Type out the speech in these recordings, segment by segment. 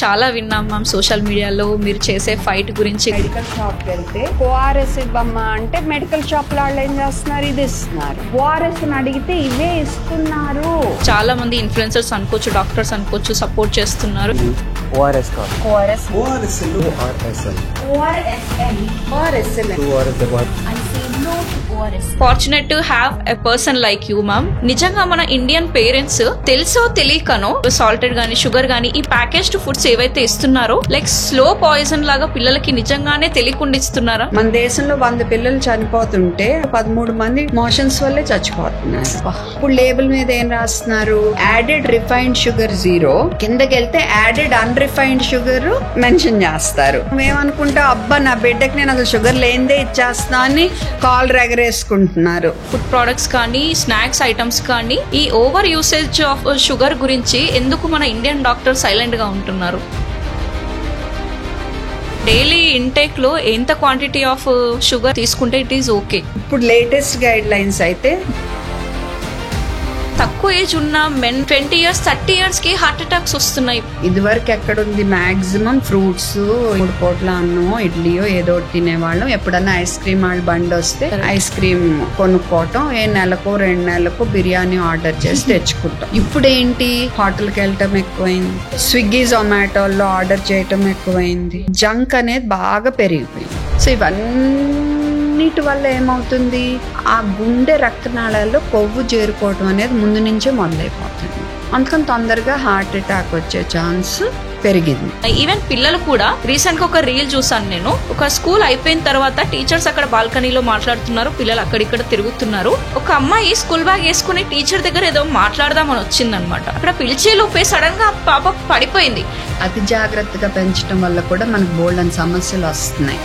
చాలా విన్నాం ma'am social మీడియాలో మీరు చేసే ఫైట్ గురించి. మెడికల్ షాప్ వెళ్తే ఓఆర్ఎస్ ఇవ్వమ్మా అంటే మెడికల్ షాప్ లో వాళ్ళు ఏం చేస్తున్నారు, ఇది ఇస్తున్నారు. ఓఆర్ఎస్ అడిగితే ఇవే ఇస్తున్నారు. చాలా మంది ఇన్ఫ్లుయెన్సర్స్ అనుకోవచ్చు, డాక్టర్స్ అనుకోవచ్చు, సపోర్ట్ చేస్తున్నారు. ORS కాదు, ORS ORSL. Fortunate to have a person like you ma'am. నిజంగా మన ఇండియన్ పేరెంట్స్ తెలుసో తెలియకనో సాల్టెడ్ గానీ షుగర్ గానీ ఈ ప్యాకేజ్డ్ ఫుడ్స్ ఏవైతే ఇస్తున్నారో లైక్ స్లో పాయిజన్ లాగా పిల్లలకి నిజంగానే తెలియకుండా ఇస్తున్నారా? మన దేశంలో 100 పిల్లలు చనిపోతుంటే 13 మంది మోషన్స్ వల్లే చచ్చిపోతున్నారు. ఇప్పుడు లేబుల్ మీద ఏం రాస్తున్నారు, యాడెడ్ రిఫైన్డ్ షుగర్ 0, కిందకెళ్తే యాడెడ్ అన్రిఫైన్డ్ షుగర్ మెన్షన్ చేస్తారు. మేమనుకుంటా అబ్బా నా బిడ్డకి నేను అసలు షుగర్ లేనిదే ఇచ్చేస్తా అని కాల్ రెగరేసుకుంటున్నారు. ఫుడ్ ప్రొడక్ట్స్ కానీ స్నాక్స్ ఐటమ్స్ కానీ ఈ ఓవర్ యూసేజ్ ఆఫ్ షుగర్ గురించి ఎందుకు మన ఇండియన్ డాక్టర్ సైలెంట్ గా ఉంటున్నారు? డైలీ ఇంటేక్ లో ఎంత క్వాంటిటీ ఆఫ్ షుగర్ తీసుకుంటే ఇట్ ఈస్ ఓకే? ఇప్పుడు లేటెస్ట్ గైడ్ లైన్స్ అయితే తక్కువ ఏజ్ ఉన్న మెన్ 20 years 30 years కి హార్ట్ అటాక్స్ వస్తున్నాయి. ఇదివరకు ఎక్కడుంది, మాక్సిమం ఫ్రూట్స్ 3 పూట్ల అన్నో ఇడ్లీయో ఏదో తినేవాళ్ళం. ఎప్పుడన్నా ఐస్ క్రీమ్ వాళ్ళ బండి వస్తే ఐస్ క్రీమ్ కొనుక్కోవటం, నెలకో 2 నెలలకు బిర్యానీ ఆర్డర్ చేసి తెచ్చుకుంటాం. ఇప్పుడు ఏంటి, హోటల్కి వెళ్ళటం ఎక్కువైంది, స్విగ్గీ జొమాటోల్లో ఆర్డర్ చేయటం ఎక్కువైంది, జంక్ అనేది బాగా పెరిగిపోయింది. సో ఇవన్నిటి వల్ల ఏమవుతుంది, ఆ గుండె రక్తనాళాల్లో కొవ్వు చేరుకోవటం అనేది ముందు నుంచే మొదలైపోతుంది. అందుకని తొందరగా హార్ట్ అటాక్ వచ్చే ఛాన్స్ పెరిగింది. ఈవెన్ పిల్లలు కూడా రీసెంట్ గా ఒక రీల్ చూసాను నేను. ఒక స్కూల్ అయిపోయిన తర్వాత టీచర్స్ అక్కడ బాల్కనీలో మాట్లాడుతున్నారు, పిల్లలు అక్కడిక్కడ తిరుగుతున్నారు. ఒక అమ్మాయి స్కూల్ బ్యాగ్ వేసుకుని టీచర్ దగ్గర ఏదో మాట్లాడదామని వచ్చిందనమాట. అక్కడ పిలిచే లోపే సడన్ గా పాప పడిపోయింది. అతి జాగ్రత్తగా పెంచడం వల్ల కూడా మనకు బోల్డ్ అని సమస్యలు వస్తున్నాయి.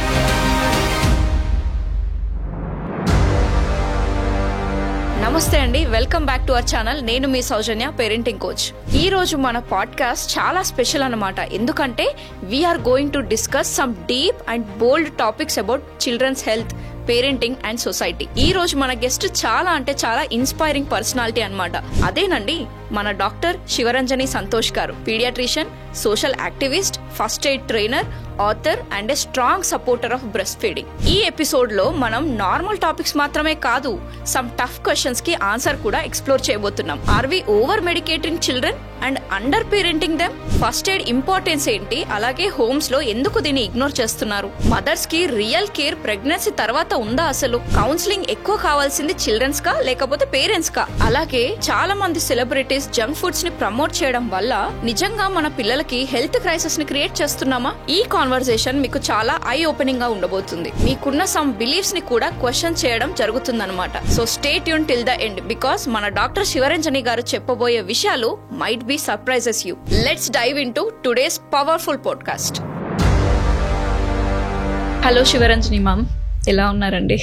నమస్తే అండి, welcome back to our channel. నేను మీ సౌజన్య, పేరెంటింగ్ కోచ్. ఈ రోజు మన పాడ్కాస్ట్ చాలా స్పెషల్ అన్నమాట. ఎందుకంటే we are going to discuss some deep and bold topics about children's health, parenting and society. ఈ రోజు మన గెస్ట్ చాలా అంటే చాలా ఇన్స్పైరింగ్ పర్సనాలిటీ అన్నమాట. అదేనండి మన doctor Sivaranjani Santosh garu. Paediatrician, social activist, first aid trainer, author and a strong supporter of breast feeding. ఈ ఎపిసోడ్ లో మనం నార్మల్ టాపిక్స్ మాత్రమే కాదు, సమ్ టఫ్ క్వశ్చన్స్ కి ఆన్సర్ కూడా ఎక్స్ప్లోర్ చేయబోతున్నాం. Are we over medicating children and under parenting them? First aid importance ఏంటి, అలాగే హోమ్స్ లో ఎందుకు దీన్ని ఇగ్నోర్ చేస్తున్నారు? మదర్స్ కి రియల్ కేర్ ప్రెగ్నెన్సీ తర్వాత ఉందా? అసలు కౌన్సిలింగ్ ఎక్కువ కావాల్సింది చిల్డ్రన్స్ కా లేకపోతే పేరెంట్స్ కా? అలాగే చాలా మంది సెలబ్రిటీస్ జంక్ ఫుడ్స్ ని ప్రమోట్ చేయడం వల్ల నిజంగా మన పిల్లలకి హెల్త్ క్రైసిస్ ని క్రియేట్ చేస్తున్నామా? ఈ కాన్వర్సేషన్ మీకు చాలా ఐ ఓపెనింగ్ గా ఉండబోతుంది. మీకున్న సమ్ బిలీఫ్స్ ని కూడా క్వశ్చన్ చేయడం జరుగుతుందన్నమాట. So stay tune till the end, because మన డాక్టర్ శివరంజని గారు చెప్పబోయే విషయాలు might be surprises you. Let's dive into today's powerful podcast. Hello Sivaranjani ma'am, ఎలా ఉన్నారండి?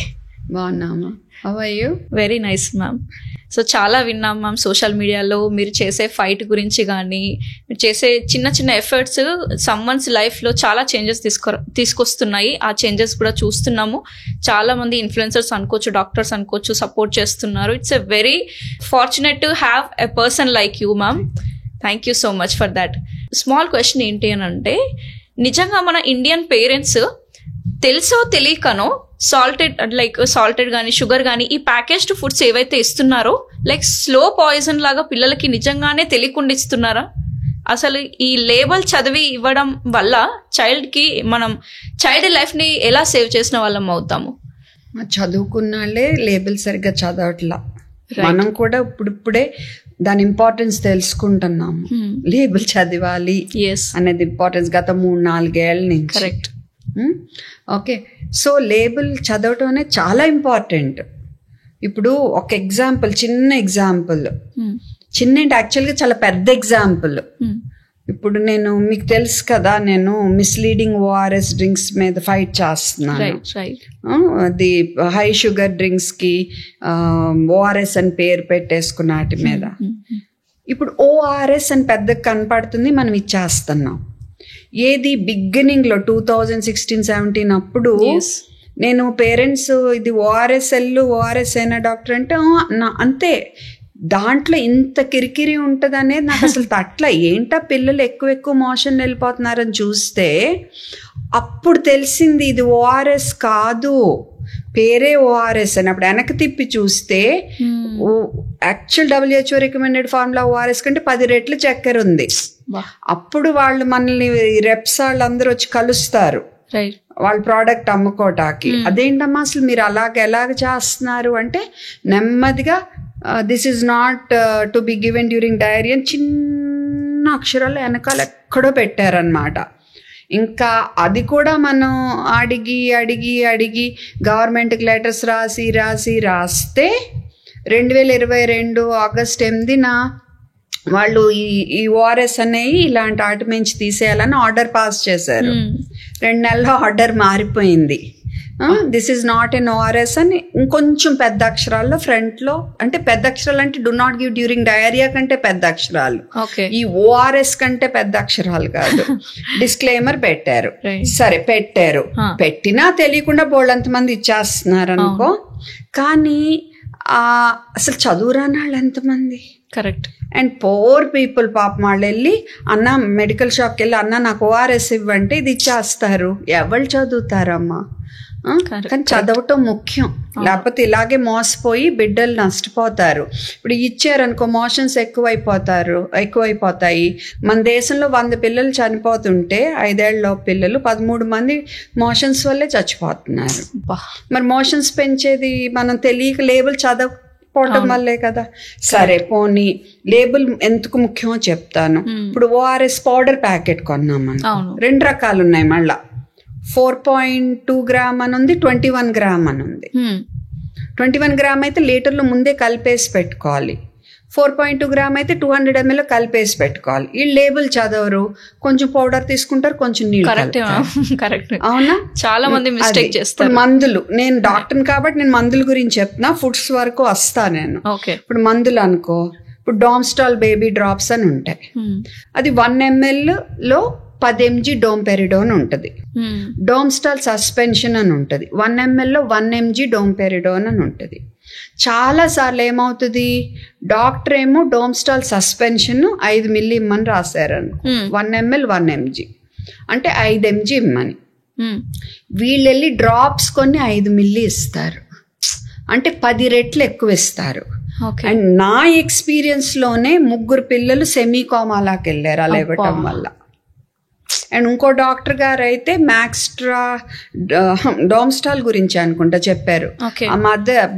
బాగున్నామా? How are you? Very nice ma'am. So చాలా విన్నాం మ్యామ్ సోషల్ మీడియాలో మీరు చేసే ఫైట్ గురించి కానీ, మీరు చేసే చిన్న చిన్న ఎఫర్ట్స్ సమ్వన్స్ లైఫ్లో చాలా చేంజెస్ తీసుకొస్తున్నాయి. ఆ చేంజెస్ కూడా చూస్తున్నాము. చాలా మంది ఇన్ఫ్లుయెన్సర్స్ అనుకోవచ్చు, డాక్టర్స్ అనుకోవచ్చు, సపోర్ట్ చేస్తున్నారు. It's a very fortunate to have a person like you ma'am. Thank you so much for that. Small question ఏంటి అని అంటే, నిజంగా మన ఇండియన్ పేరెంట్స్ తెలుసో తెలియకనో సాల్టెడ్ కానీ షుగర్ కానీ ఈ ప్యాకేజ్డ్ ఫుడ్స్ ఏవైతే ఇస్తున్నారో లైక్ స్లో పాయిజన్ లాగా పిల్లలకి నిజంగానే తెలియకుండా ఇస్తున్నారా? అసలు ఈ లేబుల్ చదివి ఇవ్వడం వల్ల మనం చైల్డ్ లైఫ్ ని ఎలా సేవ్ చేసిన వాళ్ళం అవుతాము? చదువుకున్నాళ్ళే లేబుల్ సరిగ్గా చదవట్లా. మనం కూడా ఇప్పుడిప్పుడే దాని ఇంపార్టెన్స్ తెలుసుకుంటున్నాము. లేబుల్ చదివాలి అనేది ఇంపార్టెన్స్ గత 3-4 ఏళ్ల నుంచి. కరెక్ట్. ఓకే, సో లేబుల్ చదవటం అనేది చాలా ఇంపార్టెంట్. ఇప్పుడు ఒక ఎగ్జాంపుల్, చిన్న ఎగ్జాంపుల్, యాక్చువల్గా చాలా పెద్ద ఎగ్జాంపుల్. ఇప్పుడు మీకు తెలుసు కదా, నేను మిస్లీడింగ్ ఓఆర్ఎస్ డ్రింక్స్ మీద ఫైట్ చేస్తున్నాను. అది హై షుగర్ డ్రింక్స్ కి ఓఆర్ఎస్ అని పేరు పెట్టేసుకున్న వాటి మీద. ఇప్పుడు ఓఆర్ఎస్ అని పెద్దగా కనపడుతుంది, మనం ఇచ్చేస్తున్నాం. ఏది బిగినింగ్ లో 2016-17 అప్పుడు నేను పేరెంట్స్ ఇది ఓఆర్ఎస్ అయినా డాక్టర్ అంటే అంతే, దాంట్లో ఇంత కిరికిరి ఉంటుంది అనేది నాకు అసలు తట్ల. ఏంటా పిల్లలు ఎక్కువ మోషన్ వెళ్ళిపోతున్నారని చూస్తే అప్పుడు తెలిసింది ఇది ఓఆర్ఎస్ కాదు, పేరే ఓఆర్ఎస్ అని. అప్పుడు వెనక్కి తిప్పి చూస్తే actual WHO recommended formula ORS కంటే 10 రెట్లు చక్కెర ఉంది. అప్పుడు వాళ్ళు మనల్ని రెప్స్ వాళ్ళందరూ వచ్చి కలుస్తారు వాళ్ళ ప్రోడక్ట్ అమ్ముకోటానికి. అదేంటమ్మా అసలు మీరు ఎలాగ చేస్తున్నారు అంటే, నెమ్మదిగా this is not to be given during dairy అని చిన్న అక్షరాలు వెనకాల ఎక్కడో పెట్టారనమాట. ఇంకా అది కూడా మనం అడిగి గవర్నమెంట్కి లెటర్స్ రాస్తే 2022 ఆగస్ట్ 8న వాళ్ళు ఈ ఓఆర్ఎస్ అనేవి ఇలాంటి వాటి నుంచి తీసేయాలని ఆర్డర్ పాస్ చేశారు. 2 నెలల్లో ఆర్డర్ మారిపోయింది. This is not an ORS అని ఇంకొంచెం పెద్ద అక్షరాల్లో ఫ్రంట్లో, అంటే పెద్ద అక్షరాలు అంటే do not give during diarrhoea కంటే పెద్ద అక్షరాలు, ఈ ఓఆర్ఎస్ కంటే పెద్ద అక్షరాలు కాదు, డిస్క్లైమర్ పెట్టారు. సరే పెట్టారు, పెట్టినా తెలియకుండా బోళ్ళంత మంది ఇచ్చేస్తున్నారు అనుకో. కానీ అసలు చదువురాని వాళ్ళు ఎంతమంది? కరెక్ట్. అండ్ పోర్ పీపుల్ పాపం వాళ్ళు వెళ్ళి అన్న మెడికల్ షాప్కి వెళ్ళి అన్న నాకు ఓఆర్ఎస్ ఇవ్వంటే ఇది ఇచ్చేస్తారు. ఎవరు చదువుతారమ్మా? కానీ చదవటం ముఖ్యం, లేకపోతే ఇలాగే మోసపోయి బిడ్డలు నష్టపోతారు. ఇప్పుడు ఇచ్చారనుకో మోషన్స్ ఎక్కువైపోతాయి. మన దేశంలో 100 పిల్లలు చనిపోతుంటే 5 ఏళ్ల పిల్లలు 13 మంది మోషన్స్ వల్లే చచ్చిపోతున్నారు. మరి మోషన్స్ పెంచేది మనం తెలియక లేబుల్ చదవకపోవటం వల్లే కదా. సరే పోనీ లేబుల్ ఎందుకు ముఖ్యమో చెప్తాను. ఇప్పుడు ఓఆర్ఎస్ పౌడర్ ప్యాకెట్ కొన్నామని 2 రకాలు ఉన్నాయి. మళ్ళా 4.2 గ్రామ్ అని ఉంది, 21 గ్రామ్ అని ఉంది. 21 గ్రామ్ అయితే లీటర్లో ముందే కలిపేసి పెట్టుకోవాలి, 4.2 గ్రామ్ అయితే 200 ml కలిపేసి పెట్టుకోవాలి. ఈ లేబుల్ చదవరు, కొంచెం పౌడర్ తీసుకుంటారు, కొంచెం నీళ్ళు. అవునా? చాలా మంది మిస్టేక్ చేస్తారు. మందులు, నేను డాక్టర్ని కాబట్టి నేను మందుల గురించి చెప్తున్నా, ఫుడ్స్ వరకు వస్తా నేను. ఇప్పుడు మందులు అనుకో, ఇప్పుడు డామ్స్టాల్ బేబీ డ్రాప్స్ అని ఉంటాయి. అది 1 ml లో 10 mg డోంపెరిడోన్ ఉంటుంది. డోమ్స్టాల్ సస్పెన్షన్ అని ఉంటుంది, 1 ml లో 1 mg డోంపెరిడోన్ అని ఉంటుంది. చాలా సార్లు ఏమవుతుంది, డాక్టర్ ఏమో డోమ్స్టాల్ సస్పెన్షన్ 5 ml ఇమ్మని రాశారను, 1 ml 1 mg అంటే 5 mg ఇమ్మని. వీళ్ళు వెళ్ళి డ్రాప్స్ కొన్ని 5 ml ఇస్తారు, అంటే 10 రెట్లు ఎక్కువ ఇస్తారు. అండ్ నా ఎక్స్పీరియన్స్ లోనే 3 పిల్లలు సెమీ కోమాలాకి వెళ్ళారు అలా ఇవ్వటం వల్ల. అండ్ ఇంకో డాక్టర్ గారు అయితే మ్యాక్స్ట్రా డోమ్స్టాల్ గురించి అనుకుంటా చెప్పారు. ఆ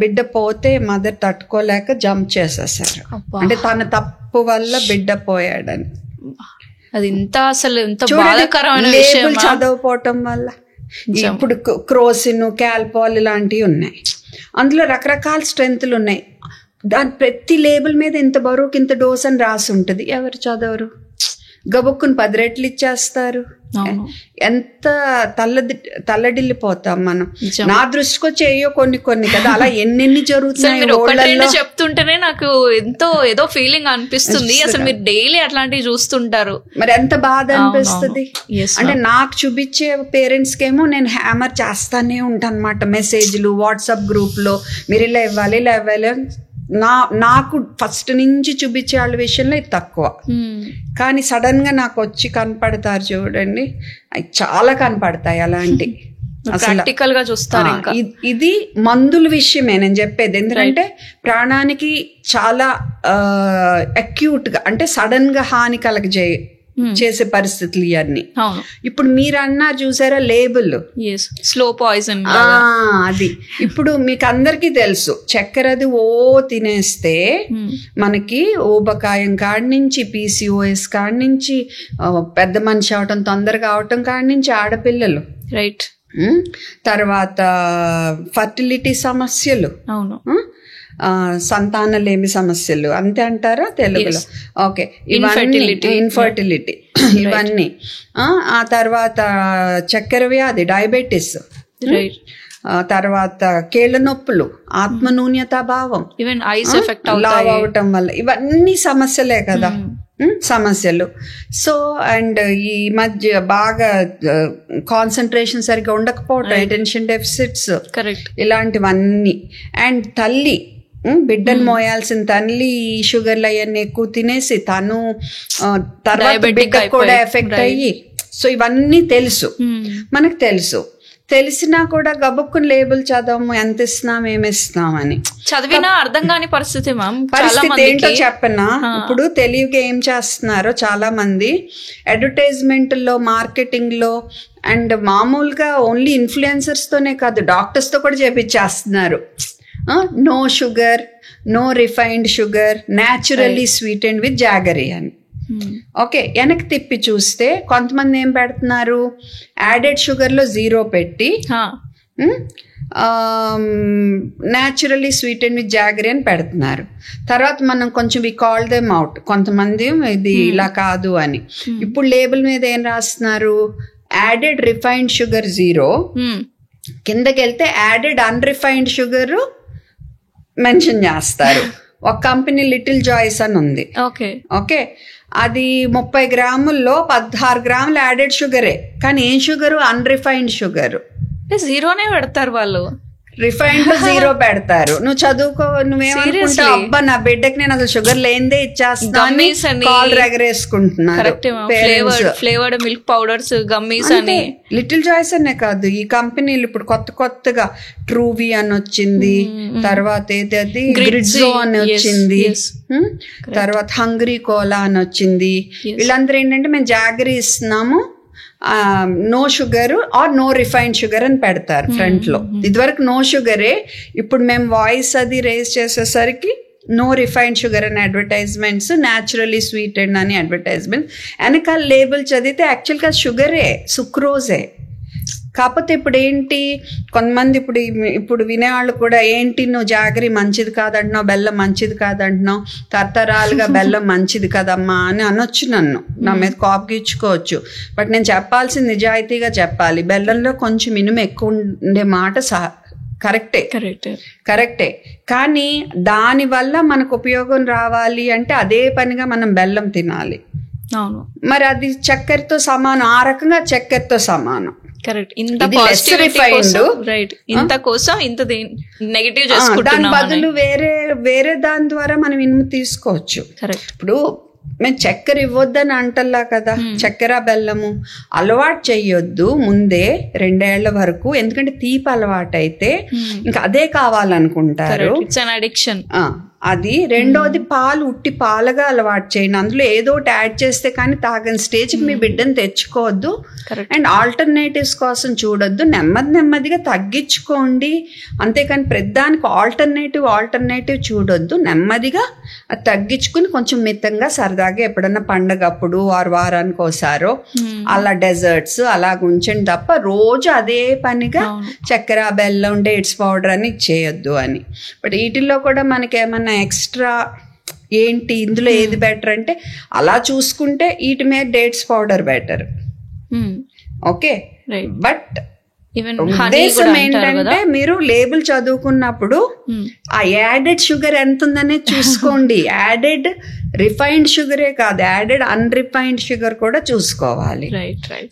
బిడ్డ పోతే మదర్ తట్టుకోలేక జంప్ చేసేసారు, అంటే తన తప్పు వల్ల బిడ్డ పోయాడని. అది ఇంత అసలు ఇంత బాధాకరమైన విషయం చదవపోవటం వల్ల. ఇప్పుడు క్రోసిన్, క్యాల్పాల్ ఇలాంటివి ఉన్నాయి, అందులో రకరకాల స్ట్రెంత్లు ఉన్నాయి. దాని ప్రతి లేబుల్ మీద ఇంత బరువుకి ఇంత డోస్ అని రాసి ఉంటుంది, ఎవరు చదవరు, గబుక్కుని 10 రెట్లు ఇచ్చేస్తారు. ఎంత తల్లడిల్లిపోతాం మనం. నా దృష్టికి వచ్చి అయ్యో కొన్ని కదా, అలా ఎన్నెన్ని జరుగుతున్నాయి చెప్తుంటేనే నాకు ఏదో ఫీలింగ్ అనిపిస్తుంది. అసలు మీరు డైలీ అట్లాంటివి చూస్తుంటారు, మరి ఎంత బాధ అనిపిస్తుంది. అంటే నాకు చూపించే పేరెంట్స్ కేమో నేను హ్యామర్ చేస్తానే ఉంటాను అనమాట, మెసేజ్లు వాట్సాప్ గ్రూప్ లో మీరు ఇలా ఇవ్వాలి నాకు ఫస్ట్ నుంచి చూపించే వాళ్ళ విషయంలో ఇది తక్కువ. కానీ సడన్ గా నాకు వచ్చి కనపడతారు చూడండి, అవి చాలా కనపడతాయి అలాంటి. ప్రాక్టికల్ గా చూస్తారు. ఇది మందుల విషయమే నేను చెప్పేది, ఎందుకంటే ప్రాణానికి చాలా అక్యూట్ గా, అంటే సడన్ గా హాని చేసే పరిస్థితులు ఇవన్నీ. ఇప్పుడు మీరు అన్నారు చూసారా లేబుల్, స్లో పాయిజన్, అది ఇప్పుడు మీకు అందరికీ తెలుసు. చక్కెరది తినేస్తే మనకి ఊబకాయం కాడి నుంచి, PCOS కాడి నుంచి, పెద్ద మనిషి అవటం తొందరగా అవటం కాడి నుంచి, ఆడపిల్లలు రైట్, తర్వాత ఫర్టిలిటీ సమస్యలు, అవును, సంతానలేమి సమస్యలు, అంతే అంటారా తెలుగులో? ఓకే, ఇన్ఫర్టిలిటీ ఇవన్నీ. ఆ తర్వాత చక్కెర వ్యాధి, డయాబెటీస్, తర్వాత కీళ్ళ నొప్పులు, ఆత్మన్యూన్యతాభావం, లావ్ అవటం వల్ల, ఇవన్నీ సమస్యలే కదా, సమస్యలు. సో అండ్ ఈ మధ్య బాగా కాన్సన్ట్రేషన్ సరిగ్గా ఉండకపోవటం, అటెన్షన్ డెఫిసిట్స్, ఇలాంటివన్నీ. అండ్ తల్లి బిడ్డను మోయాల్సిన తల్లి ఈ షుగర్లు అవన్నీ ఎక్కువ తినేసి తను తర్వాత బిడ్డకు కూడా ఎఫెక్ట్ అయ్యి, సో ఇవన్నీ తెలుసు మనకు తెలుసు. తెలిసినా కూడా గబుక్కుని లేబుల్ చదవము, ఎంత ఇస్తున్నాం ఏమి ఇస్తున్నామని. చదివినా అర్థం కాని పరిస్థితి మ్యామ్. పరిస్థితి ఏంటో చెప్పనా, ఇప్పుడు తెలివిగా ఏం చేస్తున్నారో చాలా మంది అడ్వర్టైజ్మెంట్ లో, మార్కెటింగ్ లో అండ్ మామూలుగా ఓన్లీ ఇన్ఫ్లుయెన్సర్స్ తోనే కాదు, డాక్టర్స్ తో కూడా చేపించేస్తున్నారు. No sugar, no refined sugar, naturally sweetened with jaggery అని. ఓకే, వెనక్కి తిప్పి చూస్తే కొంతమంది ఏం పెడుతున్నారు, యాడెడ్ షుగర్ లో 0 పెట్టి న్యాచురల్లీ స్వీటెండ్ విత్ జాగరీ అని పెడుతున్నారు. తర్వాత మనం కొంచెం వి కాల్ దెమ్ అవుట్, కొంతమంది ఇది ఇలా కాదు అని. ఇప్పుడు లేబుల్ మీద ఏం రాస్తున్నారు, యాడెడ్ రిఫైన్డ్ షుగర్ 0, కిందకి వెళ్తే యాడెడ్ అన్రిఫైన్డ్ షుగర్ మెన్షన్ చేస్తారు. ఒక కంపెనీ లిటిల్ జాయ్స్ అని ఉంది. ఓకే, అది 30 గ్రాముల్లో 16 గ్రాములు యాడెడ్ షుగరే, కానీ ఏం షుగరు, అన్రిఫైన్డ్ షుగర్. 0నే పెడతారు వాళ్ళు, రిఫైన్డ్ 0 పెడతారు. నువ్వు చదువుకో, నువ్వేమనుకుంటావు, అబ్బా నా బిడ్డకి నేను అసలు షుగర్ లేనిదే ఇచ్చేస్తాను, కాల్ ఎగరేసుకుంటున్నారు. ఫ్లేవర్డ్ మిల్క్ పౌడర్స్, గమ్మీస్ అని. లిటిల్ జాయ్స్ అనే కాదు, ఈ కంపెనీలు ఇప్పుడు కొత్తగా ట్రూవీ అని వచ్చింది, తర్వాత ఏదది గ్రిడ్జో అని వచ్చింది, తర్వాత హంగ్రీ కోలా అని వచ్చింది. వీళ్ళందరూ ఏంటంటే మేము జాగరీ ఇస్తున్నాము, no sugar or no refined sugar అని పెడతారు ఫ్రంట్ లో. ఇదివరకు నో షుగరే, ఇప్పుడు మేము వాయిస్ అది రేస్ చేసేసరికి నో రిఫైన్డ్ షుగర్ అని అడ్వర్టైజ్మెంట్స్, న్యాచురల్లీ స్వీటెండ్ అని అడ్వర్టైజ్మెంట్స్. వెనకాల లేబుల్ చదివితే యాక్చువల్గా షుగరే, సుక్రోజే. కాకపోతే ఇప్పుడు ఏంటి, కొంతమంది ఇప్పుడు వినేవాళ్ళు కూడా ఏంటి నువ్వు జాగరీ మంచిది కాదంటున్నావు, బెల్లం మంచిది కాదంటున్నావు, తరతరాలుగా బెల్లం మంచిది కదమ్మా అని అనొచ్చు, నన్ను నా మీద కోపగించుకోవచ్చు. బట్ నేను చెప్పాల్సింది నిజాయితీగా చెప్పాలి, బెల్లంలో కొంచెం ఇనుము ఎక్కువ ఉండే మాట కరెక్టే. కానీ దానివల్ల మనకు ఉపయోగం రావాలి అంటే అదే పనిగా మనం బెల్లం తినాలి. మరి అది చక్కెరతో సమానం, ఆ రకంగా చక్కెరతో సమానం. కరెక్ట్, ఇంత కోసం ఇంత నెగటివ్ చేసుకుంటున్నాం. దాని బదులు వేరే దాని ద్వారా మనం ఇనుము తీసుకోవచ్చు. కరెక్ట్. ఇప్పుడు మేము చక్కెర ఇవ్వద్దని అంటల్లా కదా, చక్కెర బెల్లము అలవాటు చెయ్యొద్దు ముందే 2 ఏళ్ల వరకు, ఎందుకంటే తీపి అలవాటు అయితే ఇంకా అదే కావాలనుకుంటారు, అడిక్షన్ అది. రెండోది పాలు ఉట్టి పాలుగా అలవాటు చేయండి, అందులో ఏదో ఒకటి యాడ్ చేస్తే కానీ తాగని స్టేజ్కి మీ బిడ్డను తెచ్చుకోవద్దు. అండ్ ఆల్టర్నేటివ్స్ కోసం చూడొద్దు, నెమ్మదిగా తగ్గించుకోండి. అంతేకాని ప్రతిదానికి ఆల్టర్నేటివ్ చూడొద్దు, నెమ్మదిగా అది తగ్గించుకుని కొంచెం మితంగా సరదాగా ఎప్పుడన్నా పండగ అప్పుడు వారానికి ఒకసారో అలా డెజర్ట్స్ అలా ఉంచండి తప్ప రోజు అదే పనిగా చక్కెర బెల్లం డేట్స్ పౌడర్ అని చేయొద్దు అని. బట్ వీటిల్లో కూడా మనకి ఏమన్నా ఎక్స్ట్రా ఏంటి, ఇందులో ఏది బెటర్ అంటే అలా చూసుకుంటే వీటి మీద dates powder better. Okay, but ఉద్దేశం ఏంటంటే మీరు లేబుల్ చదువుకున్నప్పుడు ఆ యాడెడ్ షుగర్ ఎంత ఉందనే చూసుకోండి. యాడెడ్ రిఫైన్డ్ షుగరే కాదు, యాడెడ్ అన్రిఫైన్డ్ షుగర్ కూడా చూసుకోవాలి.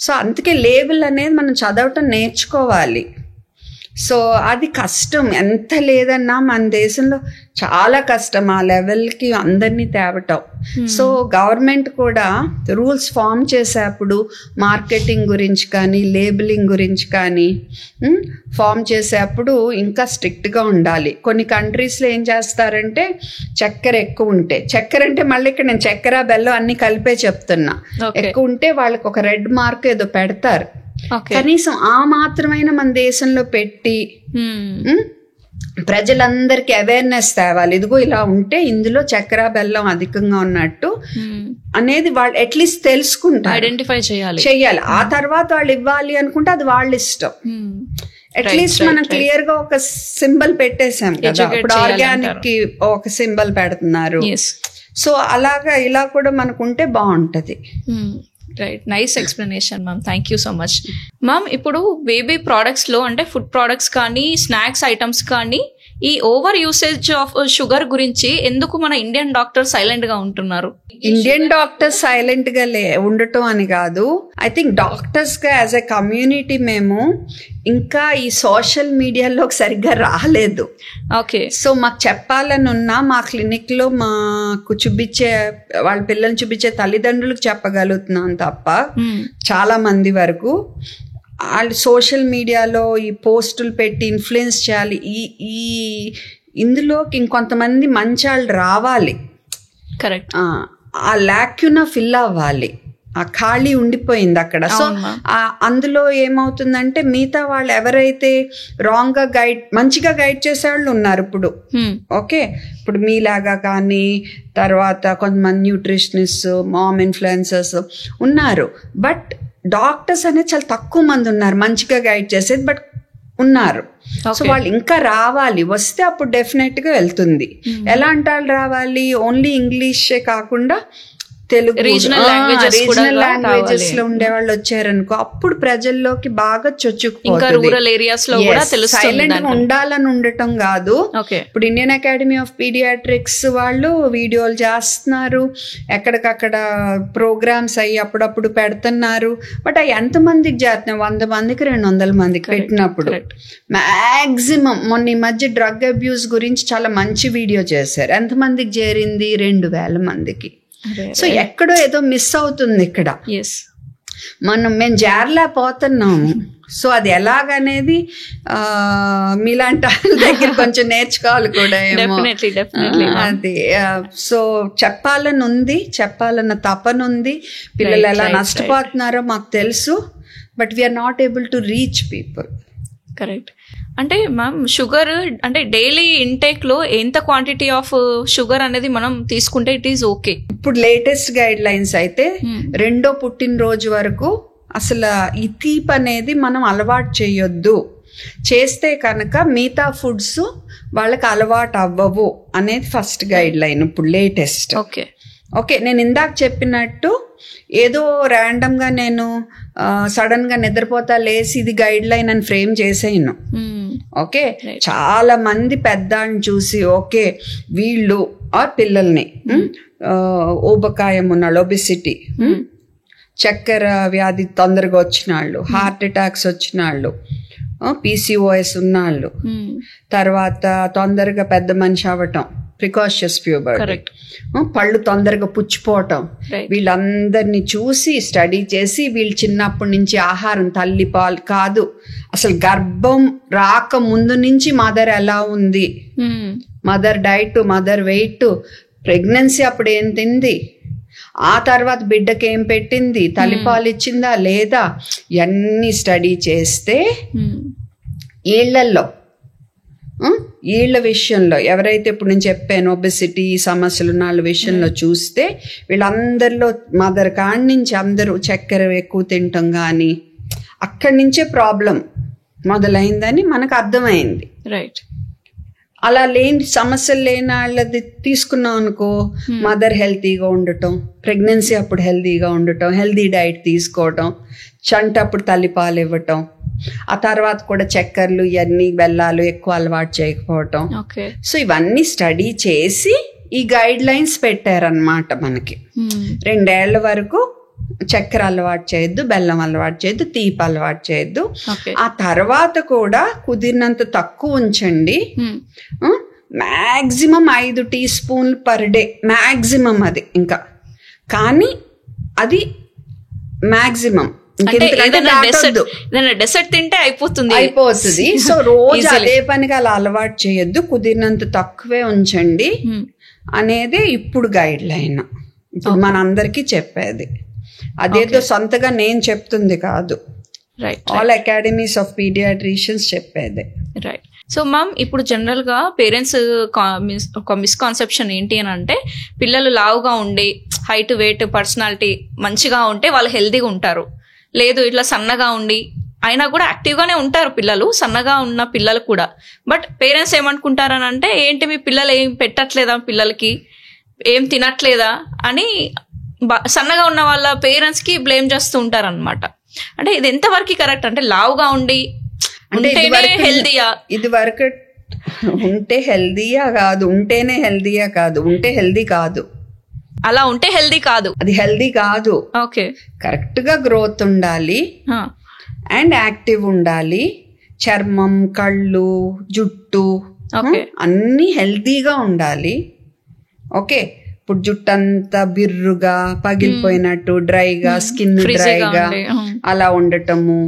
సో అందుకే లేబుల్ అనేది మనం చదవటం నేర్చుకోవాలి. సో అది కష్టం, ఎంత లేదన్నా మన దేశంలో చాలా కష్టం ఆ లెవెల్కి అందరినీ తేవటం. సో గవర్నమెంట్ కూడా రూల్స్ ఫామ్ చేసేప్పుడు మార్కెటింగ్ గురించి కానీ లేబులింగ్ గురించి కానీ ఫామ్ చేసేప్పుడు ఇంకా స్ట్రిక్ట్గా ఉండాలి. కొన్ని కంట్రీస్లో ఏం చేస్తారంటే చక్కెర ఎక్కువ ఉంటే, చక్కెర అంటే మళ్ళీ ఇక్కడ నేను చక్కెర బెల్లం అన్ని కలిపే చెప్తున్నా, ఎక్కువ ఉంటే వాళ్ళకి ఒక రెడ్ మార్క్ ఏదో పెడతారు. కనీసం ఆ మాత్రమైన మన దేశంలో పెట్టి ప్రజలందరికీ అవేర్నెస్ తేవాలి. ఇదిగో ఇలా ఉంటే ఇందులో చక్కెర బెల్లం అధికంగా ఉన్నట్టు అనేది వాళ్ళు అట్లీస్ట్ తెలుసుకుంటారు, ఐడెంటిఫై చెయ్యాలి. ఆ తర్వాత వాళ్ళు ఇవ్వాలి అనుకుంటే అది వాళ్ళ ఇష్టం. అట్లీస్ట్ మనం క్లియర్ గా ఒక సింబల్ పెట్టేసాం కదా, ఇప్పుడు ఆర్గానిక్ కి ఒక సింబల్ పెడుతున్నారు. సో అలాగా ఇలా కూడా మనకు ఉంటే బాగుంటది. Right, nice explanation ma'am, thank you so much ma'am. ఇప్పుడు బేబీ ప్రోడక్ట్స్ లో అంటే ఫుడ్ ప్రోడక్ట్స్ కానీ స్నాక్స్ ఐటమ్స్ కానీ ఈ ఓవర్ యూసేజ్ ఆఫ్ షుగర్ గురించి ఎందుకు మన ఇండియన్ డాక్టర్ సైలెంట్ గా ఉంటున్నారు? ఇండియన్ డాక్టర్స్ సైలెంట్ గా ఉండటం అని కాదు, ఐ థింక్ డాక్టర్స్ గా యాజ్ ఎ కమ్యూనిటీ మేము ఇంకా ఈ సోషల్ మీడియాలోకి సరిగ్గా రాలేదు. ఓకే. సో మాకు చెప్పాలని ఉన్నా మా క్లినిక్ లో మాకు చూపించే వాళ్ళ పిల్లల్ని చూపించే తల్లిదండ్రులకు చెప్పగలుగుతున్నాం తప్ప చాలా మంది వరకు వాళ్ళు సోషల్ మీడియాలో ఈ పోస్టులు పెట్టి ఇన్ఫ్లుయెన్స్ చేయాలి. ఈ ఇందులోకి ఇంకొంతమంది మంచి వాళ్ళు రావాలి. కరెక్ట్. ఆ లాక్యునా ఫిల్ అవ్వాలి, ఆ ఖాళీ ఉండిపోయింది అక్కడ. సో అందులో ఏమవుతుందంటే మిగతా వాళ్ళు ఎవరైతే రాంగ్ గా మంచిగా గైడ్ చేసే వాళ్ళు ఉన్నారు ఇప్పుడు. ఓకే, ఇప్పుడు మీలాగా కానీ తర్వాత కొంతమంది న్యూట్రిషనిస్ట్, మామ్ ఇన్ఫ్లుయెన్సర్స్ ఉన్నారు. బట్ డాక్టర్స్ అనేది చాలా తక్కువ మంది ఉన్నారు మంచిగా గైడ్ చేసేది, బట్ ఉన్నారు. సో వాళ్ళు ఇంకా రావాలి, వస్తే అప్పుడు డెఫినెట్ గా వెళ్తుంది. ఎలా అంటారు రావాలి, ఓన్లీ ఇంగ్లీషే కాకుండా తెలుగు రీజనల్ లాంగ్వేజెస్ లో ఉండే వాళ్ళు వచ్చారనుకో, అప్పుడు ప్రజల్లోకి బాగా చొచ్చుకుపోతుంది. సైలెంట్ గా ఉండాలని ఉండటం కాదు. ఇప్పుడు ఇండియన్ అకాడమీ ఆఫ్ పీడియాట్రిక్స్ వాళ్ళు వీడియోలు చేస్తున్నారు, ఎక్కడికక్కడ ప్రోగ్రామ్స్ అయ్యి అప్పుడప్పుడు పెడుతున్నారు. బట్ అవి ఎంతమందికి చేస్తున్నాయి? 100 మందికి 200 మందికి పెట్టినప్పుడు మాక్సిమం. మొన్న ఈ మధ్య డ్రగ్ అబ్యూస్ గురించి చాలా మంచి వీడియో చేశారు. ఎంతమందికి చేరింది? 2000 మందికి. సో ఎక్కడో ఏదో మిస్ అవుతుంది ఇక్కడ. మేము జారలేకపోతున్నాము. సో అది ఎలాగనేది మీలాంటి వాళ్ళ దగ్గర కొంచెం నేర్చుకోవాలి కూడా ఏమో. అది సో చెప్పాలని ఉంది, చెప్పాలన్న తపనుంది. పిల్లలు ఎలా నష్టపోతున్నారో మాకు తెలుసు, but we are not able to reach people. Correct. అంటే మ్యామ్ షుగర్ అంటే డైలీ ఇంటేక్ లో ఎంత క్వాంటిటీ ఆఫ్ షుగర్ అనేది మనం తీసుకుంటే ఇట్ ఈస్ ఓకే? ఇప్పుడు లేటెస్ట్ గైడ్ లైన్స్ అయితే 2వ పుట్టినరోజు వరకు అసలు ఈ తీపి అనేది మనం అలవాటు చేయొద్దు. చేస్తే కనుక మిగతా ఫుడ్స్ వాళ్ళకి అలవాటు అవ్వవు అనేది ఫస్ట్ గైడ్ లైన్ ఇప్పుడు లేటెస్ట్. ఓకే, నేను ఇందాక చెప్పినట్టు ఏదో ర్యాండమ్ గా నేను సడన్ గా నిద్రపోతా లేసి ఇది గైడ్ లైన్ అని ఫ్రేమ్ చేసేయను. ఓకే, చాలా మంది పెద్దల్ని చూసి ఓకే వీళ్ళు ఆ పిల్లల్ని ఊబకాయం ఉన్నాళ్ళు, ఒబిసిటీ, చక్కెర వ్యాధి తొందరగా వచ్చిన వాళ్ళు, హార్ట్ అటాక్స్ వచ్చిన వాళ్ళు, PCOS ఉన్నాళ్ళు, తర్వాత తొందరగా పెద్ద మనిషి అవ్వటం, ప్రికాషియస్ ప్యూబర్టీ, పళ్ళు తొందరగా పుచ్చిపోవటం, వీళ్ళందరినీ చూసి స్టడీ చేసి వీళ్ళు చిన్నప్పటి నుంచి ఆహారం తల్లి పాలు కాదు, అసలు గర్భం రాక ముందు నుంచి మదర్ ఎలా ఉంది, mother diet, mother weight, pregnancy అప్పుడు ఏం తింది, ఆ తర్వాత బిడ్డకి ఏం పెట్టింది, తల్లిపాలు ఇచ్చిందా లేదా, ఇవన్నీ స్టడీ చేస్తే వీళ్ళ విషయంలో ఎవరైతే ఇప్పుడు నేను చెప్పాను ఒబెసిటీ సమస్యలు ఉన్న వాళ్ళ విషయంలో చూస్తే వీళ్ళందరిలో మదర్ కాడి నుంచి అందరూ చక్కెర ఎక్కువ తింటాం కానీ అక్కడి నుంచే ప్రాబ్లం మొదలైందని మనకు అర్థమైంది. రైట్. అలా లేని సమస్యలు లేని వాళ్ళది తీసుకున్నాం అనుకో, మదర్ హెల్తీగా ఉండటం, ప్రెగ్నెన్సీ అప్పుడు హెల్తీగా ఉండటం, హెల్తీ డైట్ తీసుకోవటం, చంట అప్పుడు తల్లిపాలు ఇవ్వటం, ఆ తర్వాత కూడా చక్కెరలు ఇవన్నీ బెల్లాలు ఎక్కువ అలవాటు చేయకపోవటం. సో ఇవన్నీ స్టడీ చేసి ఈ గైడ్ లైన్స్ పెట్టారనమాట మనకి. 2 ఏళ్ల వరకు చక్కెర అలవాటు చేయొద్దు, బెల్లం అలవాటు చేయొద్దు, తీపి అలవాటు చేయొద్దు. ఆ తర్వాత కూడా కుదిరినంత తక్కువ ఉంచండి. మ్యాక్సిమం 5 టీ స్పూన్లు పర్ డే మ్యాక్సిమం. అది ఇంకా కానీ అది మ్యాక్సిమం. డెసర్ట్ తింటే అయిపోతుంది. సో రోజు అదే పనిగా అలా అలవాటు చేయొద్దు, కుదిరినంత తక్కువే ఉంచండి అనేది ఇప్పుడు గైడ్ లైన్. ఇప్పుడు మనందరికీ చెప్పేది అదేదో సొంతగా నేను చెప్తుంది కాదు, ఆల్ అకాడమీస్ ఆఫ్ పీడియాట్రిషియన్స్ చెప్పేది. రైట్. సో మ్యామ్ ఇప్పుడు జనరల్ గా పేరెంట్స్ ఒక మిస్కాన్సెప్షన్ ఏంటి అని అంటే, పిల్లలు లావుగా ఉండి హైట్ వెయిట్ పర్సనాలిటీ మంచిగా ఉంటే వాళ్ళు హెల్తీగా ఉంటారు, లేదు ఇట్లా సన్నగా ఉండి అయినా కూడా యాక్టివ్గానే ఉంటారు పిల్లలు, సన్నగా ఉన్న పిల్లలు కూడా. బట్ పేరెంట్స్ ఏమనుకుంటారని అంటే, ఏంటి మీ పిల్లలు ఏం పెట్టట్లేదా, పిల్లలకి ఏం తినట్లేదా అని సన్నగా ఉన్న వాళ్ళ పేరెంట్స్ కి బ్లేమ్ చేస్తూ ఉంటారు అనమాట. అంటే ఇది ఎంతవరకు కరెక్ట్? అంటే లావుగా ఉండి హెల్తీయా? ఇది వరకు ఉంటే హెల్దీయా కాదు, ఉంటేనే హెల్దీయా కాదు, ఉంటే హెల్దీ కాదు. అలా ఉంటే హెల్దీ కాదు, అది హెల్దీ కాదు. ఓకే, కరెక్ట్ గా గ్రోత్ ఉండాలి అండ్ యాక్టివ్ ఉండాలి. చర్మం, కళ్ళు, జుట్టు అన్నీ హెల్దీగా ఉండాలి. ఓకే, ఇప్పుడు జుట్టు అంతా బిర్రుగా పగిలిపోయినట్టు డ్రైగా, స్కిన్ డ్రైగా అలా ఉండటము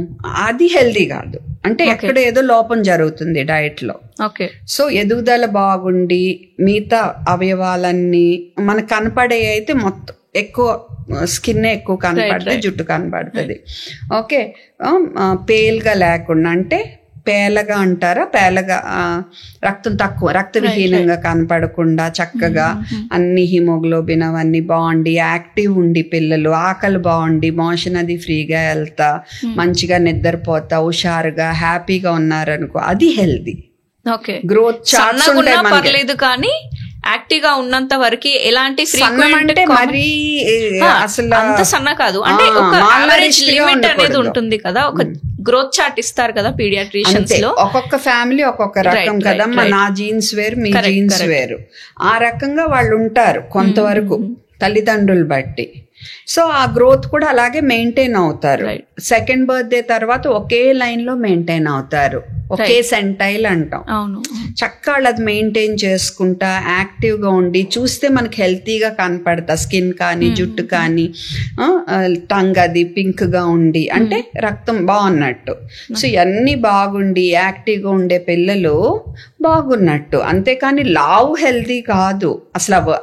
అది హెల్దీ కాదు. అంటే ఎక్కడ ఏదో లోపం జరుగుతుంది డయట్ లో. సో ఎదుగుదల బాగుండి మిగతా అవయవాలన్నీ మనకు కనపడే అయితే మొత్తం ఎక్కువ స్కిన్ ఎక్కువ కనపడుతుంది, జుట్టు కనపడుతుంది. ఓకే, పేల్గా లేకుండా అంటే పేలగా అంటారా, పేలగా రక్తం తక్కువ, రక్తవిహీనంగా కనపడకుండా చక్కగా అన్ని హిమోగ్లోబిన్ అవన్నీ బాగుండి యాక్టివ్ ఉండి పిల్లలు ఆకలి బాగుండి మోషన్ అది ఫ్రీగా వెళ్తా మంచిగా నిద్రపోతా హుషారుగా హ్యాపీగా ఉన్నారనుకో అది హెల్దీ. గ్రోత్ పర్లేదు కానీ యాక్టివ్ గా ఉన్నంత వరకు ఎలాంటి అంటే మరి అసలు అంత సన్న కాదు, అంటే ఒక యావరేజ్ లిమిట్ అనేది ఉంటుంది కదా. ఒక గ్రోత్ చార్ట్ ఇస్తారు కదా పీడియాట్రిషియన్స్ లో. ఒక్కొక్క ఫ్యామిలీ ఒక్కొక్క రకం కదా, నా జీన్స్ వేరు మీ జీన్స్ వేరు, ఆ రకంగా వాళ్ళు ఉంటారు కొంతవరకు తల్లిదండ్రులు బట్టి. సో ఆ గ్రోత్ కూడా అలాగే మెయింటైన్ అవుతారు. సెకండ్ బర్త్డే తర్వాత ఒకే లైన్ లో మెయింటైన్ అవుతారు, ఒకే సెంటైల్ అంటాం. చక్కగా అది మెయింటైన్ చేసుకుంటా యాక్టివ్ గా ఉండి చూస్తే మనకి హెల్తీగా కనపడతా, స్కిన్ కానీ జుట్టు కానీ టంగ్ అది పింక్ గా ఉండి అంటే రక్తం బాగున్నట్టు. సో ఇవన్నీ బాగుండి యాక్టివ్ గా ఉండే పిల్లలు బాగున్నట్టు. అంతేకాని లావు హెల్తీ కాదు అసలు.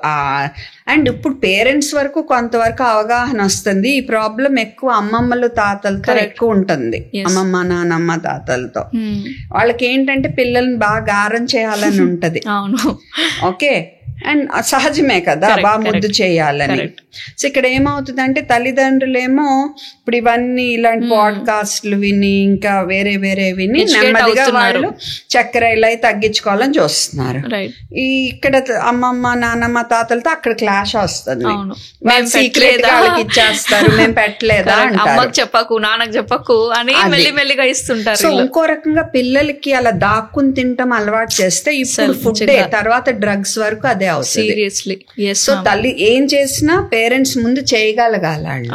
అండ్ ఇప్పుడు పేరెంట్స్ వరకు కొంతవరకు అవగాహన వస్తుంది. ఈ ప్రాబ్లం ఎక్కువ అమ్మమ్మలు తాతలతో ఎక్కువ ఉంటుంది, అమ్మమ్మ నానమ్మ తాతలతో. వాళ్ళకి ఏంటంటే పిల్లల్ని బాగా గారం చేయాలని ఉంటది. ఓకే, అండ్ సహజమే కదా బాగా ముద్దు చేయాలని. సో ఇక్కడ ఏమవుతుందంటే తల్లిదండ్రులేమో ఇప్పుడు ఇవన్నీ ఇలాంటి పాడ్కాస్ట్లు విని ఇంకా వేరే వేరే విని నెమ్మదిగా వాళ్ళు చక్కెర ఇలా తగ్గించుకోవాలని చూస్తున్నారు. ఇక్కడ అమ్మమ్మ నానమ్మ తాతలతో అక్కడ క్లాష్ వస్తుంది. సీక్రెట్ గా వాళ్ళకి ఇచ్చేస్తారు, మేము పెట్టలేదా అంటారు, చెప్పకు నాన్నకు చెప్పకు అని మెల్లిమెల్లిగా ఇస్తుంటారు. సో ఇంకో రకంగా పిల్లలకి అలా దాక్కుని తింటాం అలవాటు చేస్తే ఇప్పుడు ఫుడ్ తర్వాత డ్రగ్స్ వరకు అదే అవుతుంది. సో తల్లి ఏం చేసినా పేరెంట్స్ ముందు చేయగలగాలి వాళ్ళు.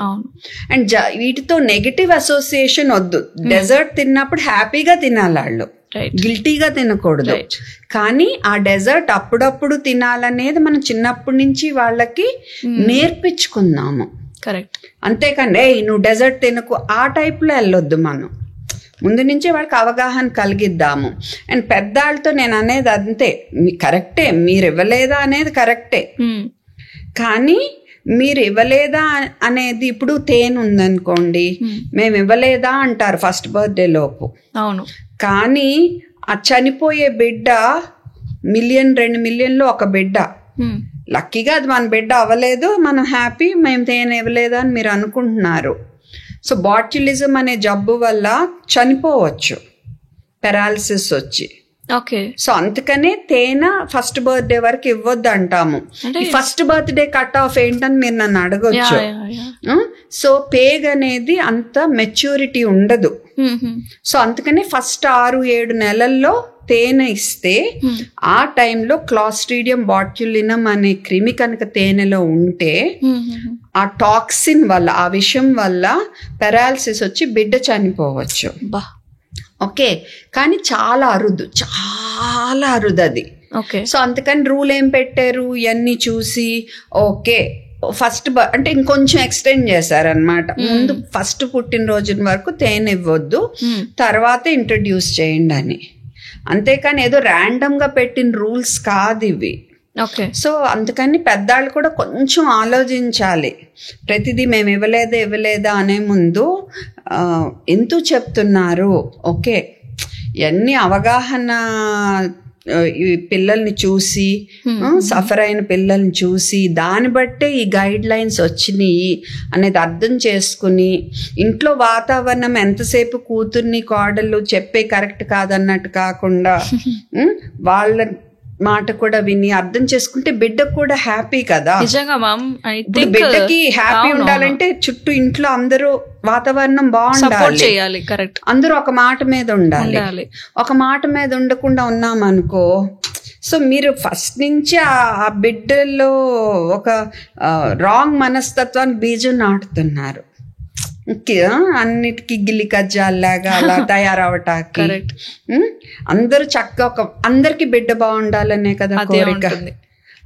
అండ్ వీటితో నెగటివ్ అసోసియేషన్ వద్దు. డెజర్ట్ తిన్నప్పుడు హ్యాపీగా తినాలి వాళ్ళు, గిల్టీగా తినకూడదు. కానీ ఆ డెజర్ట్ అప్పుడప్పుడు తినాలనేది మనం చిన్నప్పటి నుంచి వాళ్ళకి నేర్పించుకుందాము. అంతేకాని నువ్వు డెజర్ట్ తినకు ఆ టైప్ లో వెళ్ళొద్దు. మనం ముందు నుంచే వాళ్ళకి అవగాహన కలిగిద్దాము. అండ్ పెద్దవాళ్ళతో నేను అనేది అంతే, కరెక్టే మీరు ఇవ్వలేదా అనేది కరెక్టే, కానీ మీరు ఇవ్వలేదా అనేది ఇప్పుడు తేనె ఉందనుకోండి, మేము ఇవ్వలేదా అంటారు ఫస్ట్ బర్త్డే లోపు. అవును, కానీ ఆ చనిపోయే బిడ్డ 1 మిలియన్ 2 మిలియన్లో ఒక బిడ్డ. లక్కీగా అది మన బిడ్డ అవ్వలేదు, మనం హ్యాపీ, మేము తేనె ఇవ్వలేదా అని మీరు అనుకుంటున్నారు. సో బాట్యులిజం అనే జబ్బు వల్ల చనిపోవచ్చు, పెరాలసిస్ వచ్చి. సో అందుకనే తేనె ఫస్ట్ బర్త్డే వరకు ఇవ్వద్దు అంటాము. ఈ ఫస్ట్ బర్త్డే కట్ ఆఫ్ ఏంటని మీరు నన్ను అడగొచ్చు. సో పేగ్ అనేది అంత మెచ్యూరిటీ ఉండదు. సో అందుకనే ఫస్ట్ 6-7 నెలల్లో తేనె ఇస్తే ఆ టైంలో క్లాస్ట్రీడియం బాట్యులినం అనే క్రిమి కనుక తేనెలో ఉంటే ఆ టాక్సిన్ వల్ల, ఆ విషం వల్ల పెరాలసిస్ వచ్చి బిడ్డ చనిపోవచ్చు. ఓకే, కానీ చాలా అరుదు, చాలా అరుదు అది. సో అందుకని రూల్ ఏం పెట్టారు ఇవన్నీ చూసి, ఓకే ఫస్ట్ అంటే ఇంకొంచెం ఎక్స్టెండ్ చేశారనమాట. ముందు ఫస్ట్ పుట్టినరోజు వరకు తేనె ఇవ్వద్దు, తర్వాత ఇంట్రడ్యూస్ చేయండి అని. అంతేకాని ఏదో ర్యాండమ్ గా పెట్టిన రూల్స్ కాదు ఇవి. సో అందుకని పెద్దాళ్ళు కూడా కొంచెం ఆలోచించాలి. ప్రతిదీ మేము ఇవ్వలేదా అనే ముందు ఎందుకు చెప్తున్నారు, ఓకే ఇవన్నీ అవగాహన, ఈ పిల్లల్ని చూసి సఫర్ అయిన పిల్లల్ని చూసి దాన్ని బట్టే ఈ గైడ్ లైన్స్ వచ్చినాయి అనేది అర్థం చేసుకుని, ఇంట్లో వాతావరణం ఎంతసేపు కూతుర్ని కోడళ్ళు చెప్పే కరెక్ట్ కాదన్నట్టు కాకుండా వాళ్ళ మాట కూడా విని అర్థం చేసుకుంటే బిడ్డకు కూడా హ్యాపీ కదా. నిజంగా మ్యామ్, బిడ్డకి హ్యాపీ ఉండాలంటే చుట్టూ ఇంట్లో అందరూ వాతావరణం సపోర్ట్ బాగుండాలి, చేయాలి. కరెక్ట్. అందరూ ఒక మాట మీద ఉండాలి. ఒక మాట మీద ఉండకుండా ఉన్నామనుకో, సో మీరు ఫస్ట్ నుంచి ఆ బిడ్డల్లో ఒక రాంగ్ మనస్తత్వాన్ని బీజం నాటుతున్నారు. అన్నిటికీ గిల్లి కజ్జాల్లాగా అలా తయారవటానికి. అందరూ చక్కగా అందరికి బిడ్డ బాగుండాలనే కదా కోరిక.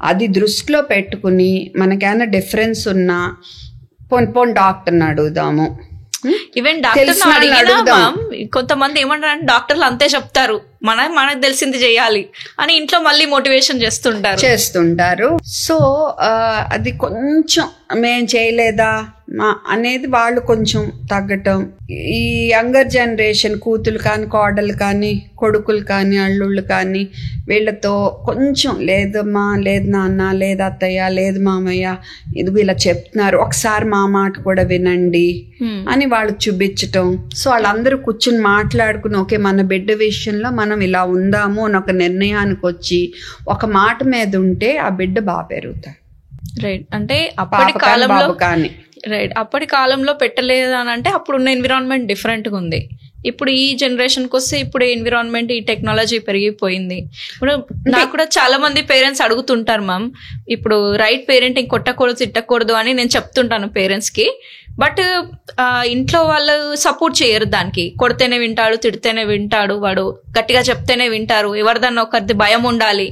అది దృష్టిలో పెట్టుకుని మనకేమైనా డిఫరెన్స్ ఉన్నా పోన్ డాక్టర్ని అడుగుదాము. ఈవెన్ డాక్టర్ కొంతమంది ఏమంటారు, డాక్టర్లు అంతే చెప్తారు, మనకు తెలిసింది చేయాలి అని ఇంట్లో మళ్ళీ మోటివేషన్ చేస్తుంటారు. సో అది కొంచెం మేం చేయలేదా అనేది వాళ్ళు కొంచెం తగ్గటం. ఈ యంగర్ జనరేషన్ కూతులు కానీ, కోడలు కానీ, కొడుకులు కానీ, అల్లుళ్ళు కానీ వీళ్ళతో కొంచెం లేదమ్మా, లేదు నాన్న, లేదు అత్తయ్య, లేదు మామయ్య, ఇది ఇలా చెప్తున్నారు, ఒకసారి మా మాట కూడా వినండి అని వాళ్ళకి చూపించటం. సో వాళ్ళందరూ కూర్చుని మాట్లాడుకుని ఓకే మన బిడ్డ విషయంలో మనం ఇలా ఉందాము అని ఒక నిర్ణయానికి వచ్చి ఒక మాట మీద ఉంటే ఆ బిడ్డ బాగా పెరుగుతాడు. రైట్. అంటే అప్పటి కాలంలో కానీ రైట్ అప్పటి కాలంలో పెట్టలేదు అని అంటే అప్పుడు ఉన్న ఎన్విరాన్మెంట్ డిఫరెంట్గా ఉంది. ఇప్పుడు ఈ జనరేషన్కి వస్తే ఇప్పుడు ఎన్విరాన్మెంట్, ఈ టెక్నాలజీ పెరిగిపోయింది. ఇప్పుడు నాకు కూడా చాలా మంది పేరెంట్స్ అడుగుతుంటారు, మ్యామ్ ఇప్పుడు రైట్ పేరెంటింగ్ కొట్టకూడదు, తిట్టకూడదు అని నేను చెప్తుంటాను పేరెంట్స్కి. బట్ ఇంట్లో వాళ్ళు సపోర్ట్ చేయరు దానికి. కొడితేనే వింటాడు, తిడితేనే వింటాడు, వాడు గట్టిగా చెప్తేనే వింటారు, ఎవరిదన్నా ఒకరిది భయం ఉండాలి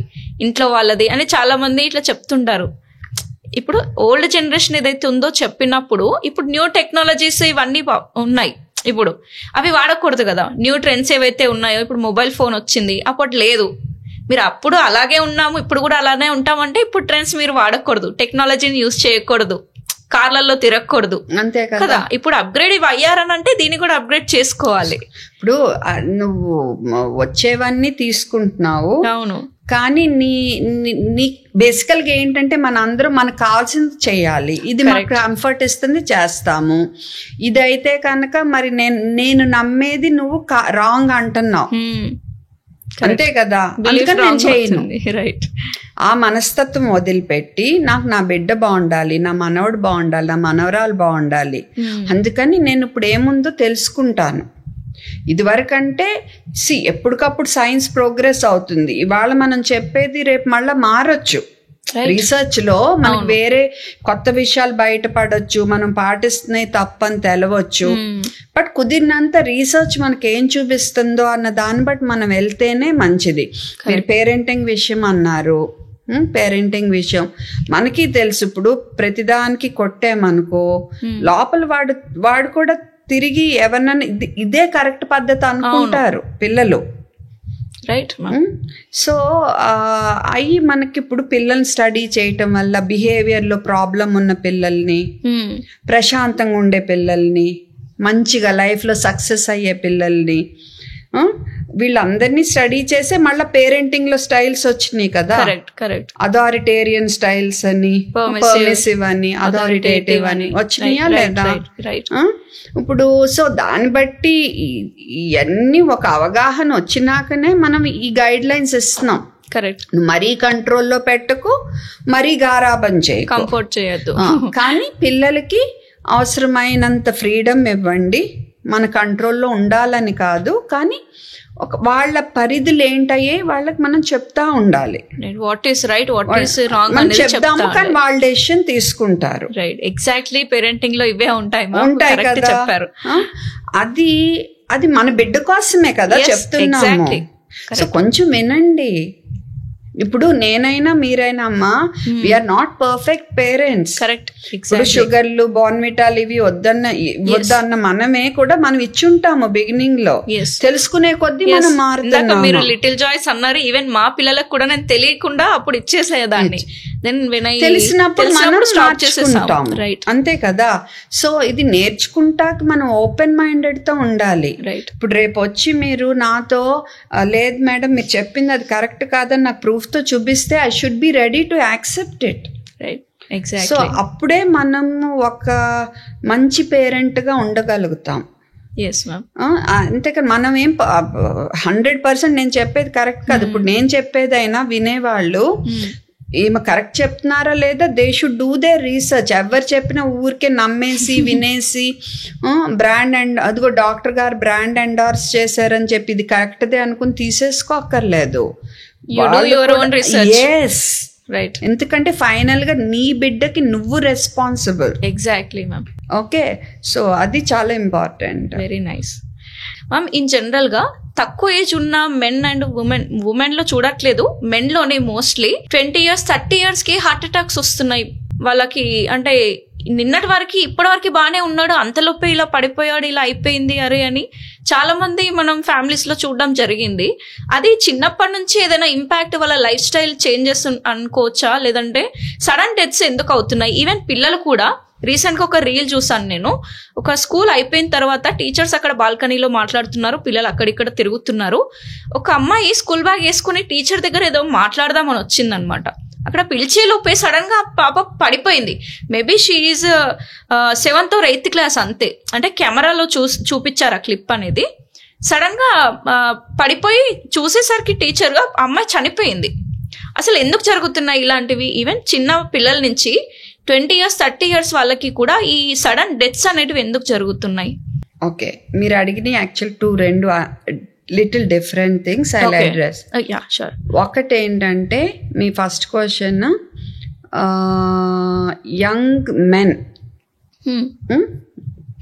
ఇంట్లో వాళ్ళది అని చాలా మంది ఇట్లా చెప్తుంటారు. ఇప్పుడు ఓల్డ్ జనరేషన్ ఏదైతే ఉందో చెప్పినప్పుడు ఇప్పుడు న్యూ టెక్నాలజీస్ ఇవన్నీ ఉన్నాయి, ఇప్పుడు అవి వాడకూడదు కదా. న్యూ ట్రెండ్స్ ఏవైతే ఉన్నాయో, ఇప్పుడు మొబైల్ ఫోన్ వచ్చింది, అప్పటి లేదు. మీరు అప్పుడు అలాగే ఉన్నాము, ఇప్పుడు కూడా అలానే ఉంటామంటే ఇప్పుడు ట్రెండ్స్ మీరు వాడకూడదు, టెక్నాలజీని యూజ్ చేయకూడదు, కార్లలో తిరగకూడదు, అంతే కదా. ఇప్పుడు అప్గ్రేడ్ అయ్యారనంటే దీన్ని కూడా అప్గ్రేడ్ చేసుకోవాలి. ఇప్పుడు నువ్వు వచ్చేవన్నీ తీసుకుంటున్నావు, అవును, కానీ నీ బేసికల్ గా ఏంటంటే మన అందరూ మనకు కావాల్సింది చేయాలి, ఇది మనకు కంఫర్ట్ ఇస్తుంది చేస్తాము. ఇదైతే కనుక మరి నేను నమ్మేది నువ్వు రాంగ్ అంటున్నావు, అంతే కదా, అందుకని నేను చేయను. రైట్. ఆ మనస్తత్వం వదిలిపెట్టి నాకు నా బిడ్డ బాగుండాలి, నా మనవడు బాగుండాలి, నా మనవరాలు బాగుండాలి, అందుకని నేను ఇప్పుడు ఏముందో తెలుసుకుంటాను. ఇదివరకంటే ఎప్పటికప్పుడు సైన్స్ ప్రోగ్రెస్ అవుతుంది. ఇవాళ మనం చెప్పేది రేపు మళ్ళీ మారొచ్చు. రీసెర్చ్ లో మనకు వేరే కొత్త విషయాలు బయటపడొచ్చు, మనం పాటిస్తున్నాయి తప్పని తెలవచ్చు. బట్ కుదిరినంత రీసెర్చ్ మనకి ఏం చూపిస్తుందో అన్న దాన్ని బట్టి మనం వెళ్తేనే మంచిది. మీరు పేరెంటింగ్ విషయం అన్నారు, పేరెంటింగ్ విషయం మనకి తెలుసు. ఇప్పుడు ప్రతిదానికి కొట్టేమనుకో లోపల వాడు కూడా తిరిగి ఎవరినైనా ఇదే కరెక్ట్ పద్ధతి అనుకుంటారు పిల్లలు. రైట్. సో అవి మనకి ఇప్పుడు పిల్లల్ని స్టడీ చేయటం వల్ల బిహేవియర్లో ప్రాబ్లం ఉన్న పిల్లల్ని, ప్రశాంతంగా ఉండే పిల్లల్ని, మంచిగా లైఫ్లో సక్సెస్ అయ్యే పిల్లల్ని, వీళ్ళందరినీ స్టడీ చేసే మళ్ళీ పేరెంటింగ్ లో స్టైల్స్ వచ్చినాయి కదా. అథారిటేరియన్ స్టైల్స్ అని, పర్మిసివ్ అని, అథారిటేటివ్ అని వచ్చినాయా లేదా? ఇప్పుడు సో దాన్ని బట్టి ఇవన్నీ ఒక అవగాహన వచ్చినాకనే మనం ఈ గైడ్ లైన్స్ ఇస్తున్నాం. కరెక్ట్. మరీ కంట్రోల్లో పెట్టకు, మరీ గారాబం చేయ, కంఫర్ట్ చేయొద్దు. కానీ పిల్లలకి అవసరమైనంత ఫ్రీడమ్ ఇవ్వండి. మన కంట్రోల్లో ఉండాలని కాదు, కానీ వాళ్ళ పరిధులు ఏంటయ్యే వాళ్ళకి మనం చెప్తా ఉండాలి. What is right, what is wrong అని చెప్తాము, కానీ వాళ్ళ డెసిషన్ తీసుకుంటారు. రైట్. ఎగ్జాక్ట్లీ. పేరెంటింగ్ లో ఇవే ఉంటాయి కదా చెప్పారు. అది మన బిడ్డ కోసమే కదా చెప్తున్నాము. సో కొంచెం వినండి. ఇప్పుడు నేనైనా మీరైనా అమ్మా, we are not perfect parents. Correct. ఇప్పుడు షుగర్లు, బోర్న్విటాలు ఇవి వద్దన్న మనమే కూడా మనం ఇచ్చుంటాము బిగినింగ్ లో. తెలుసుకునే కొద్దీ మనం మారుతాం. మీరు లిటిల్ జాయ్స్ అన్నారు, ఈవెన్ మా పిల్లలకు కూడా నేను తెలియకుండా అప్పుడు ఇచ్చేసేదాన్ని. తెలిసినప్పుడు మనం స్టార్ట్ చేసుకుంటాం, అంతే కదా. సో ఇది నేర్చుకుంటాక మనం ఓపెన్ మైండెడ్ తో ఉండాలి. ఇప్పుడు రేపు వచ్చి మీరు నాతో లేదు మేడం మీరు చెప్పింది అది కరెక్ట్ కాదని నాకు ప్రూఫ్ తో చూపిస్తే I should be ready to accept it. So అప్పుడే మనం ఒక మంచి పేరెంట్ గా ఉండగలుగుతాం. అంతేకాదు మనం ఏం 100% నేను చెప్పేది కరెక్ట్ కాదు. ఇప్పుడు నేను చెప్పేదైనా వినేవాళ్ళు ఈమె కరెక్ట్ చెప్తున్నారా లేదా, they should do they research. ఎవరు చెప్పినా ఊరికే నమ్మేసి వినేసి బ్రాండ్ అండ్ అదిగో డాక్టర్ గారు బ్రాండ్ ఎండార్స్ చేశారని చెప్పి ఇది కరెక్ట్దే అనుకుని తీసేసుకోక్కర్లేదు. రైట్, ఎందుకంటే ఫైనల్ గా నీ బిడ్డకి నువ్వు responsible. Exactly ma'am. Okay, so అది చాలా important. Very nice ma'am. In general గా తక్కువ ఏజ్ ఉన్న మెన్ అండ్ ఉమెన్ లో చూడట్లేదు, మెన్ లోనే మోస్ట్లీ 20 years 30 years కి హార్ట్ అటాక్స్ వస్తున్నాయి వాళ్ళకి. అంటే నిన్నటి వరకు ఇప్పటి వరకు బాగానే ఉన్నాడు, అంతలోపే ఇలా పడిపోయాడు, ఇలా అయిపోయింది అరే అని చాలా మంది మనం ఫ్యామిలీస్ లో చూడడం జరిగింది. అది చిన్నప్పటి నుంచి ఏదైనా ఇంపాక్ట్ వాళ్ళ లైఫ్ స్టైల్ చేంజెస్ అనుకోవచ్చా, లేదంటే సడన్ డెత్స్ ఎందుకు అవుతున్నాయి? ఈవెన్ పిల్లలు కూడా రీసెంట్ గా ఒక రీల్ చూసాను నేను. ఒక స్కూల్ అయిపోయిన తర్వాత టీచర్స్ అక్కడ బాల్కనీలో మాట్లాడుతున్నారు, పిల్లలు అక్కడిక్కడ తిరుగుతున్నారు. ఒక అమ్మాయి స్కూల్ బ్యాగ్ వేసుకుని టీచర్ దగ్గర ఏదో మాట్లాడదామని వచ్చిందనమాట. అక్కడ పిలిచే లోపే సడన్ గా పాప పడిపోయింది. Maybe she 7th or 8th class అంతే. అంటే కెమెరాలో చూపించారు ఆ క్లిప్ అనేది. సడన్ గా పడిపోయి చూసేసరికి టీచర్ గా అమ్మాయి చనిపోయింది. అసలు ఎందుకు జరుగుతున్నాయి ఇలాంటివి? ఈవెన్ చిన్న పిల్లల నుంచి 20 years 30 years వాళ్ళకి కూడా ఈ సడన్ డెత్స్ అనేటివి ఎందుకు జరుగుతున్నాయి? ఓకే, మీరు అడిగిన యాక్చువల్ రెండు little different things I address. ఒకటి ఏంటంటే మీ ఫస్ట్ క్వశ్చన్, యంగ్ మెన్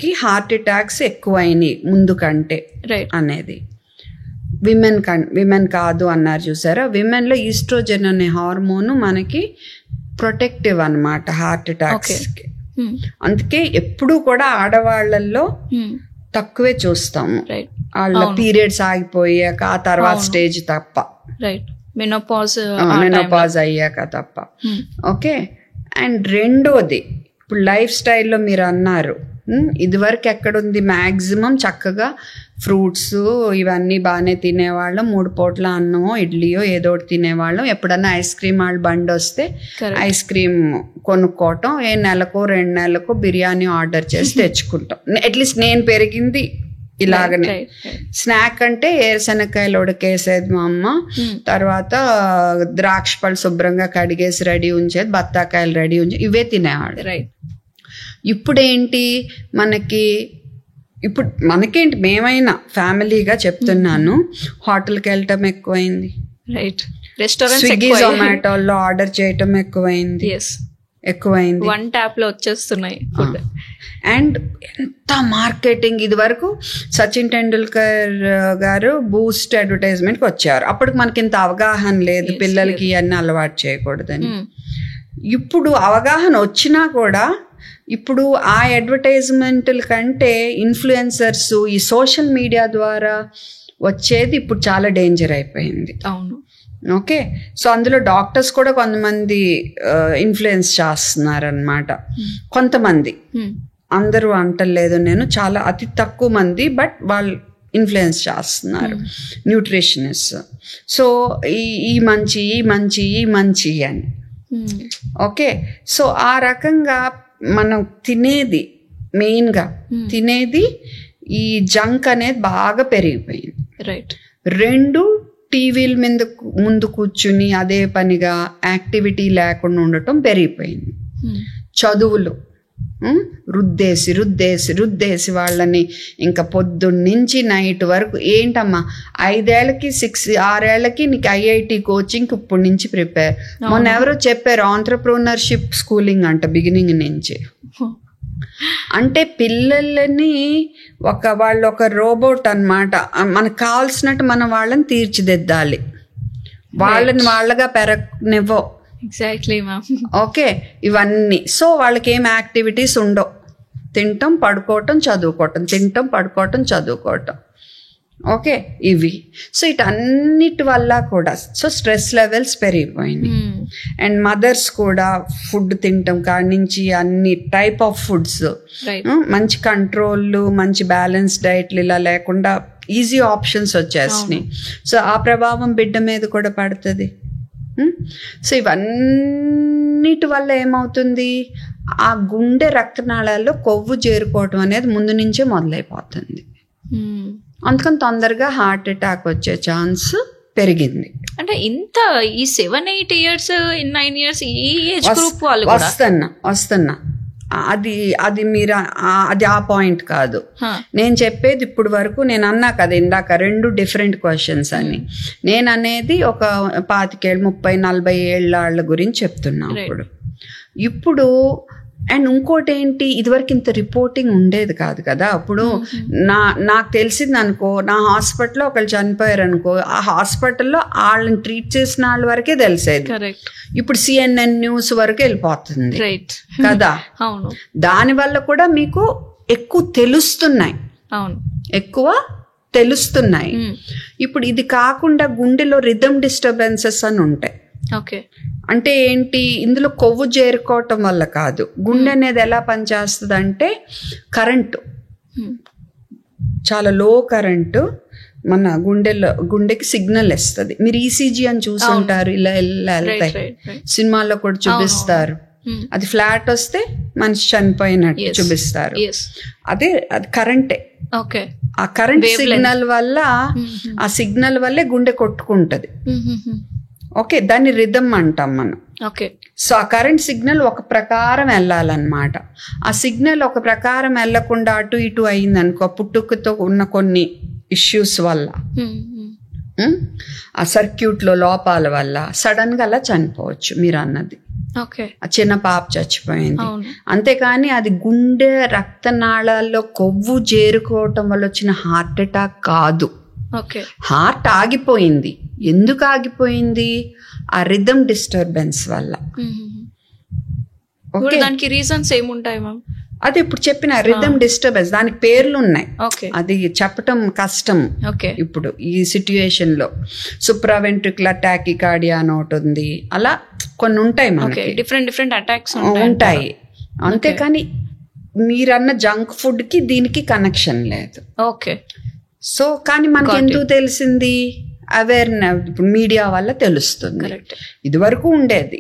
కి హార్ట్ అటాక్స్ ఎక్కువైనాయి ముందు కంటే అనేది. విమెన్ కాదు అన్నారు చూసారా. విమెన్ లో ఈస్ట్రోజెన్ అనే హార్మోన్ మనకి ప్రొటెక్టివ్ అన్నమాట హార్ట్ అటాక్స్ కి. అందుకే ఎప్పుడు కూడా ఆడవాళ్లలో తక్కువే చూస్తాము, వాళ్ళ పీరియడ్స్ ఆగిపోయాక ఆ తర్వాత స్టేజ్ తప్ప, మెనోపాజ్ అయ్యాక తప్ప. ఓకే, అండ్ రెండోది ఇప్పుడు లైఫ్ స్టైల్లో మీరు అన్నారు, ఇదివరకు ఎక్కడుంది, మ్యాక్సిమం చక్కగా ఫ్రూట్స్ ఇవన్నీ బాగానే తినేవాళ్ళం, 3 పూట్ల అన్నమో ఇడ్లీయో ఏదో ఒకటి తినేవాళ్ళం. ఎప్పుడన్నా ఐస్ క్రీమ్ వాళ్ళు బండి వస్తే ఐస్ క్రీమ్ కొనుక్కోవటం, నెలకో 2 నెలలకో బిర్యానీ ఆర్డర్ చేసి తెచ్చుకుంటాం. అట్లీస్ట్ నేను పెరిగింది ఇలాగనే. స్నాక్ అంటే ఏరుశనక్కాయలు ఉడకేసేది మా అమ్మ, తర్వాత ద్రాక్ష పళ్ళు శుభ్రంగా కడిగేసి రెడీ ఉంచేది, బత్తాకాయలు రెడీ ఉంచేది, ఇవే తినేవాడు. ఇప్పుడేంటి మనకేంటి మేమైనా ఫ్యామిలీగా చెప్తున్నాను, హోటల్కి వెళ్ళటం ఎక్కువైంది, స్విగ్గీ జొమాటోలో ఆర్డర్ చేయటం ఎక్కువైంది, 1 tap లో వచ్చేస్తున్నాయి. అండ్ ఎంత మార్కెటింగ్. ఇది వరకు సచిన్ టెండూల్కర్ గారు బూస్ట్ అడ్వర్టైజ్మెంట్కి వచ్చారు, అప్పటికి మనకి ఇంత అవగాహన లేదు పిల్లలకి ఇవన్నీ అలవాటు చేయకూడదని. ఇప్పుడు అవగాహన వచ్చినా కూడా ఇప్పుడు ఆ అడ్వర్టైజ్మెంట్ల కంటే ఇన్ఫ్లుయెన్సర్స్ ఈ సోషల్ మీడియా ద్వారా వచ్చేది ఇప్పుడు చాలా డేంజర్ అయిపోయింది. అవును, ఓకే, సో అందులో డాక్టర్స్ కూడా కొంతమంది ఇన్ఫ్లుయెన్స్ చేస్తున్నారు అన్నమాట. కొంతమంది, అందరూ అంటలేదు నేను, చాలా అతి తక్కువ మంది, బట్ వాళ్ళు ఇన్ఫ్లుయెన్స్ చేస్తున్నారు, న్యూట్రిషనిస్ట్. సో ఈ మంచి అని. ఓకే, సో ఆ రకంగా మనం తినేది, మెయిన్గా తినేది ఈ జంక్ అనేది బాగా పెరిగిపోయింది. రెండు, టీవీల ముందు కూర్చుని అదే పనిగా యాక్టివిటీ లేకుండా ఉండటం పెరిగిపోయింది. చదువులు రుద్దేసి వాళ్ళని ఇంకా పొద్దున్నుంచి నైట్ వరకు. ఏంటమ్మా 5 ఏళ్ళకి 6 ఏళ్ళకి నీకు ఐఐటి కోచింగ్ ఇప్పటి నుంచి ప్రిపేర్. మొన్న ఎవరో చెప్పారు ఆంట్రప్రూనర్షిప్ స్కూలింగ్ అంట బిగినింగ్ నుంచి. అంటే పిల్లలని వాళ్ళు ఒక రోబోట్ అన్నమాట, మనకు కావాల్సినట్టు మనం వాళ్ళని తీర్చిదిద్దాలి, వాళ్ళని వాళ్ళగా పెరగనివ్వో. Exactly ma'am. ఓకే, ఇవన్నీ. సో వాళ్ళకి ఏం యాక్టివిటీస్ ఉండవు, తింటాం పడుకోవటం చదువుకోవటం, తింటాం పడుకోవటం చదువుకోవటం. ఓకే, ఇవి. సో ఇటన్నిటి వల్ల కూడా సో స్ట్రెస్ లెవెల్స్ పెరిగిపోయినాయి. అండ్ మదర్స్ కూడా ఫుడ్ తింటాం కాడి నుంచి అన్ని టైప్ ఆఫ్ ఫుడ్స్, మంచి కంట్రోల్, మంచి బ్యాలెన్స్ డైట్లు ఇలా లేకుండా ఈజీ ఆప్షన్స్ వచ్చేసినాయి. సో ఆ ప్రభావం బిడ్డ మీద కూడా పడుతుంది. సో ఇవన్నిటి వల్ల ఏమవుతుంది, ఆ గుండె రక్తనాళాల్లో కొవ్వు చేరుకోవటం అనేది ముందు నుంచే మొదలైపోతుంది. అందుకని తొందరగా హార్ట్ అటాక్ వచ్చే ఛాన్స్ పెరిగింది. అంటే ఇంత ఈ 7-8 years 9 years ఈ ఏజ్ గ్రూప్ వాళ్ళు వస్తున్నా అది మీరు అది ఆ పాయింట్ కాదు. నేను చెప్పేది ఇప్పుడు వరకు నేను అన్నా కదా ఇందాక 2 డిఫరెంట్ క్వశ్చన్స్ అని. నేను అనేది ఒక 25 30 40 ఏళ్ళ వాళ్ళ గురించి చెప్తున్నా. ఇప్పుడు అండ్ ఇంకోటి ఏంటి, ఇదివరకు ఇంత రిపోర్టింగ్ ఉండేది కాదు కదా. అప్పుడు నాకు తెలిసింది అనుకో, నా హాస్పిటల్లో ఒకళ్ళు చనిపోయారు అనుకో, ఆ హాస్పిటల్లో వాళ్ళని ట్రీట్ చేసిన వాళ్ళ వరకే తెలిసేది. ఇప్పుడు CNN న్యూస్ వరకు వెళ్ళిపోతుంది కదా. దానివల్ల కూడా మీకు ఎక్కువ తెలుస్తున్నాయి. ఇప్పుడు ఇది కాకుండా గుండెలో రిథమ్ డిస్టర్బెన్సెస్ అని ఉంటాయి. అంటే ఏంటి, ఇందులో కొవ్వు చేరుకోవటం వల్ల కాదు. గుండె అనేది ఎలా పనిచేస్తుంది అంటే, కరెంటు చాలా లో కరెంటు మన గుండెకి సిగ్నల్ ఇస్తుంది. మీరు ECG అని చూసుంటారు, ఇలా వెళ్తాయి, సినిమాల్లో కూడా చూపిస్తారు. అది ఫ్లాట్ వస్తే మనిషి చనిపోయినట్టు చూపిస్తారు. అది కరెంటే. ఆ కరెంట్ సిగ్నల్ వల్ల, ఆ సిగ్నల్ వల్లే గుండె కొట్టుకుంటది. ఓకే, దాన్ని రిథమ్ అంటాం మనం. సో ఆ కరెంట్ సిగ్నల్ ఒక ప్రకారం వెళ్ళాలన్నమాట. ఆ సిగ్నల్ ఒక ప్రకారం వెళ్లకుండా అటు ఇటు అయిందనుకో, పుట్టుకతో ఉన్న కొన్ని ఇష్యూస్ వల్ల, ఆ సర్క్యూట్లో లోపాల వల్ల సడన్ గా అలా చనిపోవచ్చు. మీరు అన్నది ఆ చిన్న పాప చచ్చిపోయింది. అంతేకాని అది గుండె రక్తనాళాల్లో కొవ్వు చేరుకోవటం వల్ల వచ్చిన హార్ట్ అటాక్ కాదు. హార్ట్ ఆగిపోయింది. ఎందుకు ఆగిపోయింది? ఆ రిథమ్ డిస్టర్బెన్స్ వల్ల. దానికి రీజన్స్ ఏముంటాయి మ్యామ్? అది ఇప్పుడు చెప్పిన రిథమ్ డిస్టర్బెన్స్, దానికి పేర్లు ఉన్నాయి. అది చెప్పటం కష్టం ఇప్పుడు ఈ సిట్యుయేషన్ లో. సుప్రావెంట్రికులర్ టాకికార్డియా అని ఒకటి ఉంది. అలా కొన్ని ఉంటాయి మనకి, డిఫరెంట్ అటాక్స్ ఉంటాయి. అంతేకాని మీరన్న జంక్ ఫుడ్ కి దీనికి కనెక్షన్ లేదు. సో కానీ మనకి ఎందుకు తెలిసింది? అవేర్నెస్ ఇప్పుడు మీడియా వల్ల తెలుస్తుంది. ఇది వరకు ఉండేది,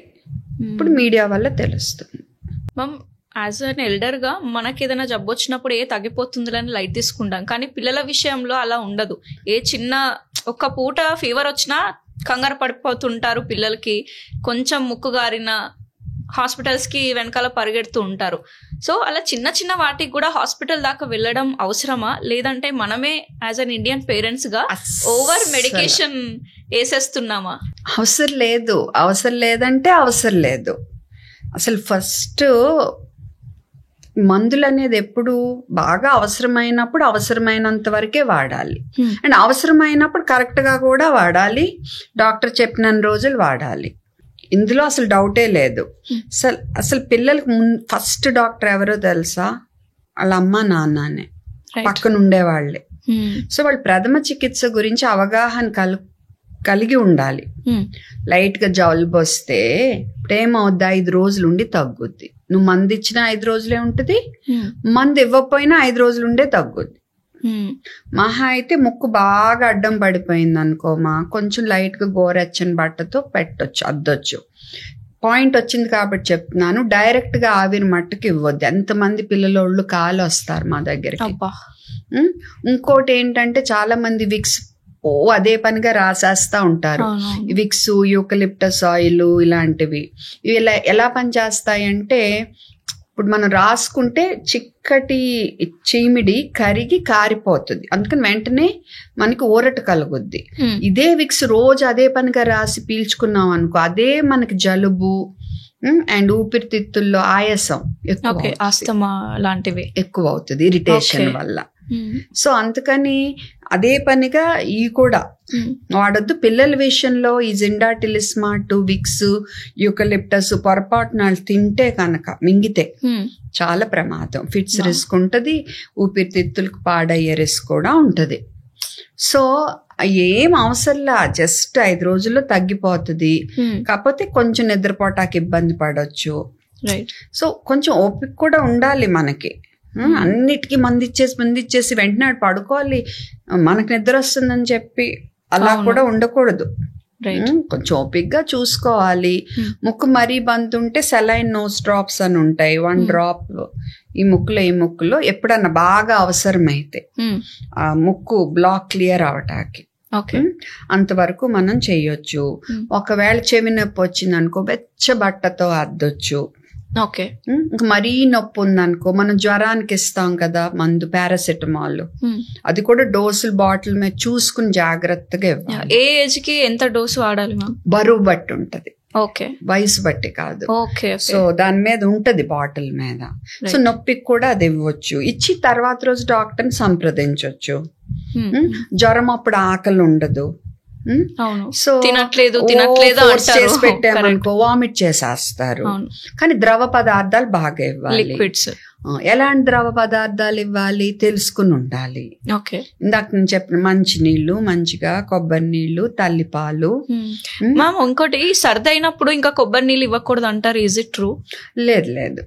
ఇప్పుడు మీడియా వల్ల తెలుస్తుంది. మ్యామ్, యాజ్ అన్ ఎల్డర్ గా మనకి ఏదైనా జబ్బు వచ్చినప్పుడు తగ్గిపోతుందని లైట్ తీసుకుంటాం. కానీ పిల్లల విషయంలో అలా ఉండదు. చిన్న ఒక్క పూట ఫీవర్ వచ్చినా కంగారు పడిపోతుంటారు. పిల్లలకి కొంచెం ముక్కు గారిన హాస్పిటల్స్ కి వెనకాల పరిగెడుతూ ఉంటారు. సో అలా చిన్న వాటికి కూడా హాస్పిటల్ దాకా వెళ్ళడం అవసరమా? లేదంటే మనమే యాజ్ అన్ ఇండియన్ పేరెంట్స్ గా ఓవర్ మెడికేషన్ వేసేస్తున్నామా? అవసరం లేదంటే అవసరం లేదు. అసలు ఫస్ట్ మందులు అనేది ఎప్పుడు బాగా అవసరమైనంత వరకే వాడాలి. అండ్ అవసరమైనప్పుడు కరెక్ట్ గా కూడా వాడాలి. డాక్టర్ చెప్పిన రోజులు వాడాలి. ఇందులో అసలు డౌటే లేదు. అసలు పిల్లలకి ఫస్ట్ డాక్టర్ ఎవరో తెలుసా? వాళ్ళ అమ్మ నాన్ననే, పక్కన ఉండేవాళ్లే. సో వాళ్ళు ప్రథమ చికిత్స గురించి అవగాహన కలిగి ఉండాలి. లైట్ గా జలుబు వస్తే ఇప్పుడేమవుద్ది, 5 రోజులు ఉండి తగ్గుద్ది. నువ్వు మందు ఇచ్చినా 5 రోజులే ఉంటుంది, మందు ఇవ్వకపోయినా 5 రోజులు ఉండే తగ్గుద్ది. మహా అయితే ముక్కు బాగా అడ్డం పడిపోయింది అనుకోమా, కొంచెం లైట్ గా గోరెచ్చని బట్టతో అద్దొచ్చు. పాయింట్ వచ్చింది కాబట్టి చెప్తున్నాను. డైరెక్ట్ గా ఆవిరి మట్టుకు ఇవ్వద్దు. ఎంతమంది పిల్లలోళ్ళు కాలు వస్తారు మా దగ్గరికి. ఇంకోటి ఏంటంటే చాలా మంది విక్స్ అదే పనిగా రాసేస్తా ఉంటారు. విక్స్, యూకలిప్టస్ ఆయిల్ ఇలాంటివి. ఇవి ఎలా పనిచేస్తాయంటే, ఇప్పుడు మనం రాసుకుంటే చిక్కటి చీమిడి కరిగి కారిపోతుంది. అందుకని వెంటనే మనకి ఊరట కలుగుద్ది. ఇదే విక్స్ రోజు అదే పనిగా రాసి పీల్చుకున్నాం అనుకో, అదే మనకి జలుబు అండ్ ఊపిరితిత్తుల్లో ఆయాసం ఆస్తమా లాంటివి ఎక్కువ అవుతుంది ఇరిటేషన్ వల్ల. సో అందుకని అదే పనిగా ఇవి కూడా వాడొద్దు. పిల్లల విషయంలో ఈ జిండాటిలిస్మాట్, విక్స్, యూకలిప్టస్ పొరపాటున తింటే కనుక మింగితే చాలా ప్రమాదం. ఫిట్స్ రిస్క్ ఉంటుంది, ఊపిరితిత్తులకు పాడయ్యే రిస్క్ కూడా ఉంటుంది. సో ఏం అవసరంలా, జస్ట్ 5 రోజుల్లో తగ్గిపోతుంది. కాకపోతే కొంచెం నిద్రపోటానికి ఇబ్బంది పడవచ్చు. సో కొంచెం ఓపిక కూడా ఉండాలి మనకి. అన్నిటికీ మందిచ్చేసి వెంటనే పడుకోవాలి, మనకు నిద్ర వస్తుందని చెప్పి అలా కూడా ఉండకూడదు. కొంచెం ఓపిక్గా చూసుకోవాలి. ముక్కు మరీ బంద్ ఉంటే సెలైన్ నోస్ డ్రాప్స్ అని ఉంటాయి. 1 డ్రాప్ ఈ ముక్కులో ఎప్పుడన్నా బాగా అవసరమైతే ఆ ముక్కు బ్లాక్ క్లియర్ అవటానికి ఓకే. అంతవరకు మనం చెయ్యొచ్చు. ఒకవేళ చెవి నొప్పి వచ్చింది అనుకో వెచ్చ బట్టతో అద్దొచ్చు. ఓకే. ఇంకా మరీ నొప్పి ఉందనుకో మనం జ్వరానికి ఇస్తాం కదా మందు పారాసెటమాల్, అది కూడా డోసులు బాటిల్ మీద చూసుకుని జాగ్రత్తగా ఇవ్వాలి. ఏ ఏజ్ కి ఎంత డోసు వాడాలి మ్యామ్? బరువు బట్టి ఉంటది, ఓకే, వయసు బట్టి కాదు. ఓకే. సో దాని మీద ఉంటది బాటిల్ మీద. సో నొప్పికి కూడా అది ఇవ్వచ్చు. ఇచ్చి తర్వాత రోజు డాక్టర్ని సంప్రదించవచ్చు. జ్వరం అప్పుడు ఆకలి ఉండదు. సో తినట్లేదు చేసి పెట్టామనుకో వామిట్ చేసేస్తారు. కానీ ద్రవ పదార్థాలు బాగా ఇవ్వాలి. లిక్విడ్స్ ఎలాంటి ద్రవ పదార్థాలు ఇవ్వాలి తెలుసుకుని ఉండాలి. ఇందాక నేను చెప్పిన మంచి నీళ్లు, మంచిగా కొబ్బరి నీళ్లు, తల్లిపాలు. మ్యామ్ ఇంకోటి సర్ది అయినప్పుడు ఇంకా కొబ్బరి నీళ్ళు ఇవ్వకూడదు అంటారు, ఈజ్ ఇట్ ట్రూ? లేదు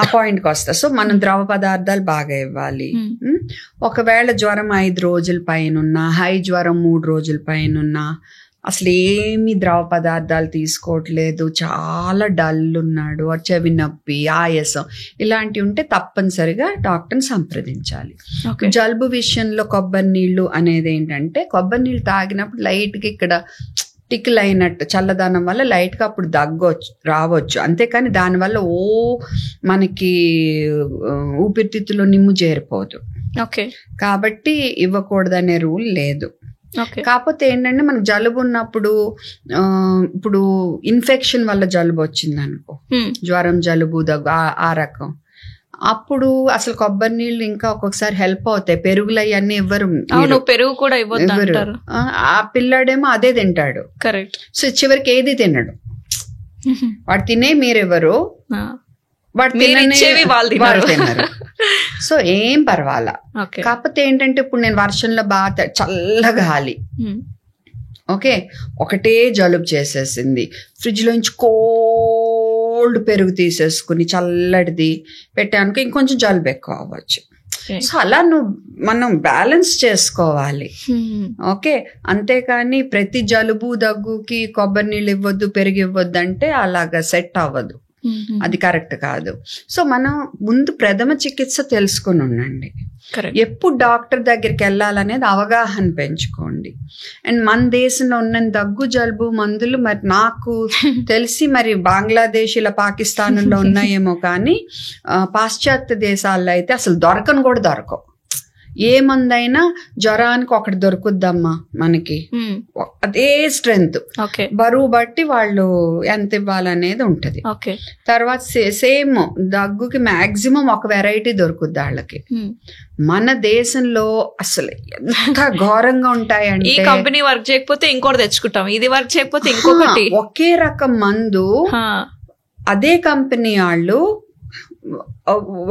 ఆ పాయింట్కి వస్తా. సో మనం ద్రవ పదార్థాలు బాగా ఇవ్వాలి. ఒకవేళ జ్వరం 5 రోజుల పైన ఉన్నా, హై జ్వరం 3 రోజుల పైన ఉన్నా, అసలు ఏమి ద్రవ పదార్థాలు తీసుకోవట్లేదు, చాలా డల్ ఉన్నాడు, చెవి నొప్పి, ఆయాసం ఇలాంటివి ఉంటే తప్పనిసరిగా డాక్టర్ని సంప్రదించాలి. జలుబు విషయంలో కొబ్బరి నీళ్లు అనేది ఏంటంటే, కొబ్బరి నీళ్ళు తాగినప్పుడు లైట్గా ఇక్కడ టిక్లు అయినట్టు చల్లదనం వల్ల లైట్గా అప్పుడు రావచ్చు. అంతేకాని దానివల్ల మనకి ఊపిరితిత్తులో నిమ్ము చేరిపోదు. కాబట్టి ఇవ్వకూడదనే రూల్ లేదు. కాకపోతే ఏంటంటే మనకు జలుబు ఉన్నప్పుడు, ఇప్పుడు ఇన్ఫెక్షన్ వల్ల జలుబు వచ్చింది అనుకో, జ్వరం, జలుబు, దగ్గు ఆ రకం, అప్పుడు అసలు కొబ్బరి నీళ్ళు ఇంకా ఒక్కొక్కసారి హెల్ప్ అవుతాయి. పెరుగులు అవన్నీ ఇవ్వరు, పెరుగు కూడా ఇవ్వరు. ఆ పిల్లాడేమో అదే తింటాడు. కరెక్ట్. సో చివరికి ఏది తినడు. వాడు తినే మీరెవరు, వాడు తినరు. సో ఏం పర్వాలా. కాకపోతే ఏంటంటే ఇప్పుడు నేను వర్షంలో బాగా చల్లగా గాలి, ఓకే, ఒకటే జలుబు చేసేసింది, ఫ్రిడ్జ్ లోంచి కోల్డ్ పెరుగు తీసేసుకుని చల్లటిది పెట్టానుకో ఇంకొంచెం జలుబు ఎక్కువ అవ్వచ్చు. సో అలా మనం బ్యాలెన్స్ చేసుకోవాలి. ఓకే, అంతేకాని ప్రతి జలుబు దగ్గుకి కొబ్బరి నీళ్ళు ఇవ్వద్దు, పెరుగు ఇవ్వద్దు అంటే అలాగా సెట్ అవ్వదు, అది కరెక్ట్ కాదు. సో మనం ముందు ప్రథమ చికిత్స తెలుసుకుని ఉండండి. ఎప్పుడు డాక్టర్ దగ్గరికి వెళ్ళాలనేది అవగాహన పెంచుకోండి. అండ్ మన దేశంలో ఉన్న దగ్గు జలుబు మందులు మరి నాకు తెలిసి మరి బంగ్లాదేశ్ ఇలా పాకిస్తాన్లో ఉన్నాయేమో, కానీ పాశ్చాత్య దేశాల్లో అయితే అసలు దొరకవు. ఏ మందైనా జ్వరానికి ఒకటి దొరుకుద్దమ్మా మనకి, అదే స్ట్రెంగ్త్, బరువు బట్టి వాళ్ళు ఎంత ఇవ్వాలనేది ఉంటది. తర్వాత సేమ్ దగ్గుకి మాక్సిమం ఒక వెరైటీ దొరుకుద్ది వాళ్ళకి. మన దేశంలో అసలు ఎంత ఘోరంగా ఉంటాయంటే, ఈ కంపెనీ వర్క్ చేయకపోతే ఇంకోటి తెచ్చుకుంటాం, ఇది వర్క్ చేయకపోతే ఇంకొకటి, ఒకే రకం మందు అదే కంపెనీ వాళ్ళు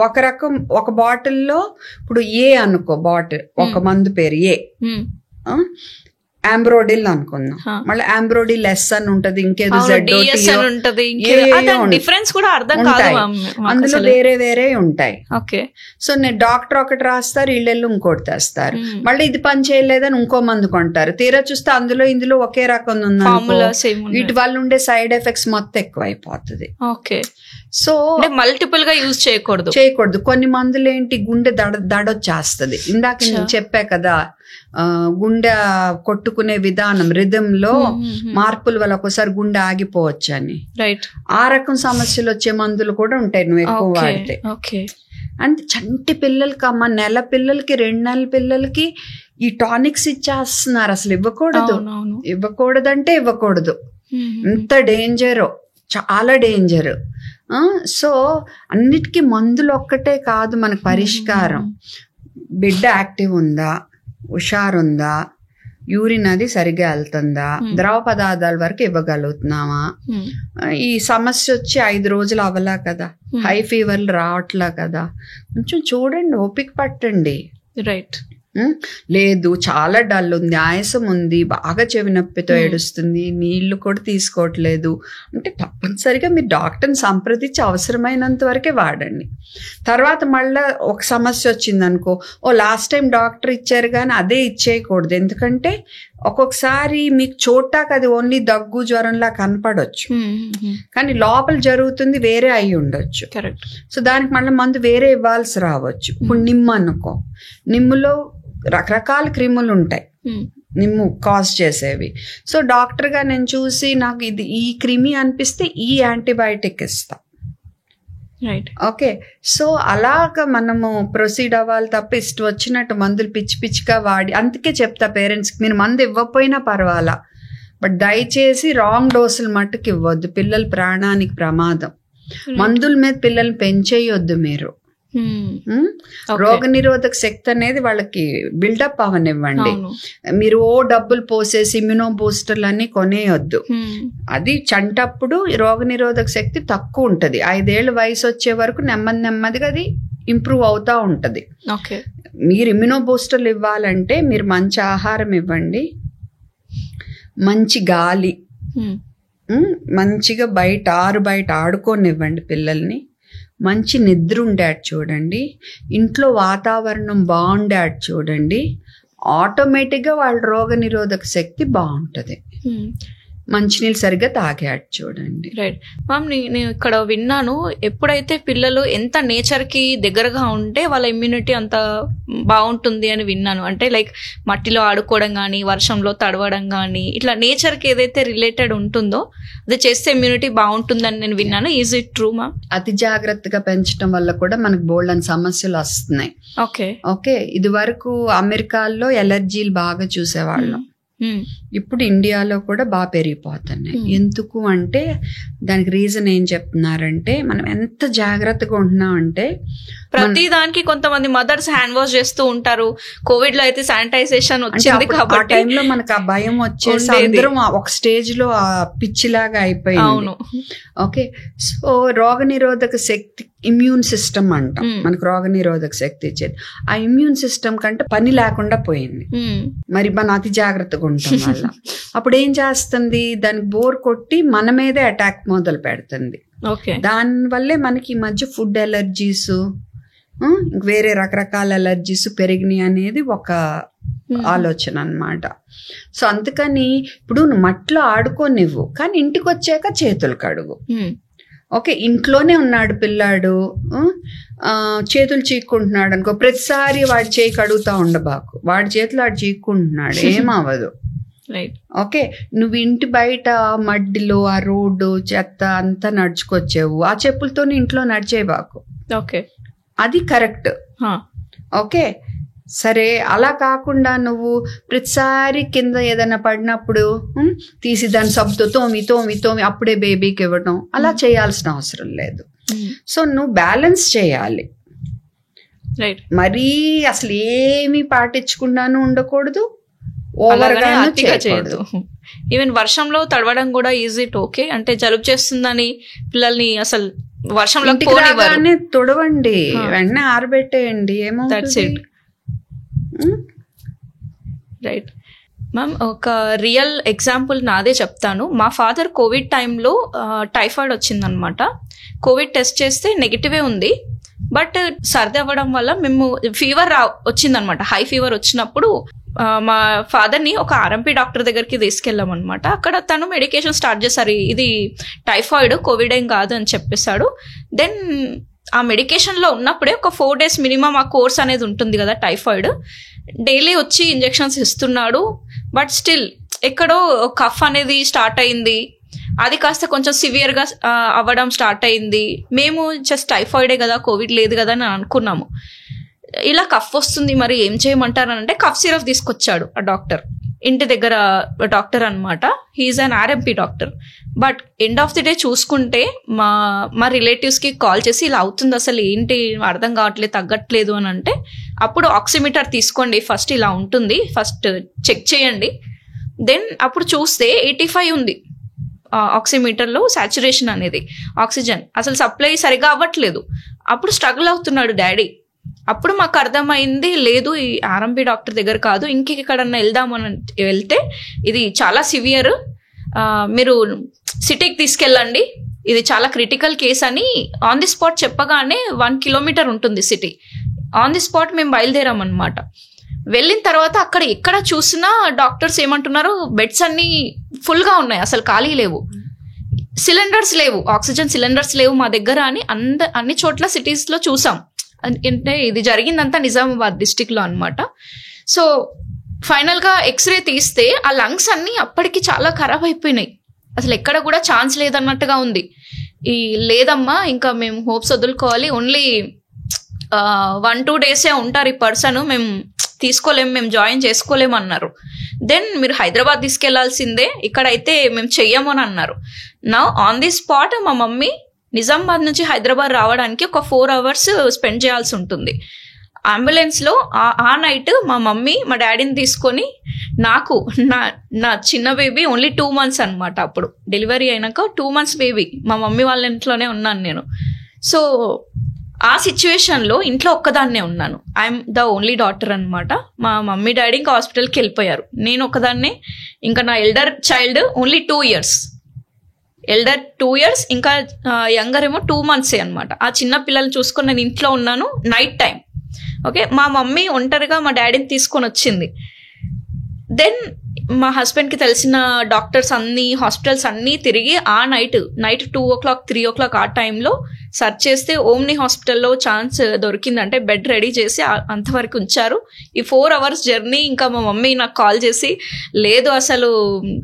ఒక రకం, ఒక బాటిల్లో ఇప్పుడు ఏ అనుకో బాటిల్, ఒక మందు పేరు ఏ, ఆంబ్రోడిల్ అనుకుందాం, మళ్ళీ ఆంబ్రోడిల్ ఎస్ అని ఉంటది, ఇంకేదో డిఫరెన్స్ కూడా అర్థం కాదు, అందులో వేరే ఉంటాయి. సో నేను డాక్టర్ ఒకటి రాస్తారు, వీళ్ళు ఇంకోటి తెస్తారు, మళ్ళీ ఇది పని చేయలేదని ఇంకో మందు కొంటారు, తీరా చూస్తే అందులో ఇందులో ఒకే రకం ఉంది, వీటి వల్ల ఉండే సైడ్ ఎఫెక్ట్స్ మొత్తం ఎక్కువైపోతుంది. సో మల్టిపుల్ గా యూజ్ చేయకూడదు. కొన్ని మందులు ఏంటి, గుండె దడొచ్చేస్తుంది. ఇందాక నేను చెప్పా కదా, గుండె కొట్టుకునే విధానం, రిథంలో మార్పుల వల్ల ఒకసారి గుండె ఆగిపోవచ్చు అని, ఆ రకం సమస్యలు వచ్చే మందులు కూడా ఉంటాయి నువ్వు ఎక్కువ వాడితే. అంటే చంటి పిల్లలకి అమ్మ, నెల పిల్లలకి, 2 నెలల పిల్లలకి ఈ టానిక్స్ ఇచ్చేస్తున్నారు. అసలు ఇవ్వకూడదంటే ఇవ్వకూడదు. ఎంత డేంజరో, చాలా డేంజర్. సో అన్నిటికీ మందులు ఒక్కటే కాదు మనకు పరిష్కారం. బిడ్డ యాక్టివ్ ఉందా, హుషారుందా, యూరిన్ అది సరిగ్గా వెళ్తుందా, ద్రవ పదార్థాల వరకు ఇవ్వగలుగుతున్నామా, ఈ సమస్య వచ్చి 5 రోజులు అవ్వలా కదా, హై ఫీవర్లు రావట్లా కదా, కొంచెం చూడండి, ఓపిక పట్టండి. లేదు చాలా డల్ ఉంది, ఆయాసం ఉంది, బాగా చెవి నొప్పితో ఏడుస్తుంది, నీళ్లు కూడా తీసుకోవట్లేదు అంటే తప్పనిసరిగా మీరు డాక్టర్ని సంప్రదించి అవసరమైనంత వరకే వాడండి. తర్వాత మళ్ళీ ఒక సమస్య వచ్చింది అనుకో, లాస్ట్ టైం డాక్టర్ ఇచ్చారు కానీ అదే ఇచ్చేయకూడదు. ఎందుకంటే ఒక్కొక్కసారి మీకు చూడటానికి అది ఓన్లీ దగ్గు జ్వరంలా కనపడవచ్చు, కానీ లోపల జరుగుతుంది వేరే అయి ఉండొచ్చు. సో దానికి మళ్ళీ మందు వేరే ఇవ్వాల్సి రావచ్చు. ఇప్పుడు నిమ్ము అనుకో, నిమ్ములో రకరకాల క్రిములు ఉంటాయి, నిమ్ము కాజ్ చేసేవి. సో డాక్టర్గా నేను చూసి నాకు ఇది ఈ క్రిమి అనిపిస్తే ఈ యాంటీబయాటిక్ ఇస్తా. రైట్. ఓకే, సో అలాగ మనము ప్రొసీడ్ అవ్వాలి తప్ప ఇష్టం వచ్చినట్టు మందులు పిచ్చి పిచ్చిగా వాడి, అందుకే చెప్తా పేరెంట్స్కి, మీరు మందు ఇవ్వకపోయినా పర్వాలా, బట్ దయచేసి రాంగ్ డోసులు మట్టుకు ఇవ్వద్దు. పిల్లల ప్రాణానికి ప్రమాదం. మందుల మీద పిల్లల్ని పెంచేయొద్దు మీరు. రోగ నిరోధక శక్తి అనేది వాళ్ళకి బిల్డప్ అవనివ్వండి. మీరు డబ్బులు పోసేసి ఇమ్యూనో బూస్టర్లు అన్ని కొనేయొద్దు. అది చంటప్పుడు రోగ నిరోధక శక్తి తక్కువ ఉంటుంది. 5 ఏళ్ళ వయసు వచ్చే వరకు నెమ్మదిగా అది ఇంప్రూవ్ అవుతా ఉంటది. మీరు ఇమ్యూనో బూస్టర్లు ఇవ్వాలంటే మీరు మంచి ఆహారం ఇవ్వండి, మంచి గాలి, మంచిగా బయట ఆడుకోనివ్వండి పిల్లల్ని, మంచి నిద్ర ఉండేట్ చూడండి, ఇంట్లో వాతావరణం బాగుండేట్ చూడండి. ఆటోమేటిక్గా వాళ్ళ రోగ నిరోధక శక్తి బాగుంటుంది. మంచినీళ్ళు సరిగ్గా తాగేట్ చూడండి. రైట్ మ్యామ్, నేను ఇక్కడ విన్నాను, ఎప్పుడైతే పిల్లలు ఎంత నేచర్కి దగ్గరగా ఉంటే వాళ్ళ ఇమ్యూనిటీ అంత బాగుంటుంది అని విన్నాను. అంటే లైక్ మట్టిలో ఆడుకోవడం కానీ, వర్షంలో తడవడం కానీ, ఇట్లా నేచర్కి ఏదైతే రిలేటెడ్ ఉంటుందో అది చేస్తే ఇమ్యూనిటీ బాగుంటుందని నేను విన్నాను. Is it true ma'am? అతి జాగ్రత్తగా పెంచడం వల్ల కూడా మనకు బోల్డని సమస్యలు వస్తున్నాయి. ఓకే, ఇది వరకు అమెరికాలో ఎలర్జీలు బాగా చూసేవాళ్ళం, ఇప్పుడు ఇండియాలో కూడా బాగా పెరిగిపోతున్నాయి. ఎందుకు అంటే దానికి రీజన్ ఏం చెప్తున్నారంటే, మనం ఎంత జాగ్రత్తగా ఉంటున్నాం అంటే, ప్రతి దానికి కొంతమంది మదర్స్ హ్యాండ్ వాష్ చేస్తూ ఉంటారు. కోవిడ్ లో అయితే శానిటైజేషన్ వచ్చింది కాబట్టి ఆ టైంలో మనకు ఆ భయం వచ్చేసి అందరం ఒక స్టేజ్ లో ఆ పిచ్చిలాగా అయిపోయింది. ఓకే, సో రోగ నిరోధక శక్తి ఇమ్యూన్ సిస్టమ్ అంటాం, మనకు రోగ నిరోధక శక్తి ఇచ్చేది. ఆ ఇమ్యూన్ సిస్టమ్ కంటే పని లేకుండా పోయింది. మరి మనం అతి జాగ్రత్తగా ఉంటాం వల్ల అప్పుడు ఏం చేస్తుంది, దానికి బోర్ కొట్టి మన మీదే అటాక్ మొదలు పెడుతుంది. దానివల్లే మనకి ఈ మధ్య ఫుడ్ ఎలర్జీస్, వేరే రకరకాల ఎలర్జీస్ పెరిగినాయి అనేది ఒక ఆలోచన అన్నమాట. సో అందుకని ఇప్పుడు మట్లో ఆడుకోనివ్వు, కానీ ఇంటికి వచ్చాక చేతులు కడుగు. ఓకే, ఇంట్లోనే ఉన్నాడు పిల్లాడు, చేతులు చీక్కుంటున్నాడు అనుకో, ప్రతిసారి వాడి చేయి కడుగుతా ఉండబాకు, వాడి చేతులు వాడు చీక్కుంటున్నాడు, ఏమవ్వదు. ఓకే, నువ్వు ఇంటి బయట మడ్డిలో ఆ రోడ్డు చెత్త అంతా నడుచుకొచ్చావు, ఆ చెప్పులతో ఇంట్లో నడిచేబాకు. ఓకే, అది కరెక్ట్. ఓకే, సరే, అలా కాకుండా నువ్వు ప్రతిసారి కింద ఏదైనా పడినప్పుడు తీసి దాని సబ్బుతో తోమి అప్పుడే బేబీకి ఇవ్వడం, అలా చేయాల్సిన అవసరం లేదు. సో నువ్వు బ్యాలెన్స్ చేయాలి. మరీ అసలు ఏమీ పాటించకుండాను ఉండకూడదు, ఓవర్గాను చేయకూడదు. ఈవెన్ వర్షంలో తడవడం కూడా ఈజ్ ఇట్ ఓకే? అంటే జలుబు చేస్తుందని పిల్లల్ని అసలు వర్షంలో తుడవండి, వెంటనే ఆరబెట్టేయండి, ఏమవుతుంది. రైట్ మ్యామ్, ఒక రియల్ ఎగ్జాంపుల్ నాదే చెప్తాను. మా ఫాదర్ కోవిడ్ టైంలో టైఫాయిడ్ వచ్చిందనమాట. కోవిడ్ టెస్ట్ చేస్తే నెగిటివే ఉంది, బట్ సర్ది అవ్వడం వల్ల మేము ఫీవర్ వచ్చిందనమాట. హై ఫీవర్ వచ్చినప్పుడు మా ఫాదర్ని ఒక ఆర్ఎంపీ డాక్టర్ దగ్గరికి తీసుకెళ్ళాం అనమాట. అక్కడ తను మెడికేషన్ స్టార్ట్ చేశారు, ఇది టైఫాయిడ్, కోవిడ్ ఏం కాదు అని చెప్పేశాడు. దెన్ ఆ మెడికేషన్లో ఉన్నప్పుడే ఒక 4 days మినిమం ఆ కోర్స్ అనేది ఉంటుంది కదా టైఫాయిడ్, డైలీ వచ్చి ఇంజెక్షన్స్ ఇస్తున్నాడు. బట్ స్టిల్ ఎక్కడో కఫ్ అనేది స్టార్ట్ అయింది, అది కాస్త కొంచెం సివియర్గా అవ్వడం స్టార్ట్ అయింది. మేము జస్ట్ టైఫాయిడే కదా, కోవిడ్ లేదు కదా అని అనుకున్నాము. ఇలా కఫ్ వస్తుంది, మరి ఏం చేయమంటారనంటే కఫ్ సిరప్ తీసుకొచ్చాడు ఆ డాక్టర్, ఇంటి దగ్గర డాక్టర్ అనమాట. He is an RMP doctor. But end of the day చూసుకుంటే మా రిలేటివ్స్కి కాల్ చేసి ఇలా అవుతుంది, అసలు ఏంటి అర్థం కావట్లేదు, తగ్గట్లేదు అని అంటే, అప్పుడు ఆక్సిమీటర్ తీసుకోండి, ఫస్ట్ ఇలా ఉంటుంది, ఫస్ట్ చెక్ చేయండి. దెన్ అప్పుడు చూస్తే 85 ఉంది ఆక్సిమీటర్లో సాచురేషన్ అనేది, ఆక్సిజన్ అసలు సప్లై సరిగా అవ్వట్లేదు. అప్పుడు స్ట్రగుల్ అవుతున్నాడు డాడీ. అప్పుడు మాకు అర్థమైంది, లేదు ఈ ఆర్ఎంపీ డాక్టర్ దగ్గర కాదు, ఇంకెక్కడన్నా వెళ్దామని వెళ్తే ఇది చాలా సివియర్, మీరు సిటీకి తీసుకెళ్ళండి, ఇది చాలా క్రిటికల్ కేస్ అని ఆన్ ది స్పాట్ చెప్పగానే 1 kilometer ఉంటుంది సిటీ. ఆన్ ది స్పాట్ మేము బయలుదేరామన్నమాట. వెళ్ళిన తర్వాత అక్కడ ఎక్కడ చూసినా డాక్టర్స్ ఏమంటున్నారు, బెడ్స్ అన్ని ఫుల్గా ఉన్నాయి, అసలు ఖాళీ లేవు, సిలిండర్స్ లేవు, ఆక్సిజన్ సిలిండర్స్ లేవు మా దగ్గర అని అన్ని చోట్ల సిటీస్లో చూసాం. అంటే ఇది జరిగిందంతా నిజామాబాద్ డిస్టిక్లో అనమాట. సో ఫైనల్ గా ఎక్స్రే తీస్తే ఆ లంగ్స్ అన్ని అప్పటికి చాలా ఖరాబ్ అయిపోయినాయి, అసలు ఎక్కడ కూడా ఛాన్స్ లేదన్నట్టుగా ఉంది. లేదమ్మా ఇంకా మేము హోప్స్ వదులుకోవాలి, ఓన్లీ 1-2 days ఉంటారు ఈ పర్సన్, మేము తీసుకోలేము, మేము జాయిన్ చేసుకోలేము అన్నారు. దెన్ మీరు హైదరాబాద్ తీసుకెళ్లాల్సిందే, ఇక్కడైతే మేము చెయ్యము అని అన్నారు. నా ఆన్ ది స్పాట్ మా మమ్మీ నిజామాబాద్ నుంచి హైదరాబాద్ రావడానికి ఒక 4 hours స్పెండ్ చేయాల్సి ఉంటుంది. అంబులెన్స్ లో ఆ నైట్ మా మమ్మీ మా డాడీని తీసుకొని, నాకు నా చిన్న బేబీ ఓన్లీ 2 months అనమాట, అప్పుడు డెలివరీ అయినాక 2 months బేబీ మా మమ్మీ వాళ్ళ ఇంట్లోనే ఉన్నాను నేను. సో ఆ సిచ్యువేషన్లో ఇంట్లో ఒక్కదాన్నే ఉన్నాను. ఐఎమ్ ద ఓన్లీ డాటర్ అనమాట. మా మమ్మీ డాడీ ఇంకా హాస్పిటల్కి వెళ్ళిపోయారు, నేను ఒకదాన్నే. ఇంకా నా elder child only 2 years, elder 2 years, ఇంకా యంగర్ ఏమో 2 months అనమాట. ఆ చిన్న పిల్లల్ని చూసుకొని నేను ఇంట్లో ఉన్నాను, నైట్ టైం. ఓకే, మా మమ్మీ ఒంటరిగా మా డాడీని తీసుకొని వచ్చింది. దెన్ మా హస్బెండ్కి తెలిసిన డాక్టర్స్ అన్ని హాస్పిటల్స్ అన్నీ తిరిగి ఆ నైట్ 2 o'clock 3 o'clock ఆ టైంలో సర్చ్ చేస్తే ఓమ్ని హాస్పిటల్లో ఛాన్స్ దొరికిందంటే బెడ్ రెడీ చేసి అంతవరకు ఉంచారు. ఈ 4 hours జర్నీ ఇంకా మా మమ్మీ నాకు కాల్ చేసి, లేదు అసలు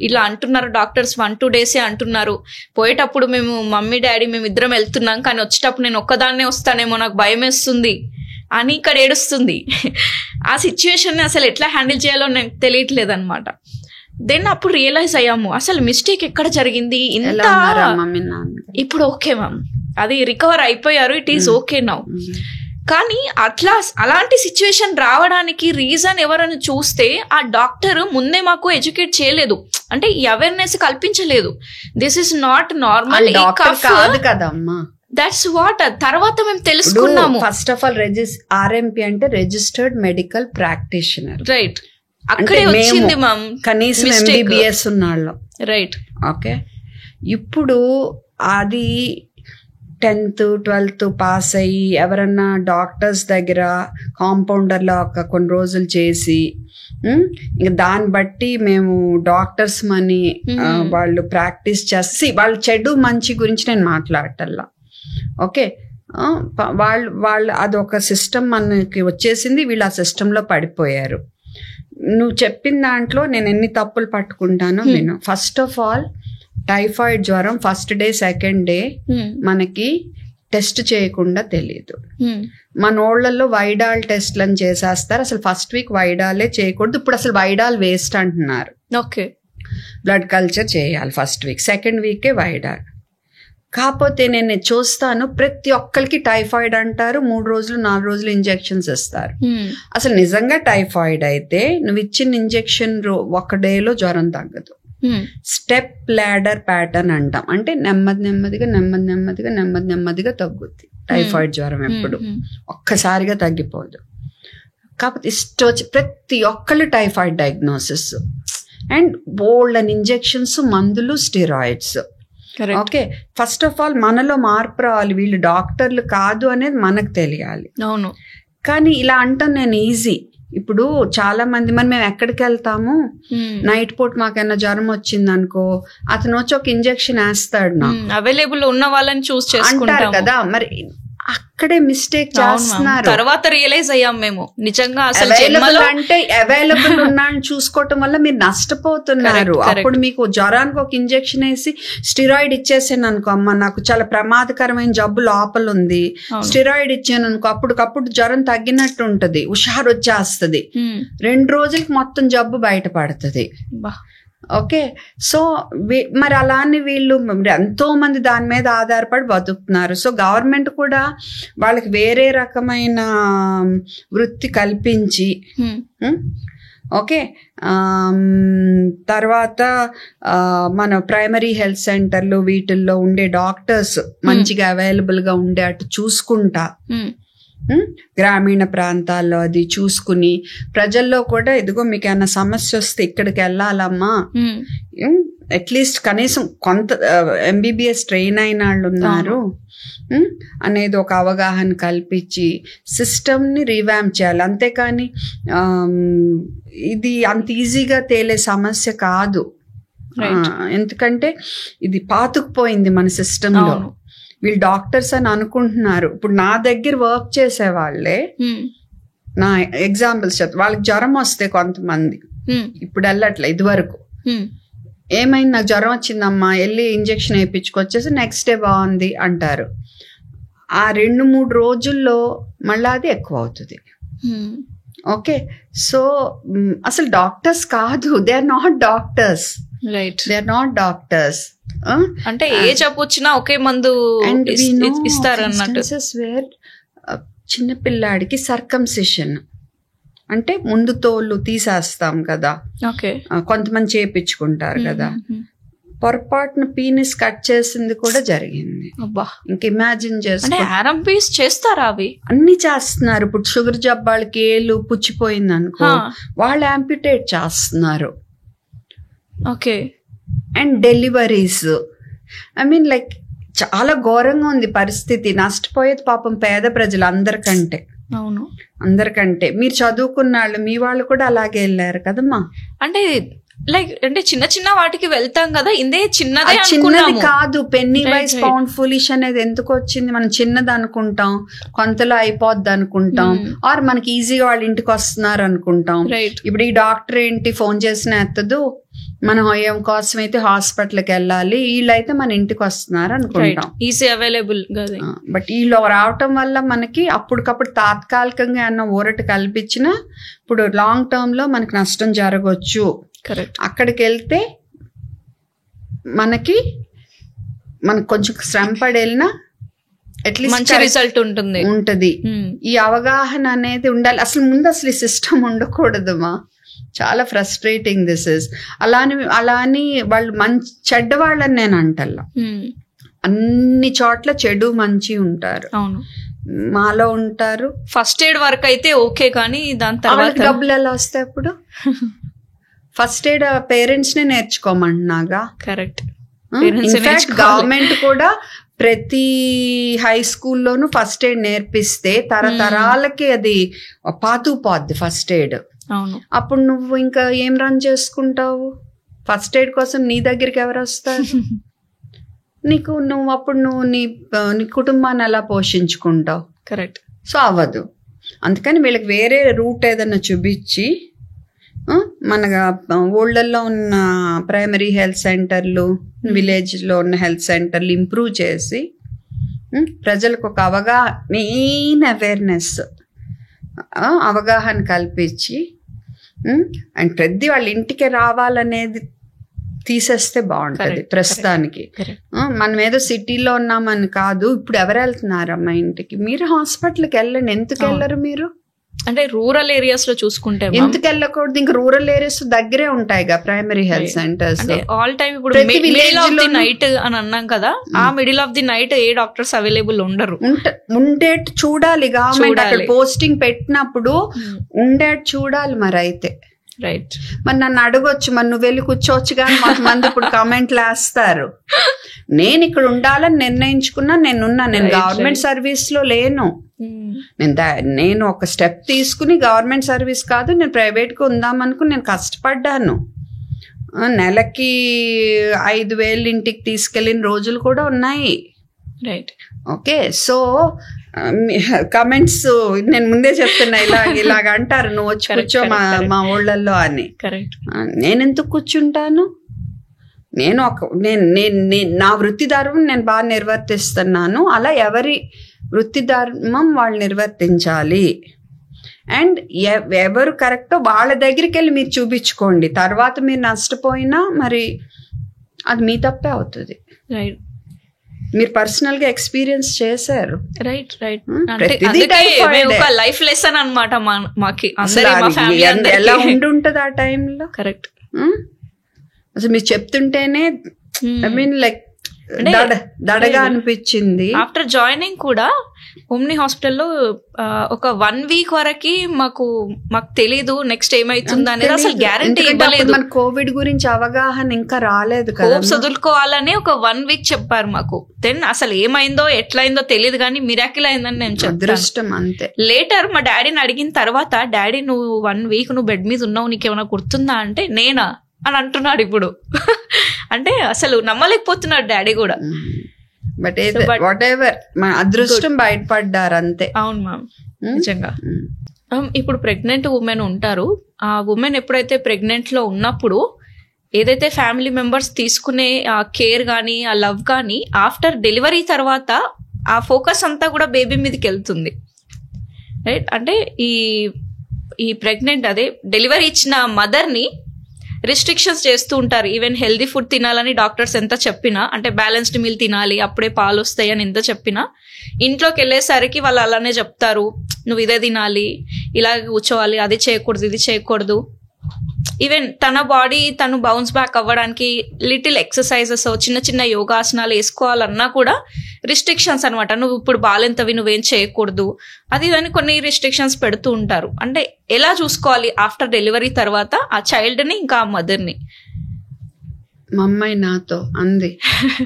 ఇలా అంటున్నారు డాక్టర్స్, 1-2 days అంటున్నారు, పోయేటప్పుడు మేము మమ్మీ డాడీ మేము ఇద్దరం వెళ్తున్నాం, కానీ వచ్చేటప్పుడు నేను ఒక్కదాన్నే వస్తానేమో, నాకు భయం వేస్తుంది అని ఇక్కడ ఏడుస్తుంది. ఆ సిచ్యువేషన్ అసలు ఎట్లా హ్యాండిల్ చేయాలో నాకు తెలియట్లేదు అనమాట. దెన్ అప్పుడు రియలైజ్ అయ్యాము అసలు మిస్టేక్ ఎక్కడ జరిగింది. ఇంత ఇప్పుడు ఓకే మ్యామ్, అది రికవర్ అయిపోయారు, ఇట్ ఈస్ ఓకే నౌ. కానీ అలాంటి సిచ్యువేషన్ రావడానికి రీజన్ ఎవరని చూస్తే ఆ డాక్టర్ ముందే మాకు ఎడ్యుకేట్ చేయలేదు, అంటే ఈ అవేర్నెస్ కల్పించలేదు. దిస్ ఇస్ నాట్ నార్మల్ కాదు కదమ్మా. దట్స్ వాట్ తర్వాత మేము తెలుసుకున్నాము. ఫస్ట్ ఆఫ్ ఆల్ ఆర్ఎంపీ అంటే రిజిస్టర్డ్ మెడికల్ ప్రాక్టీషనర్, రైట్? అక్కడే వచ్చింది మ్యామ్, కనీసం ఎంబీబీఎస్ ఉన్నాళ్ళం, రైట్? ఓకే, ఇప్పుడు అది 10th 12th పాస్ అయ్యి ఎవరన్నా డాక్టర్స్ దగ్గర కాంపౌండర్లో కొన్ని రోజులు చేసి ఇంకా దాన్ని బట్టి మేము డాక్టర్స్ మనీ వాళ్ళు ప్రాక్టీస్ చేసి వాళ్ళు చెడు మంచి గురించి నేను మాట్లాడటల్లా. ఓకే, వాళ్ళు అదొక సిస్టమ్ మనకి వచ్చేసింది, వీళ్ళు ఆ సిస్టంలో పడిపోయారు. నువ్వు చెప్పిన దాంట్లో నేను ఎన్ని తప్పులు పట్టుకుంటానో నేను. ఫస్ట్ ఆఫ్ ఆల్ టైఫాయిడ్ జ్వరం ఫస్ట్ డే సెకండ్ డే మనకి టెస్ట్ చేయకుండా తెలియదు. మన ఓళ్లలో వైడాల్ టెస్ట్లను చేసేస్తారు, అసలు ఫస్ట్ వీక్ వైడాలే చేయకూడదు. ఇప్పుడు అసలు వైడాల్ వేస్ట్ అంటున్నారు. ఓకే, బ్లడ్ కల్చర్ చేయాలి ఫస్ట్ వీక్, సెకండ్ వీకే వైడాల్. కాకపోతే నేను చూస్తాను ప్రతి ఒక్కరికి టైఫాయిడ్ అంటారు, 3 రోజులు 4 రోజులు ఇంజెక్షన్స్ ఇస్తారు. అసలు నిజంగా టైఫాయిడ్ అయితే నువ్వు ఇచ్చిన ఇంజెక్షన్ 1 dayలో జ్వరం తగ్గదు. స్టెప్ ల్యాడర్ ప్యాటర్న్ అంటాం, అంటే నెమ్మదిగా తగ్గుద్ది టైఫాయిడ్ జ్వరం. ఎప్పుడు ఒక్కసారిగా తగ్గిపోదు. కాకపోతే ప్రతి ఒక్కళ్ళు typhoid diagnosis and bold and injections, మందులు, steroids. Okay, first of all మనలో మార్పు రావాలి, వీళ్ళు డాక్టర్లు కాదు అనేది మనకు తెలియాలి. అవును, కానీ ఇలా అంటాను నేను ఈజీ. ఇప్పుడు చాలా మంది మేము ఎక్కడికి వెళ్తాము, నైట్ పూట మాకైనా జ్వరం వచ్చింది అనుకో, అతను వచ్చి ఒక ఇంజెక్షన్ వేస్తాడు, నాకు అవైలబుల్ ఉన్న వాళ్ళని చూస్ చేసుకుంటారు కదా. మరి అక్కడే మిస్టేక్ చేస్తున్నారు. తర్వాత రియలైజ్ అయ్యాం మేము నిజంగా అసలు అంటే అవైలబుల్ ఉన్నాను చూసుకోవటం వల్ల మీరు నష్టపోతున్నారు. అప్పుడు మీకు జ్వరానికి ఒక ఇంజెక్షన్ వేసి స్టిరాయిడ్ ఇచ్చేసాను అనుకో, అమ్మ నాకు చాలా ప్రమాదకరమైన జబ్బు లోపల ఉంది, స్టిరాయిడ్ ఇచ్చాను అనుకో, అప్పటికప్పుడు జ్వరం తగ్గినట్టు ఉంటది, హుషారు వచ్చేస్తుంది, 2 రోజులకి మొత్తం జబ్బు బయటపడుతుంది. ఓకే, సో మరి అలానే వీళ్ళు ఎంతో మంది దాని మీద ఆధారపడి బతుకుతున్నారు. సో గవర్నమెంట్ కూడా వాళ్ళకి వేరే రకమైన వృత్తి కల్పించి, ఓకే, తర్వాత మన ప్రైమరీ హెల్త్ సెంటర్లు వీటిల్లో ఉండే డాక్టర్స్ మంచిగా అవైలబుల్గా ఉండే అటు చూసుకుంటా, గ్రామీణ ప్రాంతాల్లో అది చూసుకుని ప్రజల్లో కూడా ఇదిగో మీకు ఏమైనా సమస్య వస్తే ఇక్కడికి వెళ్ళాలమ్మా, అట్లీస్ట్ కనీసం కొంత ఎంబీబీఎస్ ట్రైన్ అయిన వాళ్ళు ఉన్నారు అనేది ఒక అవగాహన కల్పించి సిస్టమ్ని రివాంప్ చేయాలి. అంతేకాని ఇది అంత ఈజీగా తేలే సమస్య కాదు, ఎందుకంటే ఇది పాతుకుపోయింది మన సిస్టంలో. వీళ్ళు డాక్టర్స్ అని అనుకుంటున్నారు. ఇప్పుడు నా దగ్గర వర్క్ చేసే వాళ్ళే నా ఎగ్జాంపుల్స్ చెప్తా. వాళ్ళకి జ్వరం వస్తే కొంతమంది ఇప్పుడు వెళ్ళట్లే, ఇదివరకు ఏమైంది నాకు జ్వరం వచ్చిందమ్మా వెళ్ళి ఇంజెక్షన్ వేయించుకొచ్చేసి నెక్స్ట్ డే బాగుంది అంటారు. ఆ 2-3 రోజుల్లో మళ్ళీ అది ఎక్కువ అవుతుంది. ఓకే, సో అసలు డాక్టర్స్ కాదు, they are not doctors. Right, they are not doctors. అంటే ఏ జబ్బు వచ్చినా ఒకే మందు ఇస్తారు అన్నట్టు. వేర్ చిన్న పిల్లాడికి సర్కంసిషన్ అంటే ముందు తోళ్ళు తీసేస్తాం కదా, కొంతమంది చేపించుకుంటారు కదా, పొరపాటున పీనిస్ కట్ చేసింది కూడా జరిగింది. ఇంక ఇమాజిన్ చేస్తారా? అవి అన్ని చేస్తున్నారు. ఇప్పుడు షుగర్ జబ్బాళ్ళకి ఏలు పుచ్చిపోయింది అనుకో, వాళ్ళు యాంప్యుటేట్ చేస్తున్నారు. Okay, and deliveries, I mean like చాలా ఘోరంగా ఉంది పరిస్థితి. నష్టపోయేది పాపం పేద ప్రజలు అందరికంటే. అవును, అందరికంటే. మీరు చదువుకున్న వాళ్ళు, మీ వాళ్ళు కూడా అలాగే వెళ్ళారు కదమ్మా. అంటే లైక్ అంటే చిన్న చిన్న వాటికి వెళ్తాం కదా, ఇదే చిన్నది కాదు. పెన్నీ వైజ్ పౌండ్ ఫులిష్ అనేది ఎందుకు వచ్చింది? మనం చిన్నది అనుకుంటాం, కొంతలో అయిపోద్ది అనుకుంటాం, ఆర్ మనకి ఈజీగా వాళ్ళ ఇంటికి వస్తున్నారు అనుకుంటాం. ఇప్పుడు ఈ డాక్టర్ ఏంటి ఫోన్ చేసిన ఎత్తదు, మనం ఏం కోసం అయితే హాస్పిటల్కి వెళ్ళాలి, వీళ్ళైతే మన ఇంటికి వస్తున్నారు అనుకుంటాం, ఈజీ అవైలబుల్. బట్ వీళ్ళు రావటం వల్ల మనకి అప్పటికప్పుడు తాత్కాలికంగా ఏమన్నా ఊరట కల్పించినా ఇప్పుడు లాంగ్ టర్మ్ లో మనకి నష్టం జరగవచ్చు. కరెక్ట్. అక్కడికి వెళ్తే మనకి కొంచెం శ్రమ పడి వెళ్ళినా అట్లీస్ట్ మంచి రిజల్ట్ ఉంటుంది. ఈ అవగాహన అనేది ఉండాలి. అసలు ముందు అసలు ఈ సిస్టమ్ ఉండకూడదు మా. చాలా ఫ్రస్ట్రేటింగ్ దిస్ ఇస్. అలాని వాళ్ళు చెడ్డ వాళ్ళని నేను అంటల్లా. అన్ని చోట్ల చెడు మంచి ఉంటారు. అవును, మాలో ఉంటారు. ఫస్ట్ ఎయిడ్ వరకు అయితే ఓకే, కానీ దాని తర్వాత డబ్బులు ఎలా వస్తాయి? అప్పుడు ఫస్ట్ ఎయిడ్ పేరెంట్స్ నే నేర్చుకోమంటున్నాగా. కరెక్ట్. ఇన్ఫాక్ట్ గవర్నమెంట్ కూడా ప్రతి హై స్కూల్లోనూ ఫస్ట్ ఎయిడ్ నేర్పిస్తే తరతరాలకి అది పాతుపోద్ది ఫస్ట్ ఎయిడ్. అవును. అప్పుడు నువ్వు ఇంకా ఏం రన్ చేసుకుంటావు? ఫస్ట్ ఎయిడ్ కోసం నీ దగ్గరికి ఎవరు వస్తారు? నువ్వు నీ కుటుంబాన్ని ఎలా పోషించుకుంటావు? కరెక్ట్. సో అవ్వదు. అందుకని వీళ్ళకి వేరే రూట్ ఏదన్నా చూపించి మన ఊళ్ళల్లో ఉన్న ప్రైమరీ హెల్త్ సెంటర్లు, విలేజ్లో ఉన్న హెల్త్ సెంటర్లు ఇంప్రూవ్ చేసి ప్రజలకు ఒక మెయిన్ అవేర్నెస్, అవగాహన కల్పించి అండ్ ప్రతి వాళ్ళ ఇంటికి రావాలనేది తీసేస్తే బాగుంటుంది. ప్రస్తుతానికి మనం ఏదో సిటీలో ఉన్నామని కాదు. ఇప్పుడు ఎవరు వెళ్తున్నారమ్మా ఇంటికి? మీరు హాస్పిటల్కి వెళ్ళండి. ఎందుకు వెళ్ళరు మీరు? అంటే రూరల్ ఏరియాస్ లో చూసుకుంటే ఎందుకు వెళ్ళకూడదు? ఇంకా రూరల్ ఏరియాస్ దగ్గరే ఉంటాయిగా primary health centres. All time ఇప్పుడు మిడిల్ ఆఫ్ ది నైట్ అని అన్నాం కదా, ఆ middle of the night A doctors available ఉండరు. ఉండేట్టు చూడాలి గవర్నమెంట్. అక్కడ పోస్టింగ్ పెట్టినప్పుడు ఉండేట్టు చూడాలి. మరి అయితే రైట్. మరి నన్ను అడగొచ్చు, మరి నువ్వు వెళ్ళి కూర్చోవచ్చు. కానీ కొంతమంది ఇప్పుడు కామెంట్లు వేస్తారు. నేను ఇక్కడ ఉండాలని నిర్ణయించుకున్నా, నేను గవర్నమెంట్ సర్వీస్ లో లేను. నేను ఒక స్టెప్ తీసుకుని గవర్నమెంట్ సర్వీస్ కాదు, నేను ప్రైవేట్ గా ఉందామనుకుని నేను కష్టపడ్డాను. నెలకి 5,000 ఇంటికి తీసుకెళ్లిన రోజులు కూడా ఉన్నాయి. రైట్. ఓకే, సో కమెంట్స్ నేను ముందే చెప్తున్నా, ఇలాగ అంటారు, నువ్వు వచ్చి కూర్చో మా ఊళ్ళల్లో అని. నేను ఎందుకు కూర్చుంటాను? నా వృత్తి ధర్మం నేను బాగా నిర్వర్తిస్తున్నాను. అలా ఎవరి వృత్తి ధర్మం వాళ్ళు నిర్వర్తించాలి. అండ్ ఎవరు కరెక్టో వాళ్ళ దగ్గరికి వెళ్ళి మీరు చూపించుకోండి. తర్వాత మీరు నష్టపోయినా మరి అది మీ తప్పే అవుతుంది. రైట్. మీరు పర్సనల్ గా ఎక్స్పీరియన్స్ చేశారు. రైట్. లైఫ్ లెసన్ అన్నమాట మాకి. ఎలా ఉండుంటది ఆ టైంలో? కరెక్ట్. అసలు మీరు చెప్తుంటేనే ఐ మీన్ లైక్ దడగా అనిపించింది. ఆఫ్టర్ జాయినింగ్ కూడా ఓమ్ని హాస్పిటల్లో ఒక 1 వీక్ వరకు మాకు తెలీదు నెక్స్ట్ ఏమైతుందో అనేది. అసలు గ్యారంటీ ఇవ్వలేదు. మన కోవిడ్ గురించి అవగాహన ఇంకా రాలేదు కదా. వదులుకోవాలని ఒక 1 వీక్ చెప్పారు మాకు. దెన్ అసలు ఏమైందో ఎట్లయిందో తెలియదు, కానీ మిరాకిల్ అయిందని నేను చెప్తాను. అదృష్టం అంతే. లేటర్ మా డాడీని అడిగిన తర్వాత, డాడీ నువ్వు 1 వీక్ నువ్వు బెడ్ మీద ఉన్నావు, నీకేమైనా గుర్తుందా అంటే, నేనా అని అంటున్నాడు ఇప్పుడు. అంటే అసలు నమ్మలేకపోతున్నాడు డాడీ కూడా. బట్ వాట్ ఎవర్, మన అదృష్టం బయటపడ్డారు అంతే. అవును మ్యామ్, నిజంగా. ఇప్పుడు ప్రెగ్నెంట్ ఉమెన్ ఉంటారు, ఆ ఉమెన్ ఎప్పుడైతే ప్రెగ్నెంట్ లో ఉన్నప్పుడు ఏదైతే ఫ్యామిలీ మెంబర్స్ తీసుకునే ఆ కేర్ కానీ ఆ లవ్ కానీ ఆఫ్టర్ డెలివరీ తర్వాత ఆ ఫోకస్ అంతా కూడా బేబీ మీదకి వెళ్తుంది, రైట్? అంటే ఈ ప్రెగ్నెంట్ అదే డెలివరీ ఇచ్చిన మదర్ని రిస్ట్రిక్షన్స్ చేస్తూ ఉంటారు. ఈవెన్ హెల్దీ ఫుడ్ తినాలని డాక్టర్స్ ఎంత చెప్పినా, అంటే బ్యాలెన్స్డ్ మీల్ తినాలి అప్పుడే పాలు వస్తాయి అని ఎంత చెప్పినా, ఇంట్లోకి వెళ్ళేసరికి వాళ్ళు అలానే చెప్తారు, నువ్వు ఇదే తినాలి, ఇలా కూర్చోవాలి, అది చేయకూడదు, ఇది చేయకూడదు. ఈవెన్ తన బాడీ తను బౌన్స్ బ్యాక్ అవ్వడానికి లిటిల్ ఎక్సర్సైజెస్, చిన్న చిన్న యోగాసనాలు వేసుకోవాలన్నా కూడా రిస్ట్రిక్షన్స్ అనమాట. నువ్వు ఇప్పుడు బాలెంతవి, నువ్వేం చేయకూడదు, అది అని కొన్ని రిస్ట్రిక్షన్స్ పెడుతూ ఉంటారు. అంటే ఎలా చూసుకోవాలి ఆఫ్టర్ డెలివరీ తర్వాత ఆ చైల్డ్ని ఇంకా ఆ మదర్ని? మా అమ్మాయి నాతో అంది,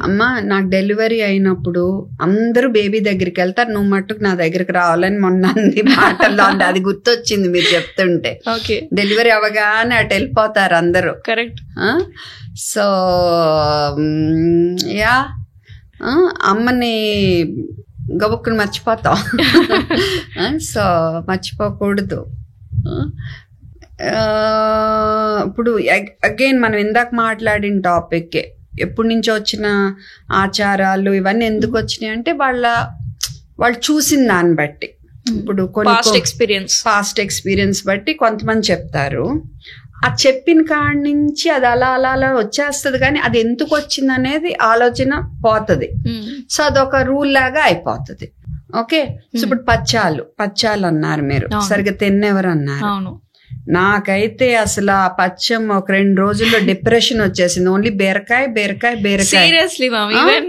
అమ్మ నాకు డెలివరీ అయినప్పుడు అందరూ బేబీ దగ్గరికి వెళ్తారు, నువ్వు మట్టుకు నా దగ్గరికి రావాలని మొన్న అంది మాటల్లో. అంది, అది గుర్తొచ్చింది మీరు చెప్తుంటే. ఓకే, డెలివరీ అవ్వగానే అటు వెళ్ళిపోతారు అందరూ. కరెక్ట్. సో యా, అమ్మని గబుక్కుని మర్చిపోతాం. సో మర్చిపోకూడదు. ఇప్పుడు అగైన్ మనం ఇందాక మాట్లాడిన టాపిక్, ఎప్పటి నుంచో వచ్చిన ఆచారాలు ఇవన్నీ ఎందుకు వచ్చినాయి అంటే వాళ్ళు చూసిన దాన్ని బట్టి. ఇప్పుడు పాస్ట్ ఎక్స్పీరియన్స్ బట్టి కొంతమంది చెప్తారు, ఆ చెప్పిన కాడి నుంచి అది అలా అలా అలా వచ్చేస్తుంది, కానీ అది ఎందుకు వచ్చింది అనేది ఆలోచన పోతుంది. సో అదొక రూల్ లాగా అయిపోతుంది. ఓకే, సో ఇప్పుడు పచ్చాలు అన్నారు మీరు, సరిగ్గా తిన్నెవరు అన్నారు. నాకైతే అసలు ఆ పచ్చం ఒక 2 రోజుల్లో డిప్రెషన్ వచ్చేసింది. ఓన్లీ బీరకాయ బీరకాయ బీరకాయ. సీరియస్లీ ఈవెన్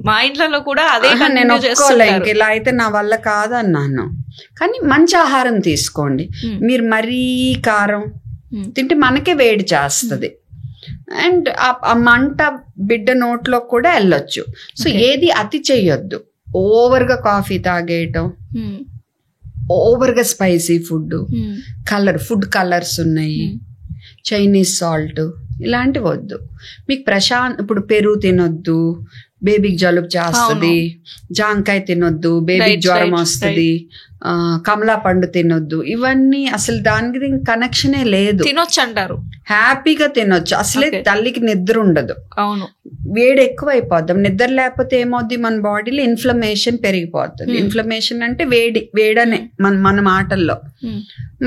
మా ఇంట్లో కూడా అదే. నేను ఒప్పుకోలే, ఇంక ఇలా అయితే నా వల్ల కాదన్నాను. కానీ మంచి ఆహారం తీసుకోండి. మీరు మరీ కారం తింటే మనకే వేడి చేస్తుంది, అండ్ ఆ మంట బిడ్డ నోట్లో కూడా వెళ్ళొచ్చు. సో ఏది అతి చెయ్యొద్దు. ఓవర్గా కాఫీ తాగేయటం, ఓవర్గా స్పైసీ ఫుడ్, ఫుడ్ కలర్స్ ఉన్నాయి, చైనీస్ సాల్ట్ ఇలాంటివి వద్దు. మీకు ఇప్పుడు పెరుగు తినొద్దు, బేబీకి జలుబు చేస్తుంది. జాంకాయ తినొద్దు, బేబీకి జ్వరం వస్తుంది. కమలా పండు తినొద్దు. ఇవన్నీ అసలు దానికి కనెక్షనే లేదు. తినొచ్చు అంటారు, హ్యాపీగా తినొచ్చు. అసలే తల్లికి నిద్ర ఉండదు. అవును, వేడి ఎక్కువ అయిపోద్దాం. నిద్ర లేకపోతే ఏమవుద్ది, మన బాడీలో ఇన్ఫ్లమేషన్ పెరిగిపోతుంది. ఇన్ఫ్లమేషన్ అంటే వేడనే మన మాటల్లో.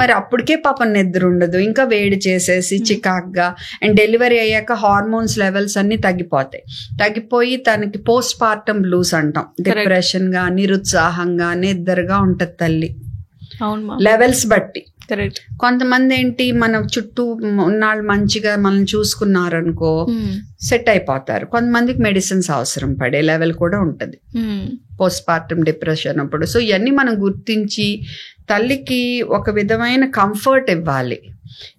మరి అప్పటికే పాపం నిద్ర ఉండదు, ఇంకా వేడి చేసేసి చికాక్గా. అండ్ డెలివరీ అయ్యాక హార్మోన్స్ లెవెల్స్ అన్ని తగ్గిపోయి తనకి పోస్ట్ పార్టమ్ బ్లూస్ అంటాం. డిప్రెషన్ గా, నిరుత్సాహంగా, నిద్రగా ఉంటది తల్లి లెవెల్స్ బట్టి. కొంతమంది ఏంటి, మన చుట్టూ ఉన్నాళ్ళు మంచిగా మనల్ని చూసుకున్నారనుకో సెట్ అయిపోతారు. కొంతమందికి మెడిసిన్స్ అవసరం పడే లెవెల్ కూడా ఉంటది పోస్ట్ పార్టమ్ డిప్రెషన్ అప్పుడు. సో ఇవన్నీ మనం గుర్తించి తల్లికి ఒక విధమైన కంఫర్ట్ ఇవ్వాలి.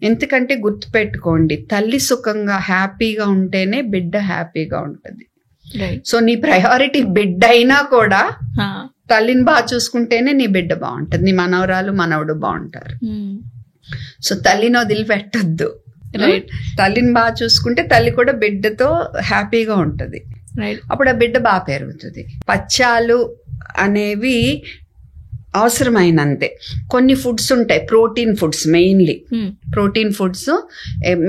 ఎందుకంటే గుర్తుపెట్టుకోండి, తల్లి సుఖంగా హ్యాపీగా ఉంటేనే బిడ్డ హ్యాపీగా ఉంటది. సో నీ ప్రయారిటీ బిడ్డ అయినా కూడా తల్లిని బాగా చూసుకుంటేనే నీ బిడ్డ బాగుంటది, నీ మనవరాలు మనవడు బాగుంటారు. సో తల్లిని వదిలిపెట్టద్దు. తల్లిని బాగా చూసుకుంటే తల్లి కూడా బిడ్డతో హ్యాపీగా ఉంటది. అప్పుడు ఆ బిడ్డ బాగా పెరుగుతుంది. పచ్చాలు అనేవి అవసరమైనంతే. కొన్ని ఫుడ్స్ ఉంటాయి, protein foods, mainly protein foods.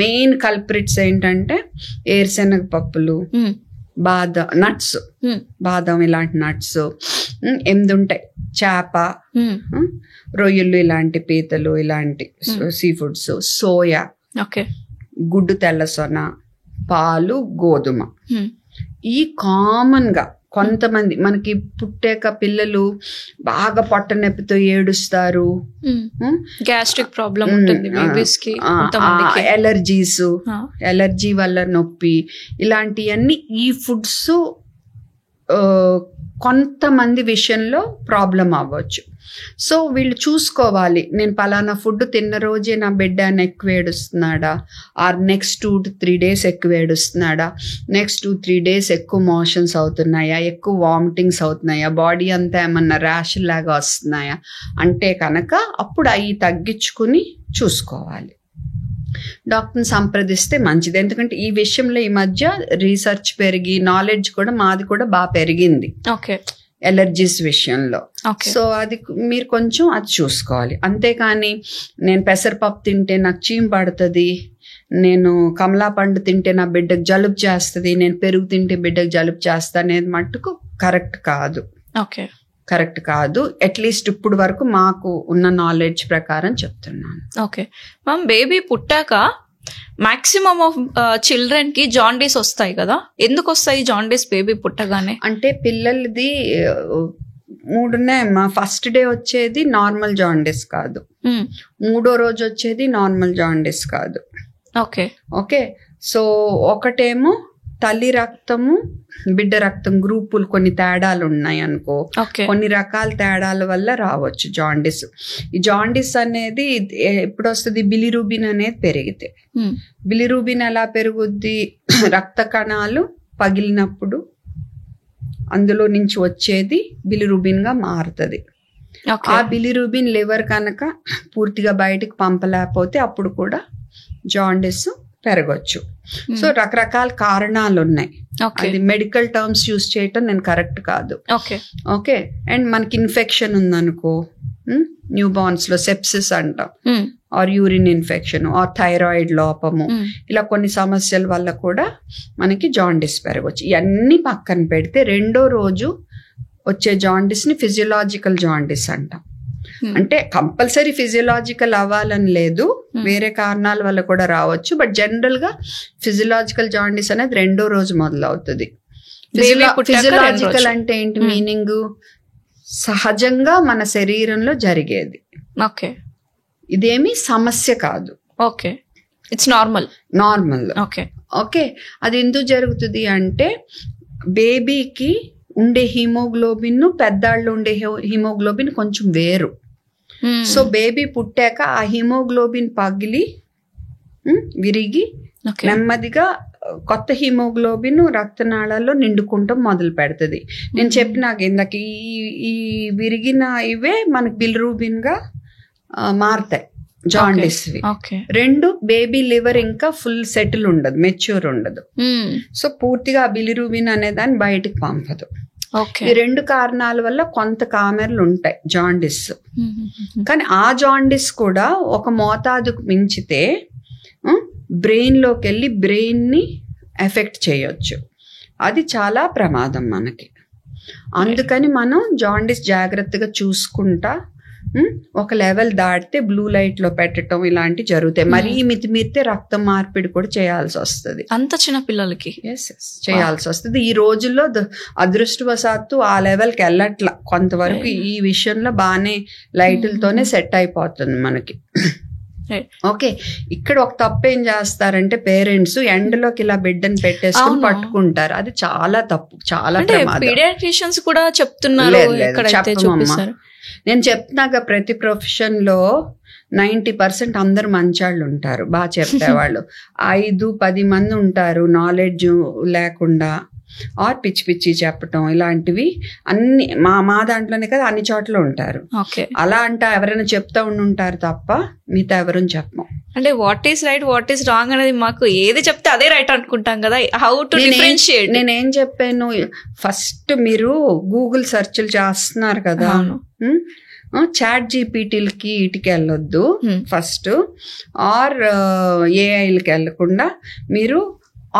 Main culprits ఏంటంటే ఏరుశనగ పప్పులు, నట్స్, బాదం ఇలాంటి నట్స్, 8 ఉంటాయి, చేప, రొయ్యలు, ఇలాంటి పీతలు, ఇలాంటి సీ ఫుడ్స్, సోయా, గుడ్డు తెల్లసొన, పాలు, గోధుమ. ఈ కామన్ గా కొంతమంది మనకి పుట్టాక పిల్లలు బాగా పొట్ట నొప్పితో ఏడుస్తారు, గ్యాస్ట్రిక్ ప్రాబ్లం ఉంటుంది బేబీస్ కి, ఎలర్జీ వల్ల నొప్పి, ఇలాంటివన్నీ ఈ ఫుడ్స్ కొంతమంది విషయంలో ప్రాబ్లం అవ్వచ్చు. సో వీళ్ళు చూసుకోవాలి, నేను పలానా ఫుడ్ తిన్న రోజే నా బిడ్డ ఎక్కువ ఏడుస్తున్నాడా, ఆర్ నెక్స్ట్ 2 to 3 days ఎక్కువ ఏడుస్తున్నాడా, నెక్స్ట్ 2-3 days ఎక్కువ మోషన్స్ అవుతున్నాయా, ఎక్కువ వామిటింగ్స్ అవుతున్నాయా, బాడీ అంతా ఏమన్నా ర్యాష్ లాగా వస్తున్నాయా అంటే కనుక అప్పుడు అవి తగ్గించుకుని చూసుకోవాలి. డాక్టర్ని సంప్రదిస్తే మంచిది. ఎందుకంటే ఈ విషయంలో ఈ మధ్య రీసెర్చ్ పెరిగి నాలెడ్జ్ కూడా మాది కూడా బాగా పెరిగింది. ఎలర్జీస్ విషయంలో. సో అది మీరు కొంచెం అది చూసుకోవాలి. అంతేకాని నేను పెసరపప్పు తింటే నాకు చీమ్ పడుతుంది, నేను కమలా పండు తింటే నా బిడ్డకు జలుబు చేస్తుంది, నేను పెరుగు తింటే బిడ్డకు జలుబు చేస్తా అనేది మట్టుకు కరెక్ట్ కాదు. కరెక్ట్ కాదు. అట్లీస్ట్ ఇప్పుడు వరకు మాకు ఉన్న నాలెడ్జ్ ప్రకారం చెప్తున్నాను. ఓకే మ్యామ్, బేబీ పుట్టాక మాక్సిమం ఆఫ్ చిల్డ్రన్ కి జాండీస్ వస్తాయి కదా, ఎందుకు వస్తాయి జాండీస్ బేబీ పుట్టగానే? అంటే పిల్లలది 3 ఉన్నాయమ్మా. ఫస్ట్ డే వచ్చేది నార్మల్ జాండీస్ కాదు, 3వ రోజు వచ్చేది నార్మల్ జాండీస్ కాదు. ఓకే సో ఒకటేమో తల్లి రక్తము బిడ్డ రక్తం గ్రూపులు కొన్ని తేడాలు ఉన్నాయి అనుకో, కొన్ని రకాల తేడాల వల్ల రావచ్చు జాండీస్. ఈ జాండీస్ అనేది ఎప్పుడు వస్తుంది? బిలిరూబిన్ అనేది పెరిగితే. బిలిరూబిన్ ఎలా పెరుగుద్ది? రక్త కణాలు పగిలినప్పుడు అందులో నుంచి వచ్చేది బిలిరూబిన్ గా మారుతుంది. ఆ బిలిరూబిన్ లివర్ కనుక పూర్తిగా బయటకు పంపలేకపోతే అప్పుడు కూడా జాండీస్ పెరగచ్చు. సో రకరకాల కారణాలు ఉన్నాయి. అది మెడికల్ టర్మ్స్ యూజ్ చేయటం నేను కరెక్ట్ కాదు. ఓకే అండ్ మనకి ఇన్ఫెక్షన్ ఉందనుకో, న్యూ బార్న్స్ లో సెప్సిస్ అంటాం, or urine infection, or thyroid లోపము, ఇలా కొన్ని సమస్యల వల్ల కూడా మనకి జాండీస్ పెరగచ్చు. ఇవన్నీ పక్కన పెడితే 2వ రోజు వచ్చే జాండీస్ ని ఫిజియలాజికల్ జాండీస్ అంటాం. అంటే కంపల్సరీ ఫిజియలాజికల్ అవ్వాలని లేదు, వేరే కారణాల వల్ల కూడా రావచ్చు. బట్ జనరల్ గా ఫిజియలాజికల్ జాండీస్ అనేది 2వ రోజు మొదలవుతుంది. ఫిజియలాజికల్ అంటే ఏంటి మీనింగ్? సహజంగా మన శరీరంలో జరిగేది. ఇదేమి సమస్య కాదు. It's normal. ఓకే అది ఎందుకు జరుగుతుంది అంటే బేబీకి ఉండే హిమోగ్లోబిన్ పెద్దాళ్ళు ఉండే హిమోగ్లోబిన్ కొంచెం వేరు. సో బేబీ పుట్టాక ఆ హిమోగ్లోబిన్ పగిలి విరిగి నెమ్మదిగా కొత్త హిమోగ్లోబిన్ రక్తనాళాల్లో నిండుకుంటాం మొదలు పెడుతుంది. నేను చెప్పినాక ఇందాక ఈ విరిగిన ఇవే మనకి బిలిరూబిన్ గా మారుతాయి జాండీస్. 2 బేబీ లివర్ ఇంకా ఫుల్ సెటిల్ ఉండదు, మెచ్యూర్ ఉండదు. సో పూర్తిగా బిలిరూబిన్ అనే దాన్ని బయటికి పంపదు. ఈ 2 కారణాల వల్ల కొంత కామెర్లు ఉంటాయి జాండీస్. కానీ ఆ జాండీస్ కూడా ఒక మోతాదుకు మించితే బ్రెయిన్ లోకి వెళ్ళి బ్రెయిన్ ని ఎఫెక్ట్ చేయొచ్చు. అది చాలా ప్రమాదం మనకి. అందుకని మనం జాండీస్ జాగ్రత్తగా చూసుకుంటా ఒక లెవెల్ దాటితే బ్లూ లైట్ లో పెట్టడం ఇలాంటివి జరుగుతాయి. మరీ మితిమీరితే రక్తం మార్పిడి కూడా చేయాల్సి వస్తుంది. అంత చిన్న పిల్లలకి చేయాల్సి వస్తుంది. ఈ రోజుల్లో అదృష్టవశాత్తు ఆ లెవెల్కి వెళ్ళట్లా. కొంతవరకు ఈ విషయంలో బాగానే లైట్లతోనే సెట్ అయిపోతుంది మనకి. ఓకే ఇక్కడ ఒక తప్పు ఏం చేస్తారంటే పేరెంట్స్ ఎండలోకి ఇలా బిడ్డను పెట్టేసుకుని పట్టుకుంటారు. అది చాలా తప్పు, చాలా ప్రమాదం. పీడియాట్రిషియన్స్ కూడా చెప్తున్నారు. నేను చెప్తున్నాక ప్రతి ప్రొఫెషన్ లో 90% అందరు మంచాళ్ళు ఉంటారు, బాగా చెప్పేవాళ్ళు. 5-10 మంది ఉంటారు నాలెడ్జ్ లేకుండా ఆర్ పిచ్చి పిచ్చి చెప్పటం ఇలాంటివి అన్ని మా దాంట్లోనే కదా అన్ని చోట్ల ఉంటారు. అలా అంటే ఎవరైనా చెప్తా ఉంటారు తప్ప మిగతా ఎవరైనా చెప్పం. అంటే what is right what is wrong అనేది మాకు ఏది చెప్తే అదే రైట్ అనుకుంటాం కదా. How to differentiate? నేనేం చెప్పాను, ఫస్ట్ మీరు గూగుల్ సెర్చ్లు చేస్తున్నారు కదా, చాట్ జీపీటీలకి ఇటుకి వెళ్ళొద్దు ఫస్ట్, ఆర్ ఏఐలకి వెళ్ళకుండా మీరు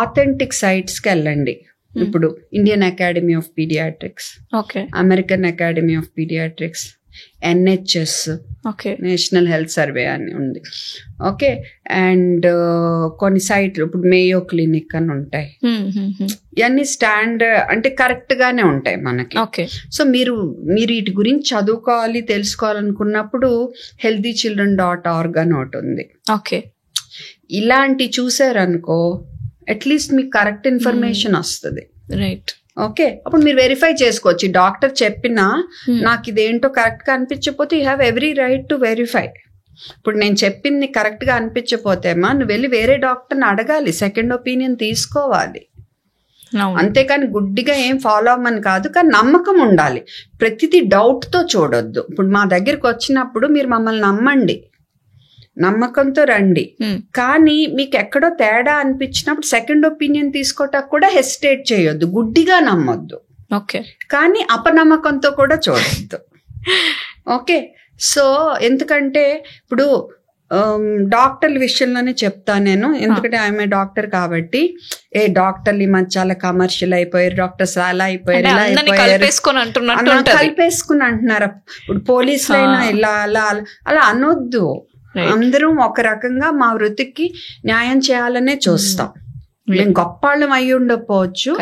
ఆథెంటిక్ సైట్స్కి వెళ్ళండి. ఇప్పుడు Indian Academy of Paediatrics, American Academy of Paediatrics, NHS, National Health Survey అని ఉంది. ఓకే అండ్ కొన్ని సైట్లు ఇప్పుడు మేయో క్లినిక్ అని ఉంటాయి. ఇవన్నీ స్టాండర్డ్ అంటే కరెక్ట్ గానే ఉంటాయి మనకి. సో మీరు వీటి గురించి చదువుకోవాలి తెలుసుకోవాలనుకున్నప్పుడు healthychildren.org అని ఒకటి ఉంది. ఇలాంటి చూసారనుకో అట్లీస్ట్ మీకు కరెక్ట్ ఇన్ఫర్మేషన్ వస్తుంది. రైట్. ఓకే అప్పుడు మీరు వెరిఫై చేసుకోవచ్చు. డాక్టర్ చెప్పినా నాకు ఇదేంటో కరెక్ట్ గా అనిపించకపోతే you have every right to verify. ఇప్పుడు నేను చెప్పింది కరెక్ట్ గా అనిపించకపోతేమా నువ్వు వెళ్ళి వేరే డాక్టర్ని అడగాలి, సెకండ్ ఒపీనియన్ తీసుకోవాలి. అంతేకాని గుడ్డిగా ఏం ఫాలో అవ్వమని కాదు, కానీ నమ్మకం ఉండాలి. ప్రతిదీ డౌట్ తో చూడొద్దు. ఇప్పుడు మా దగ్గరికి వచ్చినప్పుడు మీరు మమ్మల్ని నమ్మండి, నమ్మకంతో రండి. కానీ మీకు ఎక్కడో తేడా అనిపించినప్పుడు సెకండ్ ఒపీనియన్ తీసుకోవటానికి కూడా హెసిటేట్ చేయొద్దు, గుడ్డిగా నమ్మొద్దు. ఓకే, కానీ అపనమ్మకంతో కూడా చూడొద్దు. ఓకే, సో ఎందుకంటే ఇప్పుడు డాక్టర్ల విషయంలోనే చెప్తాను నేను, ఎందుకంటే ఆమె డాక్టర్ కాబట్టి. డాక్టర్లు ఈ మధ్య చాలా కమర్షియల్ అయిపోయారు, డాక్టర్స్ అలా అయిపోయారు, ఇలా అయిపోయారు, కలిపేసుకుని అంటున్నారు. ఇప్పుడు పోలీసులు అయినా ఇలా అలా అలా అనొద్దు. అందరం ఒక రకంగా మా వృత్తికి న్యాయం చేయాలనే చూస్తాం. మేము గొప్పాళ్ళం అయి ఉండకపోవచ్చు,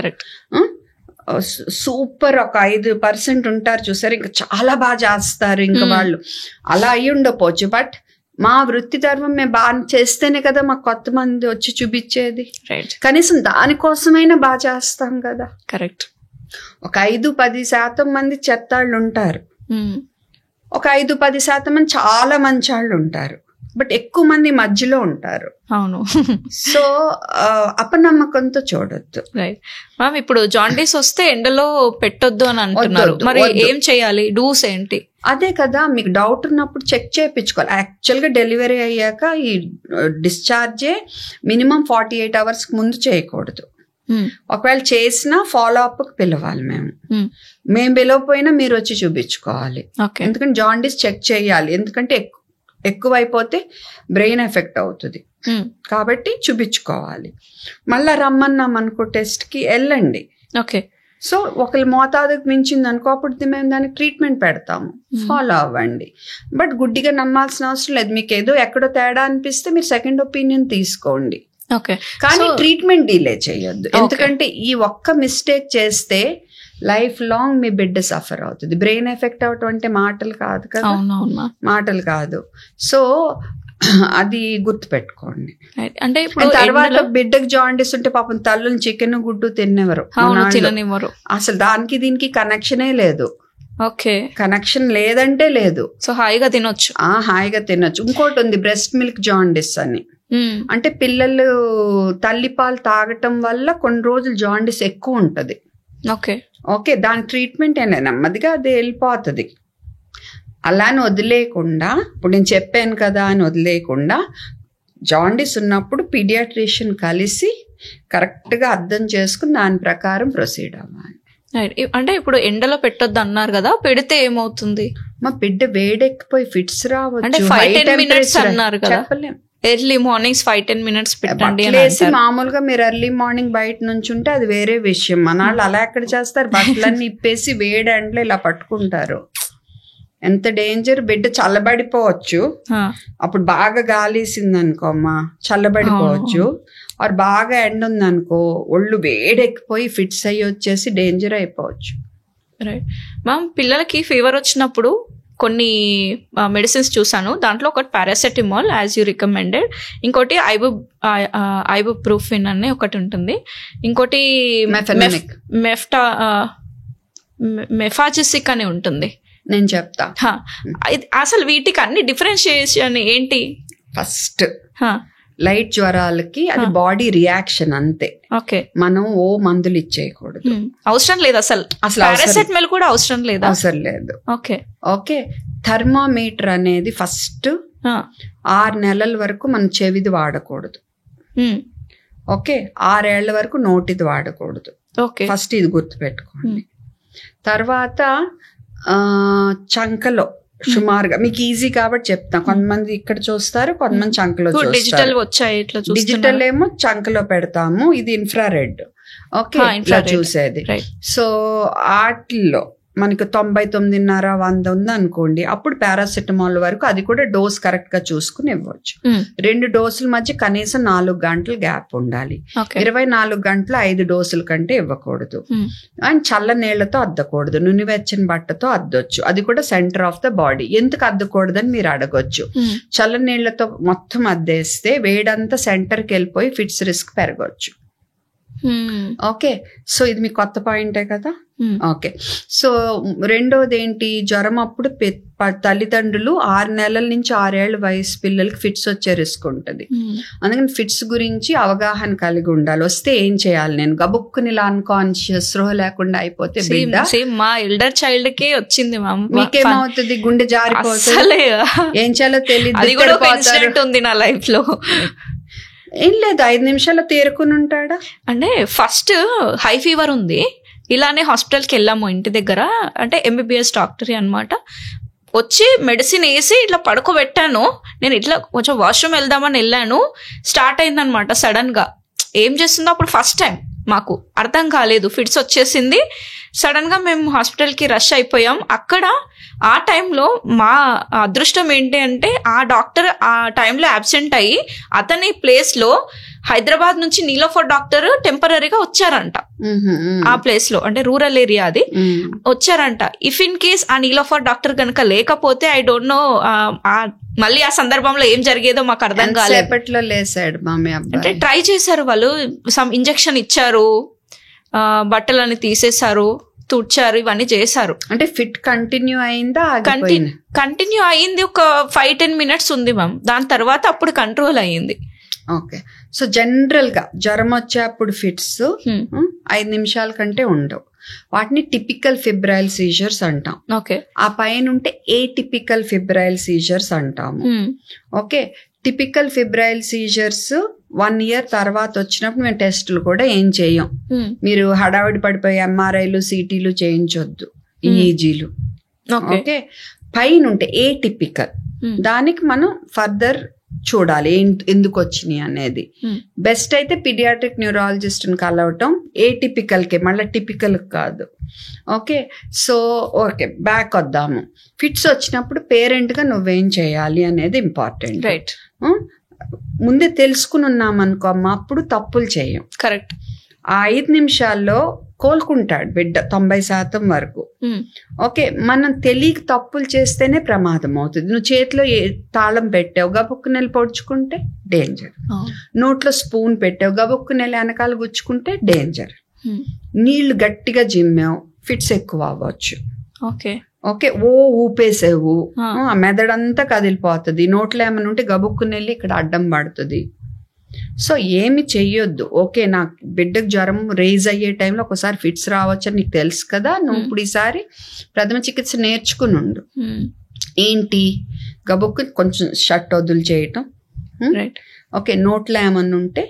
సూపర్ ఒక 5% ఉంటారు చూసారు, ఇంకా చాలా బాగా చేస్తారు, ఇంకా వాళ్ళు అలా అయి ఉండకపోవచ్చు. బట్ మా వృత్తి ధర్మం మేము బాగా చేస్తేనే కదా మాకు కొత్త మంది వచ్చి చూపించేది. కనీసం దానికోసమైనా బాగా చేస్తాం కదా. కరెక్ట్. ఒక 5-10% మంది చెత్తాళ్ళు ఉంటారు, ఒక 5-10% మంది చాలా మంచి వాళ్ళు ఉంటారు, బట్ ఎక్కువ మంది మధ్యలో ఉంటారు. అవును. సో అపనమ్మకంతో చూడొద్దు. రైట్ మ్యామ్, ఇప్పుడు జాండీస్ వస్తే ఎండలో పెట్టొద్దు అని అంటున్నారు, మరి ఏం చేయాలి, డూస్ ఏంటి? అదే కదా, మీకు డౌట్ ఉన్నప్పుడు చెక్ చేయించుకోవాలి. యాక్చువల్గా డెలివరీ అయ్యాక ఈ డిశ్చార్జే మినిమం 48 hours ముందు చేయకూడదు. ఒకవేళ చేసినా ఫాలో అప్ పిలవాలి. మేము పిలవపోయినా మీరు వచ్చి చూపించుకోవాలి. ఎందుకంటే జాండీస్ చెక్ చేయాలి, ఎందుకంటే ఎక్కువైపోతే బ్రెయిన్ ఎఫెక్ట్ అవుతుంది కాబట్టి చూపించుకోవాలి. మళ్ళా రమ్మన్నాం అనుకో టెస్ట్కి వెళ్ళండి. ఓకే. సో ఒకళ్ళు మోతాదుకు మించింది అనుకో, అప్పుడు మేము దానికి ట్రీట్మెంట్ పెడతాము, ఫాలో అవ్వండి. బట్ గుడ్డిగా నమ్మాల్సిన అవసరం లేదు. మీకు ఏదో ఎక్కడో తేడా అనిపిస్తే మీరు సెకండ్ ఒపీనియన్ తీసుకోండి, కానీ ట్రీట్మెంట్ డిలే చేయొద్దు. ఎందుకంటే ఈ ఒక్క మిస్టేక్ చేస్తే లైఫ్ లాంగ్ మీ బిడ్డ సఫర్ అవుతుంది. బ్రెయిన్ ఎఫెక్ట్ అవటం అంటే మాటలు కాదు కదా, మాటలు కాదు. సో అది గుర్తు పెట్టుకోండి. అంటే తర్వాత బిడ్డకు జాండీస్ ఉంటే పాపం తల్లుని చికెన్ గుడ్డు తినేవారు, అసలు దానికి దీనికి కనెక్షనే లేదు. ఓకే, కనెక్షన్ లేదంటే లేదు. సో హాయిగా తినొచ్చు. హాయిగా తినొచ్చు. ఇంకోటి ఉంది బ్రెస్ట్ మిల్క్ జాండీస్ అని, అంటే పిల్లలు తల్లిపాలు తాగటం వల్ల కొన్ని రోజులు జాండీస్ ఎక్కువ ఉంటది. ఓకే, దాని ట్రీట్మెంట్ అయినా నెమ్మదిగా అది వెళ్ళిపోతుంది. అలా అని వదిలేయకుండా, ఇప్పుడు నేను చెప్పాను కదా అని వదిలేయకుండా, జాండీస్ ఉన్నప్పుడు పీడియాట్రిషియన్ కలిసి కరెక్ట్గా అర్థం చేసుకుని దాని ప్రకారం ప్రొసీడ్ అవ్వాలి. అంటే ఇప్పుడు ఎండలో పెట్టొద్దు అన్నారు కదా, పెడితే ఏమవుతుంది? మా బిడ్డ వేడెక్కిపోయి ఫిట్స్ రావచ్చు. 5-10 minutes అన్నారు కదా, చెప్పలేం. ఎర్లీ మార్నింగ్స్ 5-10 minutes పెట్టండి. మామూలుగా మీరు ఎర్లీ మార్నింగ్ బయట నుంచి ఉంటే అది వేరే విషయం. మన వాళ్ళు అలా ఎక్కడ చేస్తారు, బట్టలన్నీ ఇప్పేసి వేడి ఎండలో ఇలా పట్టుకుంటారు. ఎంత డేంజర్. బిడ్డ చల్లబడిపోవచ్చు, అప్పుడు బాగా గాలేసింది అనుకో అమ్మా చల్లబడిపోవచ్చు. ఆర్ బాగా ఎండ ఉంది అనుకో ఒళ్ళు వేడెక్కిపోయి ఫిట్స్ అయ్యి వచ్చేసి డేంజర్ అయిపోవచ్చు. రైట్ మ్యామ్, పిల్లలకి ఫీవర్ వచ్చినప్పుడు కొన్ని మెడిసిన్స్ చూసాను. దాంట్లో ఒకటి పారాసెటమాల్ యాజ్ యూ రికమెండెడ్, ఇంకోటి ఐబుప్రూఫిన్ అని ఒకటి ఉంటుంది, ఇంకోటి మెఫాజిసిక్ అని ఉంటుంది. నేను చెప్తా. అసలు వీటికి అన్ని డిఫరెన్షియేషన్ ఏంటి? ఫస్ట్ లైట్ జ్వరాలకి అది బాడీ రియాక్షన్ అంతే. ఓకే, మనం మందులు ఇచ్చేయకూడదు, అవసరం లేదు. అసలు పారాసెటమాల్ కూడా అవసరం లేదు. అవసరం లేదు. ఓకే ఓకే, థర్మామీటర్ అనేది ఫస్ట్ 6 నెలల వరకు మనం చెవిది వాడకూడదు. ఓకే, 6 ఏళ్ల వరకు నోటిది వాడకూడదు. ఫస్ట్ ఇది గుర్తుపెట్టుకోండి. తర్వాత చంకలో సుమారుగా మీకు ఈజీ కాబట్టి చెప్తాం. కొంతమంది ఇక్కడ చూస్తారు, కొంతమంది చంకలో చూస్తారు. డిజిటల్ ఏమో చంకలో పెడతాము, ఇది ఇన్ఫ్రారెడ్. ఓకే, ఇట్లా చూసేది. సో వాటిల్లో మనకు 99.5 100 ఉంది అనుకోండి, అప్పుడు పారాసెటమాల్ వరకు, అది కూడా డోస్ కరెక్ట్ గా చూసుకుని ఇవ్వచ్చు. 2 డోసుల మధ్య కనీసం 4 గంటలు గ్యాప్ ఉండాలి. 24 గంటలు 5 డోసుల కంటే ఇవ్వకూడదు. అండ్ చల్ల నీళ్లతో అద్దకూడదు, నునివెచ్చని బట్టతో అద్దొచ్చు, అది కూడా సెంటర్ ఆఫ్ ద బాడీ. ఎందుకు అద్దకూడదని మీరు అడగొచ్చు. చల్ల నీళ్లతో మొత్తం అద్దేస్తే వేడంతా సెంటర్కి వెళ్ళిపోయి ఫిట్స్ రిస్క్ పెరగవచ్చు. ఓకే, సో ఇది మీ కొత్త పాయింటే కదా. ఓకే, సో రెండోది ఏంటి, జ్వరం అప్పుడు తల్లిదండ్రులు 6 నెలల నుంచి 6 ఏళ్ల వయసు పిల్లలకి ఫిట్స్ వచ్చే రిస్క్ ఉంటుంది. అందుకని ఫిట్స్ గురించి అవగాహన కలిగి ఉండాలి. వస్తే ఏం చేయాలి, నేను గబుక్కుని ఇలా అన్కాన్షియస్ స్పృహ లేకుండా అయిపోతే బిడ్డ, మా ఎల్డర్ చైల్డ్ కే వచ్చింది, మీకేమవుతుంది, గుండె జారిపోతుంది, ఏం చేయాలో తెలియదు నా లైఫ్ లో. ఏం లేదు, 5 నిమిషాల్లో తేరుకుని ఉంటాడా. అంటే ఫస్ట్ హై ఫీవర్ ఉంది, ఇలానే హాస్పిటల్కి వెళ్ళాము ఇంటి దగ్గర, అంటే MBBS డాక్టర్ అనమాట. వచ్చి మెడిసిన్ వేసి ఇట్లా పడుకోబెట్టాను. నేను ఇట్లా కొంచెం వాష్రూమ్ వెళ్దామని వెళ్ళాను, స్టార్ట్ అయిందనమాట సడన్ గా. ఏం చేస్తుందో అప్పుడు ఫస్ట్ టైం మాకు అర్థం కాలేదు, ఫిట్స్ వచ్చేసింది. సడన్ గా మేము హాస్పిటల్కి రష్ అయిపోయాం. అక్కడ ఆ టైంలో మా అదృష్టం ఏంటి అంటే ఆ డాక్టర్ ఆ టైంలో అబ్సెంట్ అయ్యి అతని ప్లేస్ లో హైదరాబాద్ నుంచి నీలోఫర్ డాక్టర్ టెంపరీగా వచ్చారంట. ఆ ప్లేస్ లో, అంటే రూరల్ ఏరియా అది, వచ్చారంట. ఇఫ్ ఇన్ కేస్ ఆ నీలోఫర్ డాక్టర్ కనుక లేకపోతే ఐ డోంట్ నో మళ్ళీ ఆ సందర్భంలో ఏం జరిగేదో మాకు అర్థం కాలేదు. అంటే ట్రై చేశారు వాళ్ళు, సమ్ ఇంజెక్షన్ ఇచ్చారు, బట్టలని తీసేశారు, తుడ్చారు, ఇవన్నీ చేశారు. అంటే ఫిట్ కంటిన్యూ అయిందా? కంటిన్యూ అయింది, ఒక 5-10 minutes ఉంది మ్యామ్. దాని తర్వాత అప్పుడు కంట్రోల్ అయ్యింది. ఓకే. సో జనరల్ గా జ్వరం వచ్చే అప్పుడు ఫిట్స్ 5 నిమిషాల కంటే ఉండవు. వాటిని టిపికల్ ఫిబ్రైల్ సీజర్స్ అంటాం. ఓకే. ఆ పైన ఉంటే ఏటిపికల్ ఫిబ్రైల్ సీజర్స్ అంటాము. Okay. Typical febrile seizures 1 year తర్వాత వచ్చినప్పుడు మేము టెస్టులు కూడా ఏం చేయం. మీరు హడావిడి పడిపోయి MRIలు CTలు చేయించొద్దు, EEGలు. ఓకే. పైన ఉంటే ఏటిపికల్, దానికి మనం ఫర్దర్ చూడాలి ఎందుకు వచ్చినాయి అనేది. బెస్ట్ అయితే పీడియాట్రిక్ న్యూరాలజిస్ట్ ని కలవటం. ఏటిపికల్ కే, మళ్ళీ టిపికల్ కాదు. ఓకే. సో ఓకే, బ్యాక్ వద్దాము. ఫిట్స్ వచ్చినప్పుడు పేరెంట్ గా నువ్వేం చేయాలి అనేది ఇంపార్టెంట్. రైట్. ముందే తెలుసుకుని ఉన్నాం అనుకో అమ్మ, అప్పుడు తప్పులు చేయం. కరెక్ట్. ఆ 5 నిమిషాల్లో కోలుకుంటాడు బిడ్డ 90% వరకు. ఓకే. మనం తెలియక తప్పులు చేస్తేనే ప్రమాదం అవుతుంది. నువ్వు చేతిలో తాళం పెట్టావు, గబుక్కు నెల పొడుచుకుంటే డేంజర్. నోట్లో స్పూన్ పెట్టావు, గబుక్కు నెల వెనకాల గుచ్చుకుంటే డేంజర్. నీళ్లు గట్టిగా జిమ్మావు, ఫిట్స్ ఎక్కువ అవ్వచ్చు. ఓకే. ఓకే. ఊపేసావు, ఆ మెదడంతా కదిలిపోతుంది. నోట్లో ఏమైనా ఉంటే గబుక్కు నెల్లి ఇక్కడ అడ్డం పడుతుంది. సో ఏమి చెయ్యొద్దు. ఓకే, నాకు బిడ్డకు జ్వరం రేజ్ అయ్యే టైంలో ఒకసారి ఫిట్స్ రావచ్చు అని నీకు తెలుసు కదా, నువ్వు ఇప్పుడు ఈసారి ప్రథమ చికిత్స నేర్చుకుని ఉండు. ఏంటి, గబుక్కు కొంచెం షర్ట్ వదులు చేయటం. ఓకే. నోట్లో ఏమన్నా ఉంటే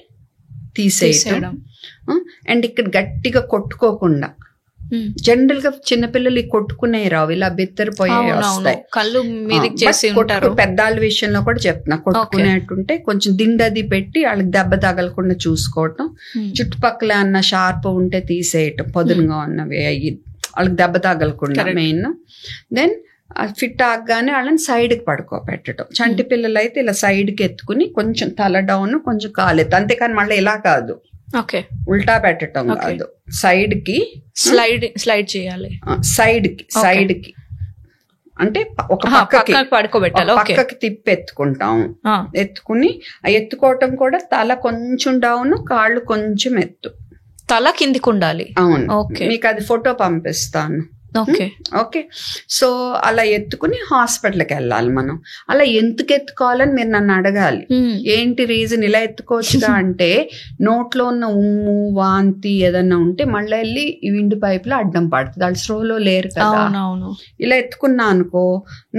తీసేయటం. అండ్ ఇక్కడ గట్టిగా కొట్టుకోకుండా, జనరల్ గా చిన్నపిల్లలు కొట్టుకునే రావు, ఇలా బిత్తరిపోయే వస్తాయి. కళ్ళు మీదకి చేసి ఉంటారు. పెద్దాళ్ళ విషయంలో కూడా చెప్తున్నా, కొట్టుకునేటుంటే కొంచెం దిండది పెట్టి వాళ్ళకి దెబ్బ తగలకుండా చూసుకోవటం. చుట్టుపక్కల అన్న షార్ప్ ఉంటే తీసేయటం, పొదునుగా ఉన్నవి అయ్యి వాళ్ళకి దెబ్బ తగలకుండా మెయిన్. దెన్ ఫిట్ ఆగగానే వాళ్ళని సైడ్కి పడుకోబెట్టడం. చంటి పిల్లలు అయితే ఇలా సైడ్కి ఎత్తుకుని కొంచెం తల డౌన్, కొంచెం కాలెత్తు, అంతేకాని మళ్ళీ ఇలా కాదు, ఓకే, ఉల్టా పెట్టడం కాదు, సైడ్ కి స్లైడ్ చేయాలి. సైడ్ కి అంటే ఒక పడుకోబెట్టాలి, పక్కకి తిప్పి ఎత్తుకుంటాం. ఎత్తుకుని ఎత్తుకోవటం కూడా తల కొంచెం డౌన్, కాళ్ళు కొంచెం ఎత్తు, తల కిందికి ఉండాలి. అవును. మీకు అది ఫోటో పంపిస్తాను. ఓకే. సో అలా ఎత్తుకుని హాస్పిటల్కి వెళ్ళాలి మనం. అలా ఎందుకు ఎత్తుకోవాలని మీరు నన్ను అడగాలి. ఏంటి రీజన్ ఇలా ఎత్తుకోవచ్చుగా అంటే, నోట్లో ఉన్న ఉమ్ము వాంతి ఏదన్నా ఉంటే మళ్ళీ వెళ్ళి విండు పైపులో అడ్డం పడుతుంది, వాళ్ళు స్లోలో లేరు కదా. ఇలా ఎత్తుకున్నా అనుకో,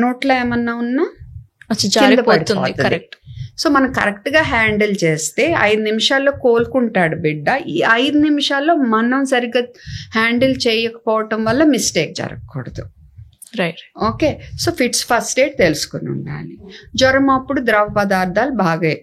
నోట్లో ఏమన్నా ఉన్నా కరెక్ట్. సో మనం కరెక్ట్ గా హ్యాండిల్ చేస్తే 5 నిమిషాల్లో కోలుకుంటాడు బిడ్డ. ఈ 5 నిమిషాల్లో మనం సరిగ్గా హ్యాండిల్ చేయకపోవటం వల్ల మిస్టేక్ జరగకూడదు. Right. Okay. So fits first aid తెలుసుకుని ఉండాలి. జ్వరం అప్పుడు ద్రవ పదార్థాలు బాగా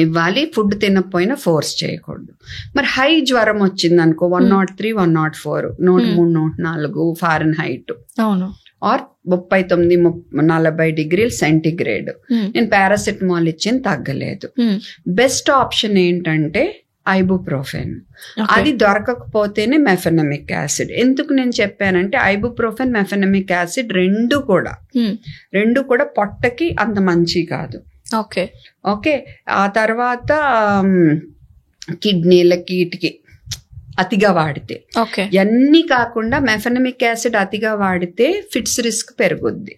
ఇవ్వాలి, ఫుడ్ తినకపోయినా ఫోర్స్ చేయకూడదు. మరి హై జ్వరం వచ్చింది అనుకో, 103, 104, 103, 104 ఫారెన్హైట్, అవును, ఆర్ 39-40 degrees సెంటిగ్రేడ్. నేను పారాసిటమాల్ ఇచ్చిన తగ్గలేదు. బెస్ట్ ఆప్షన్ ఏంటంటే ఐబుప్రోఫెన్. అది దొరకకపోతేనే మెఫెనమిక్ యాసిడ్. ఎందుకు నేను చెప్పానంటే ఐబుప్రోఫెన్, మెఫెనమిక్ యాసిడ్ రెండు కూడా పొట్టకి అంత మంచి కాదు. ఓకే. ఓకే. ఆ తర్వాత కిడ్నీలకి వీటికి అతిగా వాడితే, ఇవన్నీ కాకుండా మెఫెనమిక్ యాసిడ్ అతిగా వాడితే ఫిట్స్ రిస్క్ పెరుగుద్ది.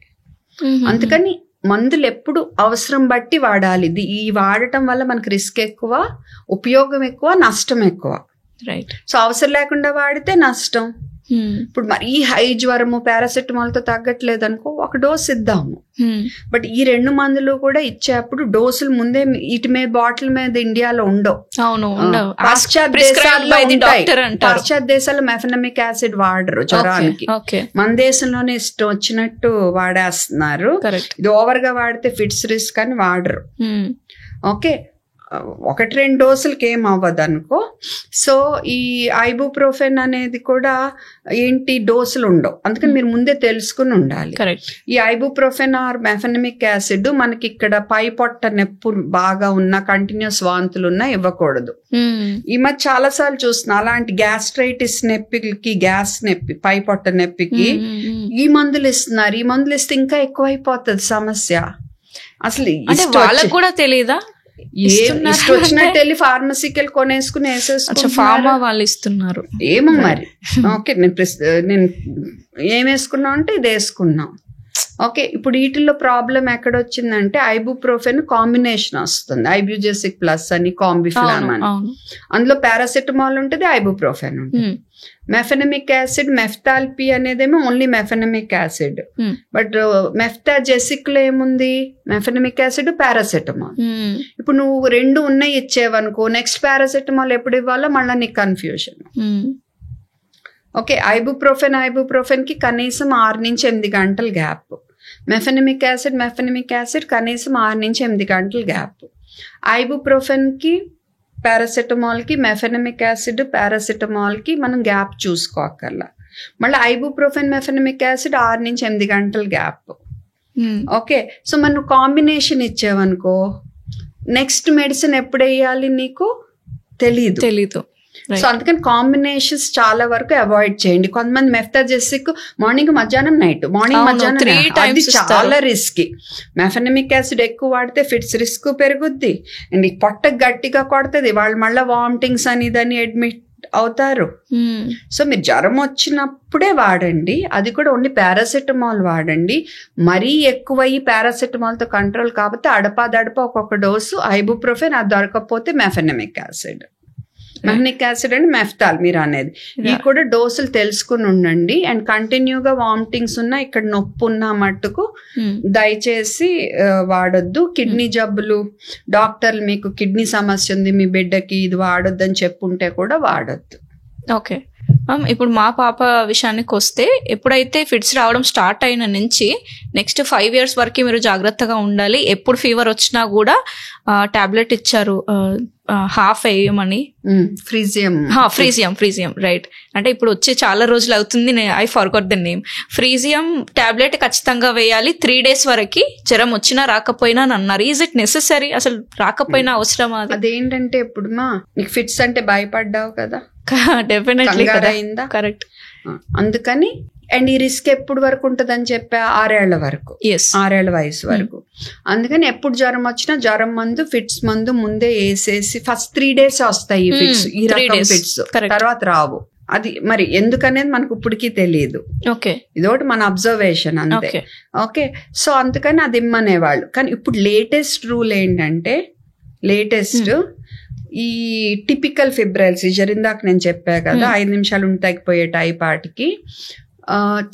అందుకని మందులు ఎప్పుడు అవసరం బట్టి వాడాలి. ఈ వాడటం వల్ల మనకి రిస్క్ ఎక్కువ, ఉపయోగం ఎక్కువ, నష్టం ఎక్కువ. రైట్. సో అవసరం లేకుండా వాడితే నష్టం, ఇప్పుడు మరీ హై జ్వరము పారాసెటమాల్ తో తగ్గట్లేదు అనుకో ఒక డోస్ ఇద్దాము. బట్ ఈ 2 మందులు కూడా ఇచ్చేప్పుడు డోసులు ముందే వీటి మీద బాటిల్ మీద ఇండియాలో ఉండవు. పాశ్చాత్య దేశాల్లో మెఫెనమిక్ యాసిడ్ వాడరు జ్వరానికి. మన దేశంలోనే ఇష్టం వచ్చినట్టు వాడేస్తున్నారు. ఇది ఓవర్ గా వాడితే ఫిట్స్ రిస్క్ అని వాడరు. ఓకే, 1-2 డోసులకి ఏం అవ్వదు అనుకో. సో ఈ ఐబుప్రోఫెన్ అనేది కూడా ఏంటి డోసులు ఉండవు, అందుకని మీరు ముందే తెలుసుకుని ఉండాలి. ఈ ఐబుప్రోఫెన్ ఆర్ మెఫెనమిక్ యాసిడ్ మనకి ఇక్కడ పై పొట్ట నొప్పి బాగా ఉన్న కంటిన్యూస్ వాంతులు ఉన్నా ఇవ్వకూడదు. ఈ మధ్య చాలా సార్లు చూస్తున్నా అలాంటి గ్యాస్ట్రైటిస్ నొప్పికి, గ్యాస్ నొప్పి, పై పొట్ట నొప్పికి ఈ మందులు ఇస్తున్నారు. ఈ మందులు ఇస్తే ఇంకా ఎక్కువైపోతుంది సమస్య. అసలు వాళ్ళకు కూడా తెలియదా? వచ్చినట్టు వెళ్ళి ఫార్మసీకి వెళ్ళి కొనేసుకుని వేసేసుకుని వాళ్ళు ఇస్తున్నారు ఏమో మరి. ఓకే, నేను ఏం వేసుకున్నాం అంటే ఇది వేసుకున్నాం. ఓకే, ఇప్పుడు వీటిల్లో ప్రాబ్లం ఎక్కడ వచ్చిందంటే ఐబుప్రోఫెన్ కాంబినేషన్ వస్తుంది. ఐబ్యూజెసిక్ ప్లస్ అని, కాంబిఫ్లామ్ అని. అందులో పారాసెటమాల్ ఉంటుంది, ఐబుప్రోఫెన్ ఉంటుంది. మెఫెనమిక్ యాసిడ్ మెఫ్తాల్పీ అనేదేమో only mefenamic acid. But Meftagesic లో ఏముంది? Mefenamic acid, paracetamol. ఇప్పుడు నువ్వు 2 ఉన్నాయి ఇచ్చేవనుకో, నెక్స్ట్ పారాసెటమాల్ ఎప్పుడు ఇవ్వాలో మళ్ళీ నీకు కన్ఫ్యూజన్. ఓకే, ఐబుప్రోఫెన్ కి కనీసం 6 నుంచి 8 గంటల గ్యాప్. మెఫెనమిక్ యాసిడ్ కనీసం 6 నుంచి 8 గంటల గ్యాప్. ఐబుప్రోఫెన్ కి, పారాసెటమాల్ కి, మెఫెనమిక్ యాసిడ్, పారాసెటమాల్ కి మనం గ్యాప్ చూసుకోకల్లా. మళ్ళీ ఐబుప్రోఫెన్, మెఫెనమిక్ యాసిడ్ 6 నుంచి 8 గంటల గ్యాప్. ఓకే, సో మనం కాంబినేషన్ ఇచ్చేవనుకో నెక్స్ట్ మెడిసిన్ ఎప్పుడు వేయాలి నీకు తెలీదు. సో అందుకని కాంబినేషన్స్ చాలా వరకు అవాయిడ్ చేయండి. కొంతమంది మెఫ్తాజెసిక్ మార్నింగ్, మధ్యాహ్నం, నైట్, మార్నింగ్, మధ్యాహ్నం, అది చాలా రిస్కీ. మెఫెనమిక్ యాసిడ్ ఎక్కువ వాడితే ఫిట్స్ రిస్క్ పెరుగుద్ది అండ్ ఈ పొట్ట గట్టిగా కొడుతుంది. వాళ్ళు మళ్ళీ వామిటింగ్స్ అని దాన్ని అడ్మిట్ అవుతారు. సో మీరు జ్వరం వచ్చినప్పుడే వాడండి, అది కూడా ఓన్లీ పారాసెటమాల్ వాడండి. మరీ ఎక్కువ ఈ పారాసెటమాల్ తో కంట్రోల్ కాకపోతే అడపా ఒక్కొక్క డోసు ఐబుప్రోఫెన్, అది దొరకకపోతే mefenamic acid. Mefenamic acid and Meftal మీరు అనేది ఇవి కూడా డోసులు తెలుసుకుని ఉండండి. అండ్ కంటిన్యూగా వామిటింగ్స్ ఉన్నా, ఇక్కడ నొప్పి ఉన్నా మట్టుకు దయచేసి వాడొద్దు. కిడ్నీ జబ్బులు, డాక్టర్లు మీకు కిడ్నీ సమస్య ఉంది మీ బిడ్డకి, ఇది వాడొద్దు అని చెప్పుంటే కూడా వాడొద్దు. ఓకే, ఇప్పుడు మా పాప విషయానికి వస్తే ఎప్పుడైతే ఫిట్స్ రావడం స్టార్ట్ అయిన నుంచి నెక్స్ట్ 5 years వరకు మీరు జాగ్రత్తగా ఉండాలి. ఎప్పుడు ఫీవర్ వచ్చినా కూడా టాబ్లెట్ ఇచ్చారు, హాఫ్ వేయమని. Frisium right. అంటే ఇప్పుడు వచ్చి చాలా రోజులు అవుతుంది, I forgot the name. Frisium tablet ఖచ్చితంగా వేయాలి 3 days వరకు, జ్వరం వచ్చినా రాకపోయినా అని అన్నారు. Is it necessary? అసలు రాకపోయినా అవసరమా? అదేంటంటే ఇప్పుడు నీకు ఫిట్స్ అంటే భయపడ్డావు కదా, డెఫినెట్లీ కరెక్ట్. అందుకని అండ్ ఈ రిస్క్ ఎప్పుడు వరకు ఉంటదని చెప్పా 6 ఏళ్ల వరకు, 6 ఏళ్ల వయసు వరకు. అందుకని ఎప్పుడు జ్వరం వచ్చినా జ్వరం మందు, ఫిట్స్ మందు ముందే వేసేసి ఫస్ట్ 3 days వస్తాయి ఈ ఫిట్స్, ఈ రకం ఫిట్స్, తర్వాత రావు. అది మరి ఎందుకనేది మనకు ఇప్పటికీ తెలియదు. ఇదొకటి మన అబ్జర్వేషన్ అంతే. ఓకే, సో అందుకని అది ఇమ్మనేవాళ్ళు. కానీ ఇప్పుడు లేటెస్ట్ రూల్ ఏంటంటే, ఈ టిపికల్ ఫిబ్రైల్ సీజర్ ఇందాక నేను చెప్పా కదా 5 నిమిషాలు ఉండి తగ్గిపోయే టైపాటికి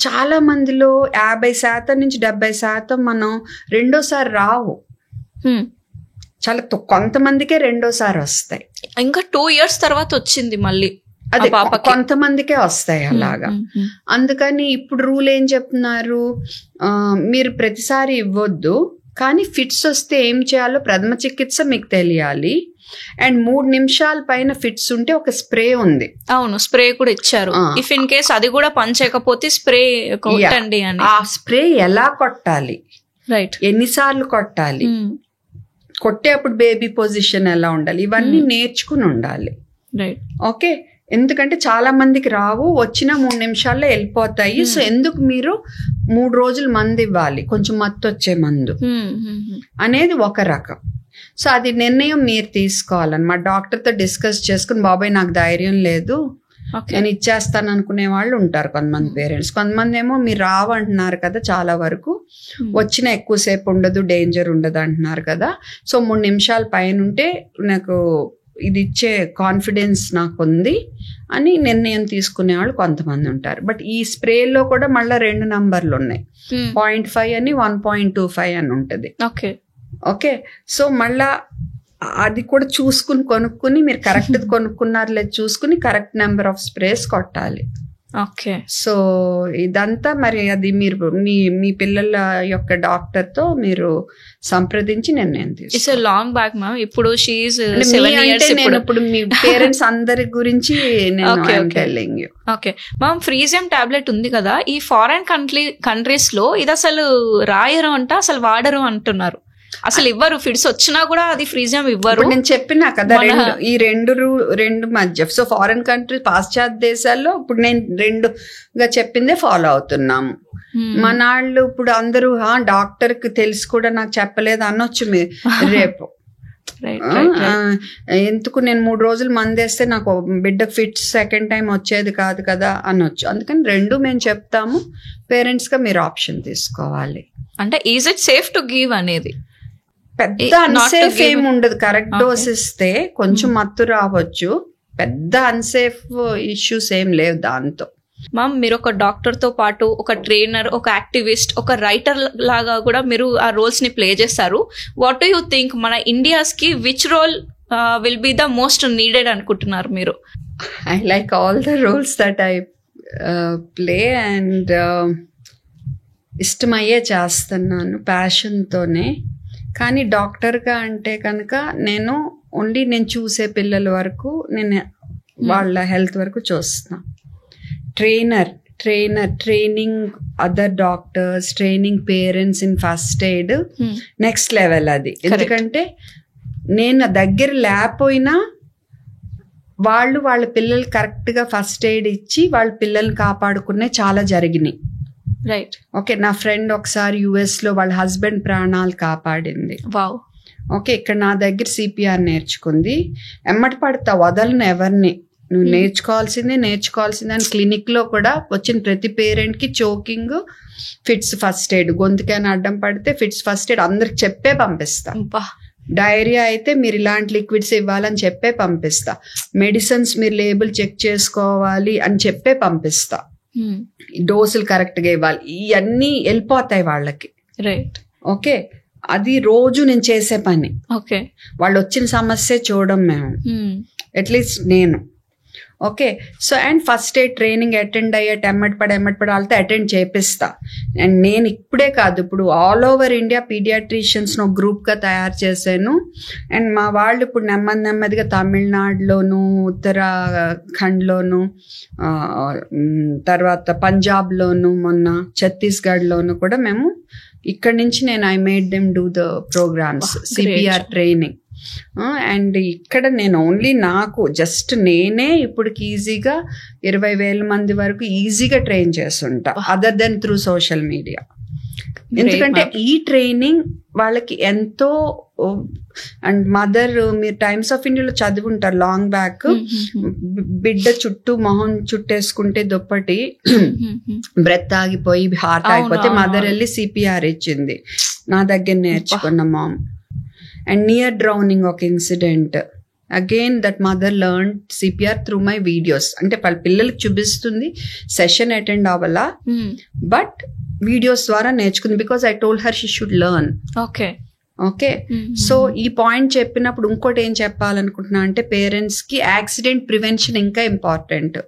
చాలా మందిలో 50% నుంచి 70% మనం రెండోసారి రావు. చాలా కొంతమందికే రెండోసారి వస్తాయి. ఇంకా 2 years తర్వాత వచ్చింది మళ్ళీ, అదే కొంతమందికే వస్తాయి అలాగా. అందుకని ఇప్పుడు రూల్ ఏం చెప్తున్నారు, మీరు ప్రతిసారి ఇవ్వద్దు, కానీ ఫిట్స్ వస్తే ఏం చేయాలో ప్రథమ చికిత్స మీకు తెలియాలి. అండ్ 3 నిమిషాల పైన ఫిట్స్ ఉంటే ఒక స్ప్రే ఉంది. అవును, స్ప్రే కూడా ఇచ్చారు. ఇఫ్ ఇన్ కేస్ అది కూడా పనిచేయకపోతే స్ప్రే కొట్టండి అని. ఆ స్ప్రే ఎలా కొట్టాలి, రైట్, ఎన్నిసార్లు కొట్టాలి, కొట్టేప్పుడు బేబీ పొజిషన్ ఎలా ఉండాలి, ఇవన్నీ నేర్చుకుని ఉండాలి. Right, okay. ఎందుకంటే చాలా మందికి రావు, వచ్చిన 3 నిమిషాల్లో వెళ్ళిపోతాయి. సో ఎందుకు మీరు 3 రోజులు మందు ఇవ్వాలి, కొంచెం మత్తు వచ్చే మందు అనేది ఒక రకం. సో అది నిర్ణయం మీరు తీసుకోవాలన్నమాట. డాక్టర్తో డిస్కస్ చేసుకుని, బాబాయ్ నాకు ధైర్యం లేదు, నేను ఇచ్చేస్తాను అనుకునే వాళ్ళు ఉంటారు కొంతమంది పేరెంట్స్. కొంతమంది ఏమో మీరు రావంటున్నారు కదా, చాలా వరకు వచ్చిన ఎక్కువసేపు ఉండదు, డేంజర్ ఉండదు అంటున్నారు కదా. సో 3 నిమిషాల పైన ఉంటే నాకు ఇది ఇచ్చే కాన్ఫిడెన్స్ నాకు ఉంది అని నిర్ణయం తీసుకునే వాళ్ళు కొంతమంది ఉంటారు. బట్ ఈ స్ప్రేలో కూడా మళ్ళీ 2 నంబర్లు ఉన్నాయి, 0.5 అని 1.25 అని ఉంటుంది. ఓకే, సో మళ్ళా అది కూడా చూసుకుని కొనుక్కుని మీరు కరెక్ట్ కొనుక్కున్నారు లేదు చూసుకుని కరెక్ట్ నెంబర్ ఆఫ్ స్ప్రేస్ కొట్టాలి. ఓకే, సో ఇదంతా మరి అది మీరు మీ పిల్లల యొక్క డాక్టర్ తో మీరు సంప్రదించి నిర్ణయం తీసుకోవాలి. Long back ma'am. ఇప్పుడు నేను ఇప్పుడు మీ పేరెంట్స్ అందరి గురించి telling you. Okay ma'am, Frisium tablet ఉంది కదా, ఈ ఫారెన్ కంట్రీస్ లో ఇది అసలు రాయరు అంట, అసలు వాడరు అంటున్నారు. అసలు ఇవ్వరు, ఫిడ్స్ వచ్చినా కూడా అది ఫ్రీజియం ఇవ్వరు. నేను చెప్పినా కదా ఈ రెండు మధ్య. సో ఫారెన్ కంట్రీ పాశ్చాత్య దేశాల్లో ఇప్పుడు నేను 2గా చెప్పిందే ఫాలో అవుతున్నాము. మన వాళ్ళు ఇప్పుడు అందరూ డాక్టర్ కి తెలిసి కూడా నాకు చెప్పలేదు అనొచ్చు మీరు రేపు. ఎందుకు నేను 3 రోజులు మందేస్తే నాకు బిడ్డ ఫిట్స్ సెకండ్ టైం వచ్చేది కాదు కదా అనొచ్చు. అందుకని 2 మేము చెప్తాము, పేరెంట్స్ గా మీరు ఆప్షన్ తీసుకోవాలి. అంటే is it safe to give అనేది పెద్ద అన్సేఫ్ ఏమి ఉండదు. కరెక్ట్ డోస్ ఇస్తే కొంచెం మత్తు రావచ్చు, పెద్ద అన్సేఫ్ ఇష్యూస్ ఏం లేవు దాంతో. మ్యామ్, మీరు ఒక డాక్టర్ తో పాటు ఒక ట్రైనర్, ఒక యాక్టివిస్ట్, ఒక రైటర్ లాగా కూడా మీరు ఆ రోల్స్ ని ప్లే చేస్తారు. వాట్ డూ యూ థింక్ మన ఇండియాస్ కి which role will be the most needed అనుకుంటున్నారు మీరు? I like all the roles that I play and ఇష్టమయ్యే చేస్తున్నాను ప్యాషన్తోనే. కానీ డాక్టర్గా అంటే కనుక నేను చూసే పిల్లల వరకు నేను వాళ్ళ హెల్త్ వరకు చూస్తాను. Training other doctors, training parents in first aid next level అది. ఎందుకంటే నేను దగ్గర లేకపోయినా వాళ్ళ పిల్లలు కరెక్ట్గా ఫస్ట్ ఎయిడ్ ఇచ్చి వాళ్ళ పిల్లల్ని కాపాడుకునే చాలా జరిగినాయి. రైట్. ఓకే, నా ఫ్రెండ్ ఒకసారి US లో వాళ్ళ హస్బెండ్ ప్రాణాలు కాపాడింది. వావ్. ఓకే, ఇక్కడ నా దగ్గర CPR నేర్చుకుంది. ఎమ్మటి పడతా వదలను ఎవరిని, నువ్వు నేర్చుకోవాల్సిందే అని క్లినిక్ లో కూడా వచ్చిన ప్రతి పేరెంట్ కి చోకింగ్, ఫిట్స్ ఫస్ట్ ఎయిడ్, గొంతుకైనా అడ్డం పడితే ఫిట్స్ ఫస్ట్ ఎయిడ్ అందరికి చెప్పే పంపిస్తా. డైరియా అయితే మీరు ఇలాంటి లిక్విడ్స్ ఇవ్వాలని చెప్పే పంపిస్తా. మెడిసిన్స్ మీరు లేబుల్ చెక్ చేసుకోవాలి అని చెప్పే పంపిస్తా. డోసులు కరెక్ట్ గా ఇవ్వాలి, ఇవన్నీ వెళ్ళిపోతాయి వాళ్ళకి. రైట్. ఓకే, అది రోజు నేను చేసే పని. ఓకే, వాళ్ళు వచ్చిన సమస్య చూడడం మేము, అట్లీస్ట్ నేను. Okay, so and first aid training attend అయ్యేటి ఎమ్మటి పడి వాళ్ళతో అటెండ్ చేపిస్తా. అండ్ నేను ఇప్పుడే కాదు, ఇప్పుడు ఆల్ ఓవర్ ఇండియా పీడియాట్రిషియన్స్ ఒక గ్రూప్ గా తయారు చేశాను. అండ్ మా వాళ్ళు ఇప్పుడు నెమ్మదిగా తమిళనాడులోను, ఉత్తరాఖండ్లోను, తర్వాత పంజాబ్లోను, మొన్న ఛత్తీస్గఢ్లోను కూడా మేము ఇక్కడి నుంచి I made them do the programmes, CPR training. And ఇక్కడ నేను నాకు నేనే ఇప్పటికి ఈజీగా 20,000 మంది వరకు ఈజీగా ట్రైన్ చేస్తుంటా, other then through social media. ఎందుకంటే ఈ ట్రైనింగ్ వాళ్ళకి ఎంతో. అండ్ మదర్, మీరు టైమ్స్ ఆఫ్ ఇండియాలో చదివి ఉంటారు లాంగ్ బ్యాక్, బిడ్డ చుట్టూ మొహం చుట్టేసుకుంటే దుప్పటి బ్రెత్ ఆగిపోయి హార్ట్ ఆగిపోతే మదర్ వెళ్ళి CPR ఇచ్చింది, నా దగ్గర నేర్చుకున్న మామ్. అండ్ నియర్ డ్రౌనింగ్ ఒక incident, again that mother learn CPR through my videos. అంటే వాళ్ళ పిల్లలకి చూపిస్తుంది, సెషన్ అటెండ్ అవ్వాలా, బట్ వీడియోస్ ద్వారా నేర్చుకుంది. Because I told her she should learn. Okay, so ఈ పాయింట్ చెప్పినప్పుడు ఇంకోటి ఏం చెప్పాలనుకుంటున్నా అంటే, పేరెంట్స్ కి యాక్సిడెంట్ ప్రివెన్షన్ ఇంకా ఇంపార్టెంట్.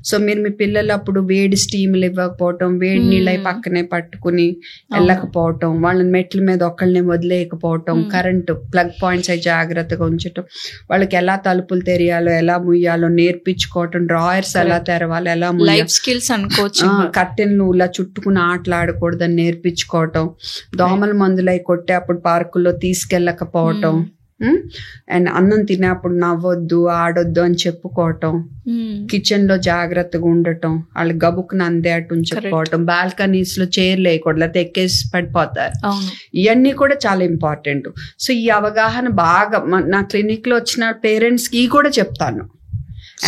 సో మీరు మీ పిల్లలు అప్పుడు వేడి స్టీములు ఇవ్వకపోవటం, వేడి నీళ్ళ పక్కనే పట్టుకుని వెళ్ళకపోవటం, వాళ్ళని మెట్ల మీద ఒకళ్ళని వదిలేయకపోవటం, కరెంటు ప్లగ్ పాయింట్స్ అవి జాగ్రత్తగా ఉంచటం, వాళ్ళకి ఎలా తలుపులు తెరియాలో ఎలా ముయ్యాలో నేర్పించుకోవటం, డ్రాయర్స్ ఎలా తెరవాలో ఎలా లైఫ్ స్కిల్స్ అనుకోవచ్చు, కట్టెలను ఇలా చుట్టుకుని ఆటలాడకూడదని నేర్పించుకోవటం, దోమల మందులు అవి కొట్టే అప్పుడు పార్కుల్లో తీసుకెళ్ళకపోవటం, అండ్ అన్నం తినేప్పుడు నవ్వొద్దు ఆడొద్దు అని చెప్పుకోవటం, కిచెన్ లో జాగ్రత్తగా ఉండటం, వాళ్ళు గబుక్కుని అందేటం చెప్పుకోవటం, బాల్కనీస్ లో చైర్లు వేయకూడదు లేకపోతే ఎక్కేసి పడిపోతారు. ఇవన్నీ కూడా చాలా ఇంపార్టెంట్. సో ఈ అవగాహన బాగా నా క్లినిక్ లో వచ్చిన పేరెంట్స్ కి కూడా చెప్తాను.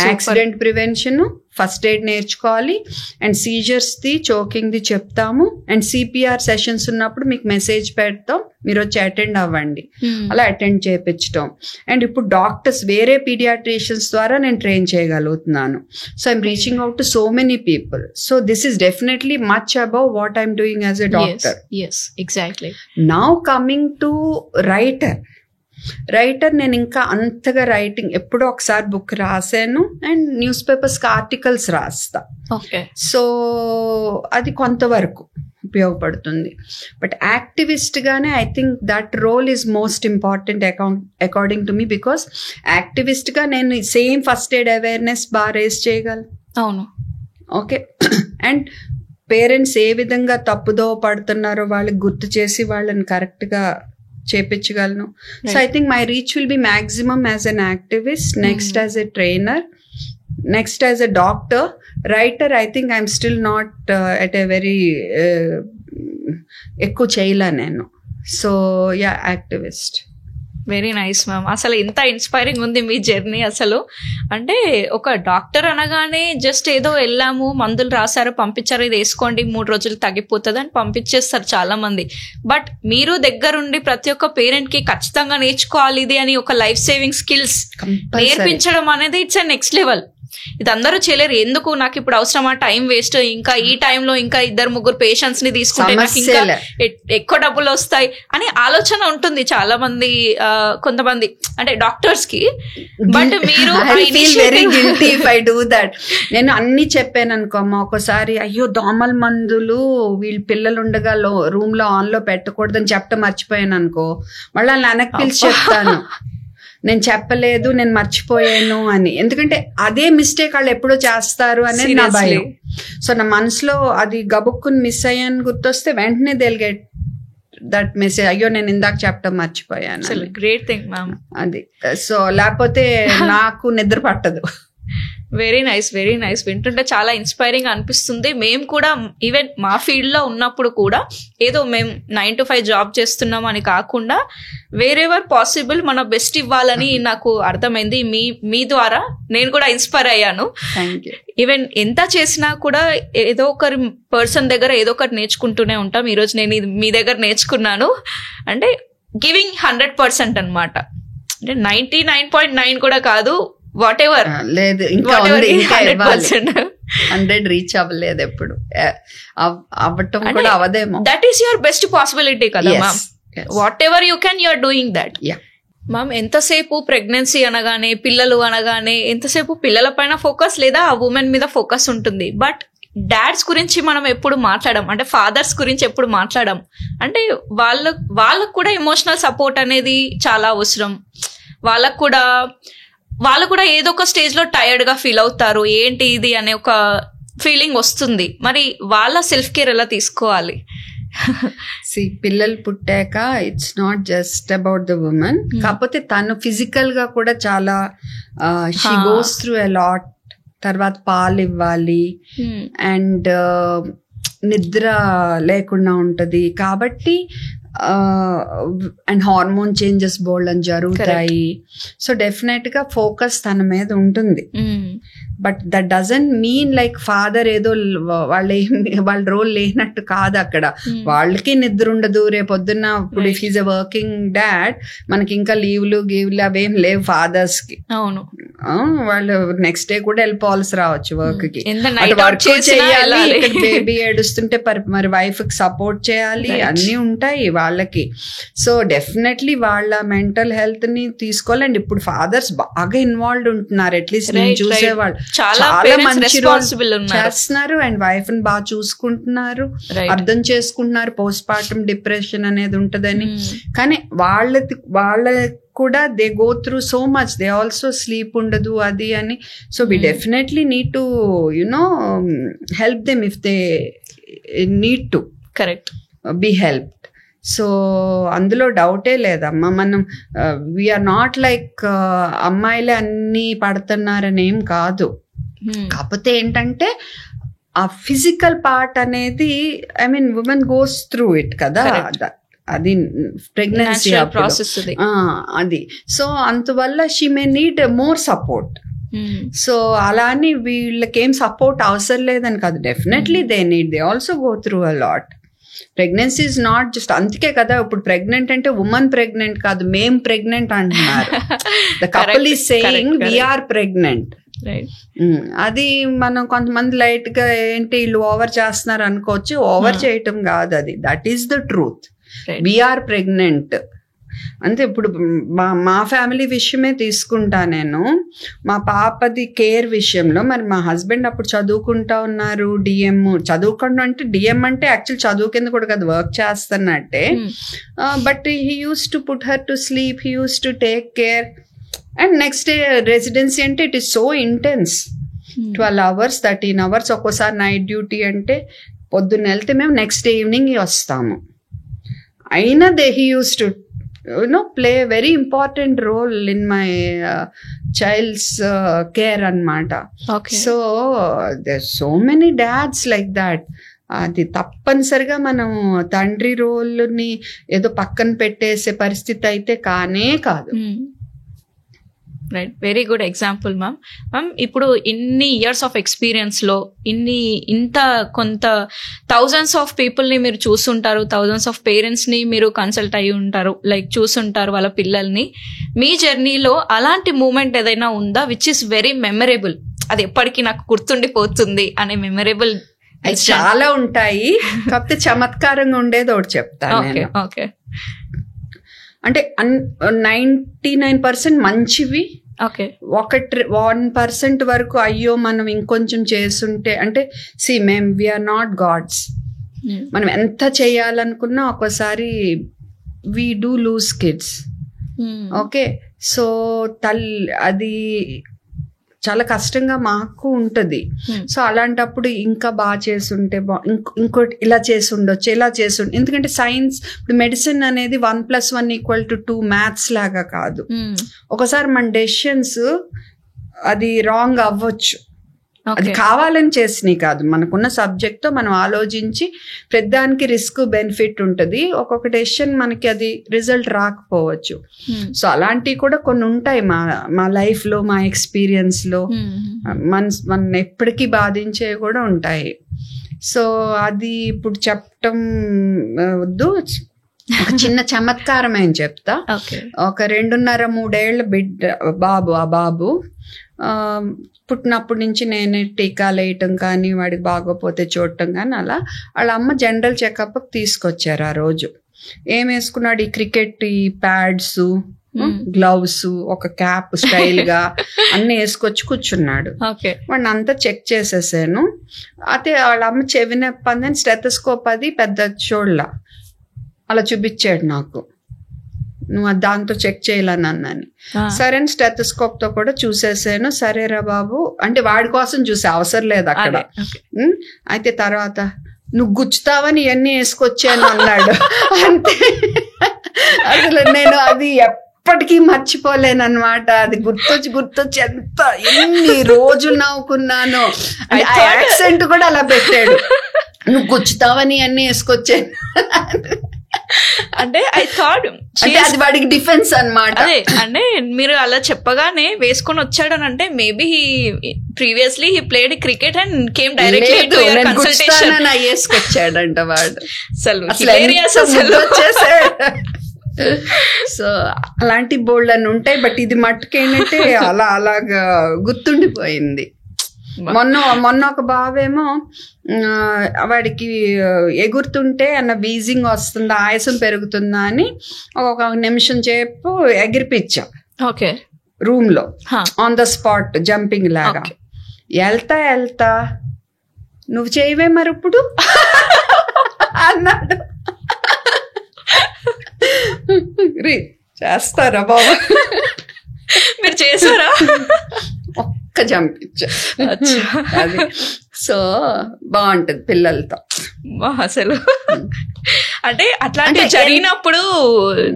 యాక్సిడెంట్ ప్రివెన్షన్, ఫస్ట్ ఎయిడ్ నేర్చుకోవాలి, అండ్ సీజర్స్ ది చోకింగ్ ది చెప్తాము, అండ్ సిపిఆర్ సెషన్స్ ఉన్నప్పుడు మీకు మెసేజ్ పెడతాం, మీరు వచ్చి అటెండ్ అవ్వండి, అలా అటెండ్ చేయించడం. అండ్ ఇప్పుడు డాక్టర్స్ వేరే పీడియాట్రిషియన్స్ ద్వారా నేను ట్రైన్ చేయగలుగుతున్నాను. So I'm reaching out to so many people. So this is definitely much above what I'm doing as a doctor. Exactly. Now coming to writer, నేను ఇంకా అంతగా రైటింగ్ ఎప్పుడో ఒకసారి బుక్ రాశాను, అండ్ న్యూస్ పేపర్స్కి ఆర్టికల్స్ రాస్తా. So అది కొంతవరకు ఉపయోగపడుతుంది. బట్ యాక్టివిస్ట్గానే I think that role is most important according to me, because యాక్టివిస్ట్గా నేను సేమ్ ఫస్ట్ ఎయిడ్ అవేర్నెస్ బాగా రేస్ చేయగలను. అవును. ఓకే. అండ్ పేరెంట్స్ ఏ విధంగా తప్పుదో పడుతున్నారో వాళ్ళకి గుర్తు చేసి వాళ్ళని కరెక్ట్గా చేపించగలను. So I think my reach will be maximum as an activist, next as a trainer, next as a doctor. Writer I think I'm still not at a very ఎక్కువ చేయలే నేను. So yeah, activist. Very nice ma'am. అసలు ఎంత inspiring ఉంది మీ journey. అసలు అంటే ఒక doctor అనగానే జస్ట్ ఏదో వెళ్ళాము, మందులు రాశారు, పంపించారు, ఇది వేసుకోండి 3 రోజులు తగ్గిపోతుంది అని పంపించేస్తారు చాలా మంది. బట్ మీరు దగ్గరుండి ప్రతి ఒక్క పేరెంట్ కి ఖచ్చితంగా నేర్చుకోవాలి ఇది అని ఒక లైఫ్ సేవింగ్ స్కిల్స్ నేర్పించడం అనేది ఇట్స్ ఎ నెక్స్ట్ లెవెల్. ఇది అందరూ చేయలేరు. ఎందుకు నాకు ఇప్పుడు అవసరమా, టైం వేస్ట్, ఇంకా ఈ టైంలో ఇంకా 2-3 పేషెంట్స్ ని తీసుకుంటే నాకు ఇంకా ఎక్కువ డబ్బులు వస్తాయి అని ఆలోచన ఉంటుంది చాలా మంది, కొంతమంది అంటే డాక్టర్స్ కి. బట్ మీరు నేను అన్ని చెప్పాను అనుకో అమ్మ, ఒకసారి అయ్యో దోమల మందులు వీళ్ళు పిల్లలు ఉండగా రూమ్ లో ఆన్ లో పెట్టకూడదని చెప్పడం మర్చిపోయాను అనుకో, మళ్ళీ వెనక్కి పిలిచి చెప్తాను నేను చెప్పలేదు, నేను మర్చిపోయాను అని. ఎందుకంటే అదే మిస్టేక్ వాళ్ళు ఎప్పుడో చేస్తారు అనేది నా భయం. సో నా మనసులో అది గబుక్కుని మిస్ అయ్యాను గుర్తొస్తే వెంటనే they'll get that మెసేజ్, అయ్యో నేను ఇందాక చెప్పడం మర్చిపోయాను. గ్రేట్ థింగ్ మ్యామ్ అది. సో లేకపోతే నాకు నిద్ర పట్టదు. Very nice, very nice. వింటుంటే చాలా ఇన్స్పైరింగ్ అనిపిస్తుంది. మేము కూడా ఈవెన్ మా ఫీల్డ్ లో ఉన్నప్పుడు కూడా ఏదో మేము 9 to 5 జాబ్ చేస్తున్నాం అని కాకుండా వేరెవర్ పాసిబుల్ మన బెస్ట్ ఇవ్వాలని నాకు అర్థమైంది. మీ ద్వారా నేను కూడా ఇన్స్పైర్ అయ్యాను. ఈవెన్ ఎంత చేసినా కూడా ఏదో ఒకరి పర్సన్ దగ్గర ఏదో ఒకటి నేర్చుకుంటూనే ఉంటాం. ఈరోజు నేను మీ దగ్గర నేర్చుకున్నాను అంటే గివింగ్ 100% అనమాట. అంటే 99.9 కూడా కాదు, వాట్ ఎవర్. లేదు, ఇంకా 100 రీచ్ అవ్వలేదు, ఎప్పుడు అవ్వటం కూడా అవదేమో. That is your best possibility కదా ma'am. Whatever you can, you're doing that. Ma'am ఎంతసేపు ప్రెగ్నెన్సీ అనగానే, పిల్లలు అనగానే ఎంతసేపు పిల్లల పైన ఫోకస్ లేదా ఆ ఉమెన్ మీద ఫోకస్ ఉంటుంది. బట్ డాడ్స్ గురించి మనం ఎప్పుడు మాట్లాడడం, అంటే ఫాదర్స్ గురించి ఎప్పుడు మాట్లాడడం. అంటే వాళ్ళకు కూడా ఎమోషనల్ సపోర్ట్ అనేది చాలా అవసరం. వాళ్ళు కూడా ఏదో ఒక స్టేజ్ లో టైర్డ్ గా ఫీల్ అవుతారు, ఏంటి ఇది అనే ఒక ఫీలింగ్ వస్తుంది. మరి వాళ్ళ సెల్ఫ్ కేర్ ఎలా తీసుకోవాలి? పిల్లలు పుట్టాక it's not just about the women, కాకపోతే తను ఫిజికల్ గా కూడా చాలా she goes through a lot. తర్వాత పాలు ఇవ్వాలి, అండ్ నిద్ర లేకుండా ఉంటది కాబట్టి, అండ్ హార్మోన్ చేంజెస్ బోల్డ్ అని జరుగుతాయి. సో డెఫినెట్ గా ఫోకస్ తన మీద ఉంటుంది. But that doesn't mean like father ఏదో వాళ్ళ రోల్ లేనట్టు కాదు అక్కడ. వాళ్ళకి నిద్ర ఉండదు రేపొద్దున్న. ఇప్పుడు if is a working dad, మనకి ఇంకా లీవ్లు అవేం లేవు ఫాదర్స్ కి. అవును, వాళ్ళు నెక్స్ట్ డే కూడా వెళ్ళిపోవాల్సి రావచ్చు వర్క్ కి. వర్క్ చేయాలి, ఇక్కడ బేబీ ఏడుస్తుంటే మరి వైఫ్ కి సపోర్ట్ చేయాలి, అన్ని ఉంటాయి వాళ్ళకి. సో డెఫినెట్లీ వాళ్ళ మెంటల్ హెల్త్ ని తీసుకోవాలండి. ఇప్పుడు ఫాదర్స్ బాగా ఇన్వాల్వ్డ్ ఉంటున్నారు, అట్లీస్ట్ నేను చూసేవాళ్ళు చాలా మంచి రోల్ చేస్తున్నారు, అండ్ వైఫ్ ని బాగా చూసుకుంటున్నారు, అర్థం చేసుకుంటున్నారు. పోస్ట్ పార్టమ్ డిప్రెషన్ అనేది ఉంటదని, కానీ వాళ్ళ కూడా they go through so much, they also sleep ఉండదు అది అని. So we definitely need to help them if they need to be helped. So అందులో డౌటే లేదమ్మా. మనం వీఆర్ నాట్ లైక్ అమ్మాయిలే అన్ని పడుతున్నారని ఏం కాదు. కాకపోతే ఏంటంటే ఆ ఫిజికల్ పార్ట్ అనేది, I mean women goes through it కదా, అది ప్రెగ్నెన్సీ ప్రాసెస్ అది. సో అందువల్ల she may need more support. So అలా అని వీళ్ళకేం సపోర్ట్ అవసరం లేదని కాదు, definitely they also go through a lot. Pregnancy is not just, అందుకే కదా ఇప్పుడు ప్రెగ్నెంట్ అంటే ఉమెన్ ప్రెగ్నెంట్ కాదు, మేం ప్రెగ్నెంట్ అంటున్నారు. The couple is saying we are pregnant. అది మనం కొంతమంది లైట్ గా ఏంటి వీళ్ళు ఓవర్ చేస్తున్నారు అనుకోవచ్చు, ఓవర్ చేయటం కాదు అది, that is the truth. We are pregnant అంటే ఇప్పుడు మా ఫ్యామిలీ విషయమే తీసుకుంటా నేను. మా పాపది కేర్ విషయంలో మరి మా హస్బెండ్ అప్పుడు చదువుకుంటా ఉన్నారు, డిఎం చదువుకుంటూ, అంటే డిఎం అంటే యాక్చువల్ చదువు కింద కూడా కదా, వర్క్ చేస్తున్నట్టే. But he use to put her to sleep, he use to take care. And next day residency అంటే it is so intense, 12 hours 13 hours, ఒక్కోసారి నైట్ డ్యూటీ అంటే పొద్దున్న వెళ్తే మేము నెక్స్ట్ డే ఈవినింగ్ వస్తాము. అయినా he use to play very important role in my child's care అన్నమాట. So there so many dads like that. అది తప్పనిసరిగా మనం తండ్రి రోల్ని ఏదో పక్కన పెట్టేసే పరిస్థితి అయితే కానే కాదు. Right, very good example ma'am. ఇప్పుడు ఇన్ని ఇయర్స్ ఆఫ్ ఎక్స్పీరియన్స్లో ఇంత కొంత థౌజండ్స్ ఆఫ్ పీపుల్ని మీరు చూస్తుంటారు, థౌజండ్స్ ఆఫ్ పేరెంట్స్ని మీరు కన్సల్ట్ అయ్యి ఉంటారు, లైక్ చూస్తుంటారు వాళ్ళ పిల్లల్ని. మీ జర్నీలో అలాంటి మూమెంట్ ఏదైనా ఉందా విచ్ ఇస్ వెరీ మెమరబుల్, అది ఎప్పటికీ నాకు గుర్తుండిపోతుంది అనే మెమరబుల్? చాలా ఉంటాయి, కాకపోతే చమత్కారంగా ఉండేది ఒకటి చెప్తాను. ఓకే. అంటే 99% మంచివి, 1% వరకు అయ్యో మనం ఇంకొంచెం చేస్తుంటే, అంటే వీఆర్ నాట్ గాడ్స్. మనం ఎంత చేయాలనుకున్నా ఒక్కోసారి we do lose kids. Okay, so అది చాలా కష్టంగా మాకు ఉంటుంది. సో అలాంటప్పుడు ఇంకా బాగా చేసుంటే ఇంకోటి ఇలా చేసి ఉండొచ్చు, ఇలా చేసి ఎందుకంటే సైన్స్ ఇప్పుడు మెడిసిన్ అనేది 1+1 = 2 మ్యాథ్స్ లాగా కాదు. ఒకసారి మన డెసిషన్స్ అది రాంగ్ అవ్వచ్చు, అది కావాలని చేసినవి కాదు, మనకున్న సబ్జెక్ట్తో మనం ఆలోచించి ప్రతిదానికి రిస్క్ బెనిఫిట్ ఉంటుంది. ఒక్కొక్క డెసిషన్ మనకి అది రిజల్ట్ రాకపోవచ్చు. సో అలాంటివి కూడా కొన్ని ఉంటాయి మా లైఫ్లో, మా ఎక్స్పీరియన్స్లో మన ఎప్పటికీ బాధించేవి కూడా ఉంటాయి. సో అది ఇప్పుడు చెప్పటం వద్దు, ఒక చిన్న చమత్కారం ఏం చెప్తా. ఒక 2.5-3 ఏళ్ల బాబు, ఆ బాబు పుట్టినప్పటి నుంచి నేనే టీకాలు వేయటం కానీ, వాడికి బాగోపోతే చూడటం కానీ, అలా వాళ్ళ అమ్మ జనరల్ చెకప్ తీసుకొచ్చారు. ఆ రోజు ఏం వేసుకున్నాడు, ఈ క్రికెట్ ఈ ప్యాడ్స్, గ్లౌస్, ఒక క్యాప్ స్టైల్ గా అన్ని వేసుకొచ్చి కూర్చున్నాడు. వాడిని అంతా చెక్ చేసేసాను. అయితే వాళ్ళ అమ్మ చెవి నొప్పి అందని స్టెథోస్కోప్ అది పెద్ద చూడల అలా చూపించాడు నాకు, నువ్వు దాంతో చెక్ చేయాలన్నాను. సరే అని స్టెథోస్కోప్ తో కూడా చూసేసాను. సరేరా బాబు అంటే వాడి కోసం చూసే అవసరం లేదు అక్కడ. అయితే తర్వాత నువ్వు గుచ్చుతావని ఇవన్నీ వేసుకొచ్చాను అన్నాడు. అంతే, అసలు నేను అది ఎప్పటికీ మర్చిపోలేను అనమాట. అది గుర్తొచ్చి ఎన్ని రోజులు నవ్వుకున్నాను. యాక్సెంట్ కూడా అలా పెట్టాడు, నువ్వు గుచ్చుతావని అన్ని వేసుకొచ్చాను. అంటే ఐ థాట్ అది వాడికి డిఫెన్స్ అన్నమాట. అదే అంటే మీరు అలా చెప్పగానే వేసుకొని వచ్చాడు అని అంటే maybe previously he played cricket and came directly to your consultation వేసుకొచ్చాడంట వాడు. సో అలాంటి బోల్డ్ అని ఉంటాయి. బట్ ఇది మట్టుకేంటంటే అలాగా గుర్తుండిపోయింది. మొన్న ఒక బావేమో వాడికి ఎగురుతుంటే అన్న వీజింగ్ వస్తుందా, ఆయాసం పెరుగుతుందా అని ఒక నిమిషం సేపు ఎగిరిపించా రూమ్ లో, ఆన్ ద స్పాట్ జంపింగ్ లాగా. వెళ్తా నువ్వు చేయవే మరి ఇప్పుడు అన్నాడు. చేస్తారా బాబు, మీరు చేశారా? ఒక్క జంపించా. అది సో బాగుంటది పిల్లలతో అసలు. అంటే అట్లాంటి జరిగినప్పుడు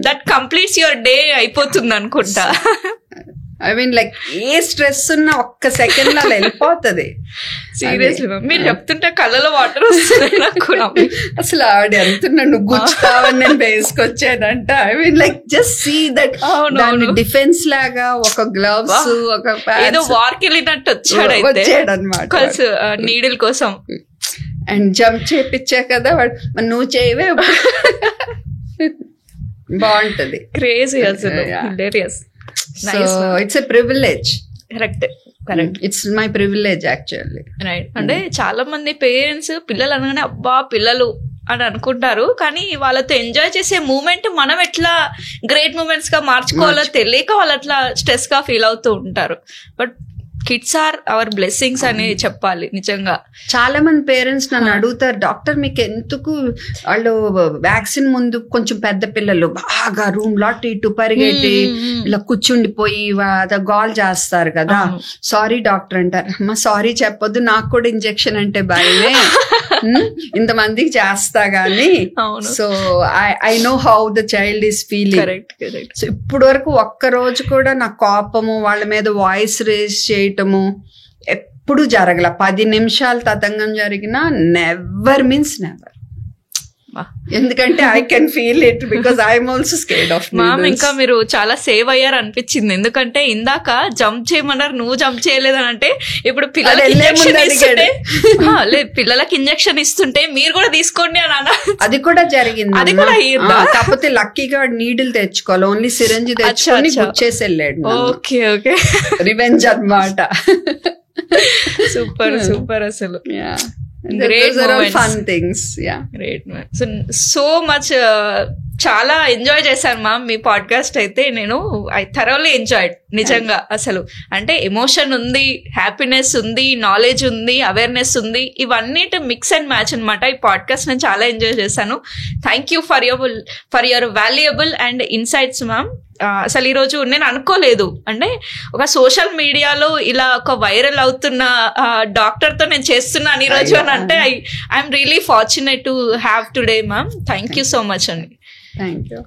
దట్ కంప్లీట్స్ యువర్ డే అయిపోతుంది అనుకుంటా. I mean like A stress ఉన్నా ఒక్క సెకండ్ లో అలా వెళ్ళిపోతుంది. సీరియస్లీ మీరు చెప్తుంటే కళ్ళలో వాటర్ వస్తున్నాయి నాకు. అసలు ఆవిడ వెళ్తున్నా నువ్వు గుచ్చుతావని నేను వేసుకొచ్చానంట. I mean like just see that defence లాగా ఒక గ్లవ్స్ ఒక ఏదో వార్కి వెళ్ళినట్టు వచ్చాడు అనమాట నీడిల్ కోసం. అండ్ జంప్ చేపించా కదా వాడు, మరి నువ్వు చేయవే. బాగుంటది. క్రేజీ అసలు. Hilarious. So it's a privilege. Correct. It's my privilege actually. Right. అంటే చాలా మంది పేరెంట్స్ పిల్లలు అనగానే అబ్బా పిల్లలు అని అనుకుంటారు, కానీ వాళ్ళతో ఎంజాయ్ చేసే మూమెంట్ మనం ఎట్లా గ్రేట్ మూమెంట్స్ గా మార్చుకోవాలో తెలియక వాళ్ళు అట్లా స్ట్రెస్ గా ఫీల్ అవుతూ ఉంటారు. But kids are our blessings అని చెప్పాలి నిజంగా. చాలా మంది పేరెంట్స్ నన్ను అడుగుతారు, డాక్టర్ మీకు ఎందుకు వాళ్ళు వ్యాక్సిన్ ముందు కొంచెం పెద్ద పిల్లలు బాగా రూమ్ లో ఇటు పరిగెట్టి ఇలా కూర్చుండిపోయి గాల్ చేస్తారు కదా, సారీ డాక్టర్ అంటారు. అమ్మా సారీ చెప్పొద్దు, నాకు కూడా ఇంజెక్షన్ అంటే భయమే, ఇంతమందికి చేస్తా గానీ. So I know how the child is feeling. So ఇప్పటి వరకు ఒక్క రోజు కూడా నా కోపము వాళ్ళ మీద వాయిస్ రేస్ చేయటము ఎప్పుడు జరగల. 10 నిమిషాలు తతంగం జరిగినా నెవర్ మీన్స్ నెవర్. ఎందుకంటే I can feel it because I'm also scared of mom. ఇంకా మీరు చాలా సేవ్ అయ్యారు అనిపించింది, ఎందుకంటే ఇందాక జంప్ చేయమన్నారు, నువ్వు జంప్ చేయలేదని. అంటే ఇప్పుడు పిల్లలకి ఇంజెక్షన్ ఇస్తుంటే మీరు కూడా తీసుకోండి అని అన్న. అది కూడా జరిగింది. అది కూడా కాకపోతే లక్కీగా నీడిల్ తెచ్చుకోవాలి, ఓన్లీ సిరంజి తెచ్చుకొని గుచ్చేసి వెళ్ళాడు. Okay okay. రివెంజ్ అన్నమాట. సూపర్ సూపర్ అసలు. Great fun things. Yeah. Great man. So much. చాలా ఎంజాయ్ చేశాను మ్యామ్ మీ పాడ్కాస్ట్ అయితే. నేను ఐ థరోలీ ఎంజాయ్డ్ నిజంగా. అసలు అంటే ఎమోషన్ ఉంది, హ్యాపీనెస్ ఉంది, నాలెడ్జ్ ఉంది, అవేర్నెస్ ఉంది, ఇవన్నిటి మిక్స్ అండ్ మ్యాచ్ అనమాట. ఈ పాడ్కాస్ట్ నేను చాలా ఎంజాయ్ చేశాను. Thank you for your valuable and insights ma'am. అసలు ఈరోజు నేను అనుకోలేదు, అంటే ఒక సోషల్ మీడియాలో ఇలా ఒక వైరల్ అవుతున్న డాక్టర్తో నేను చేస్తున్నాను ఈరోజు అని అంటే I'm really fortunate to have today ma'am. Thank you so much అండి. Thank you.